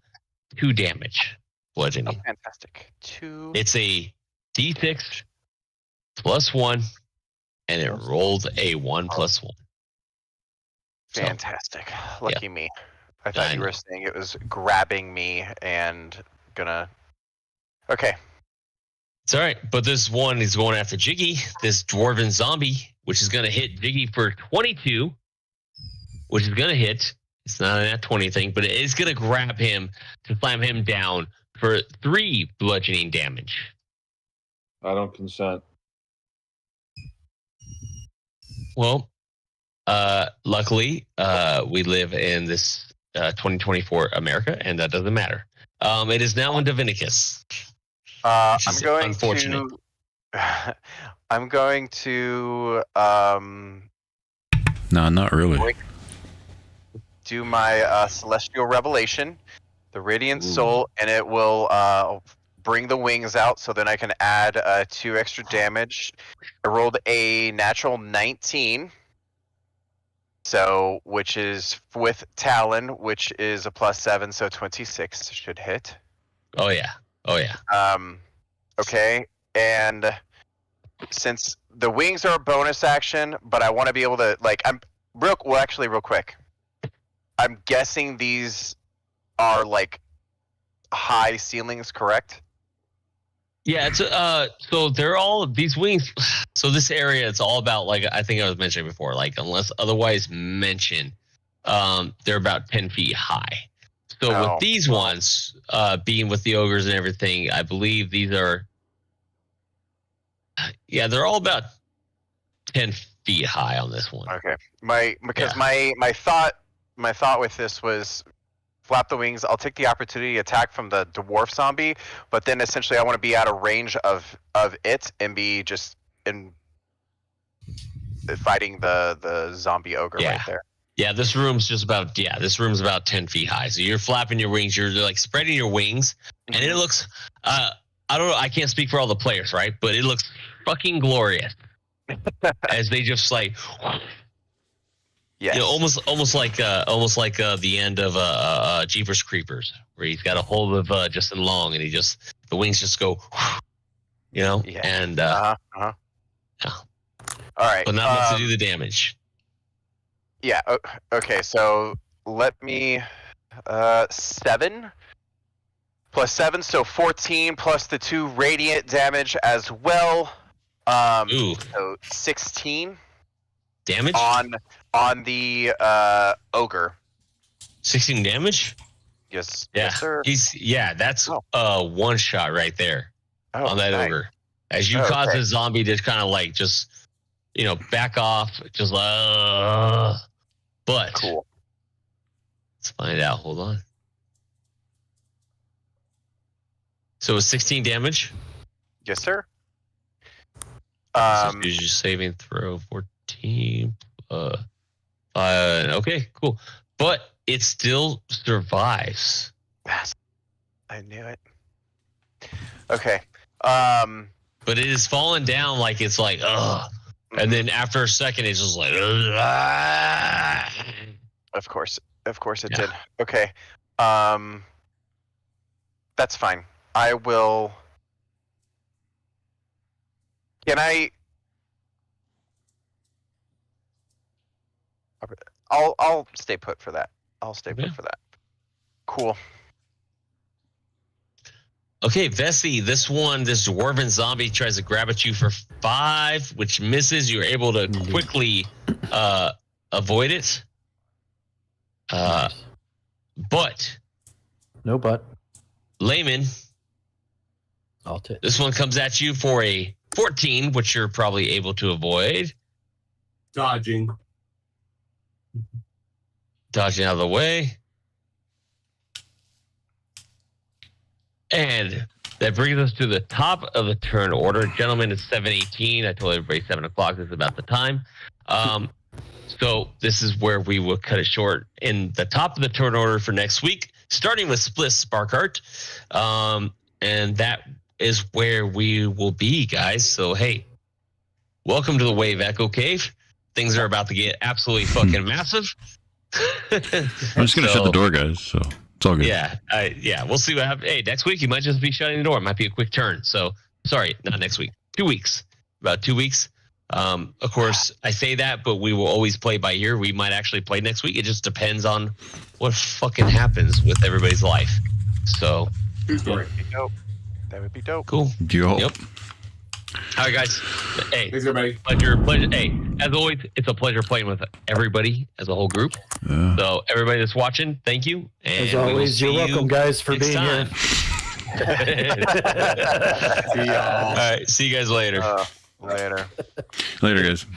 2 damage bludgeoning. Oh, fantastic. 2. It's a D6 plus 1, and it rolls a 1 plus 1. So, Fantastic. Lucky me. I I thought you know. were saying it was grabbing me and gonna. Okay. it's all right, but this one is going after Jiggy, this dwarven zombie, which is going to hit Jiggy for 22, which is going to hit. It's not a 20 thing, but it is going to grab him to slam him down for 3 bludgeoning damage. I don't consent. Well, luckily, we live in this 2024 America, and that doesn't matter. It is now on Divinicus. I'm is going unfortunate. to. I'm going to No, not really. do my celestial revelation, the radiant soul, and it will bring the wings out. So then I can add 2 extra damage. I rolled a natural 19. So, which is with Talon, which is a +7, so 26 should hit. Oh yeah. Okay, and since the wings are a bonus action, but I want to be able to real quick. I'm guessing these are like high ceilings, correct? Yeah, it's so they're all these wings. So this area, it's all about, like I think I was mentioning before, like unless otherwise mentioned, they're about 10 feet high. So with these ones, being with the ogres and everything, I believe these are, they're all about 10 feet high on this one. Okay, my thought with this was flap the wings. I'll take the opportunity to attack from the dwarf zombie, but then essentially I want to be out of range of it and be just in fighting the zombie ogre right there. Yeah, this room's about 10 feet high. So you're flapping your wings, you're like spreading your wings, and it looks I don't know, I can't speak for all the players, right? But it looks fucking glorious. As they just like yes. You know, almost like the end of Jeepers Creepers, where he's got a hold of Justin Long, and the wings just go, you know, and Yeah. All right. but not enough to do the damage. Yeah. Okay. So let me 7 plus 7, so 14 plus the 2 radiant damage as well. Ooh. So 16 damage on the ogre. 16 damage. Yes. Yeah. Yes, sir. That's one shot right there on that ogre. As you cause the zombie to kind of like just, you know, back off, just but cool. Let's find out. Hold on. So it's 16 damage. Yes, sir. Usually saving throw 14. Okay, cool. But it still survives. Yes, I knew it. Okay. But it is falling down like it's like and then after a second it's just like Of course it did. Okay. That's fine. I will. Can I? I'll stay put for that. I'll stay put for that. Cool. Okay, Vessi, this dwarven zombie tries to grab at you for 5, which misses. You're able to quickly avoid it. But Layman, this one comes at you for a 14, which you're probably able to avoid. Dodging out of the way. And that brings us to the top of the turn order. Gentlemen, it's 7:18. I told everybody 7 o'clock is about the time. So this is where we will cut it short in the top of the turn order for next week, starting with Spliss Sparkart. And that is where we will be, guys. So, hey, welcome to the Wave Echo Cave. Things are about to get absolutely fucking massive. I'm just going to shut the door, guys. So it's all good. Yeah, we'll see what happens. Hey, next week you might just be shutting the door. It might be a quick turn. So, sorry, not next week. 2 weeks. About 2 weeks. Of course, I say that, but we will always play by ear. We might actually play next week. It just depends on what fucking happens with everybody's life. So, that would be dope. Cool. Yep. All right, guys. Hey, thanks everybody. Pleasure. Hey, as always, it's a pleasure playing with everybody as a whole group. Yeah. So, everybody that's watching, thank you. And as always, you're welcome, guys, for being here. See y'all. All right. See you guys later. Later. Later, guys.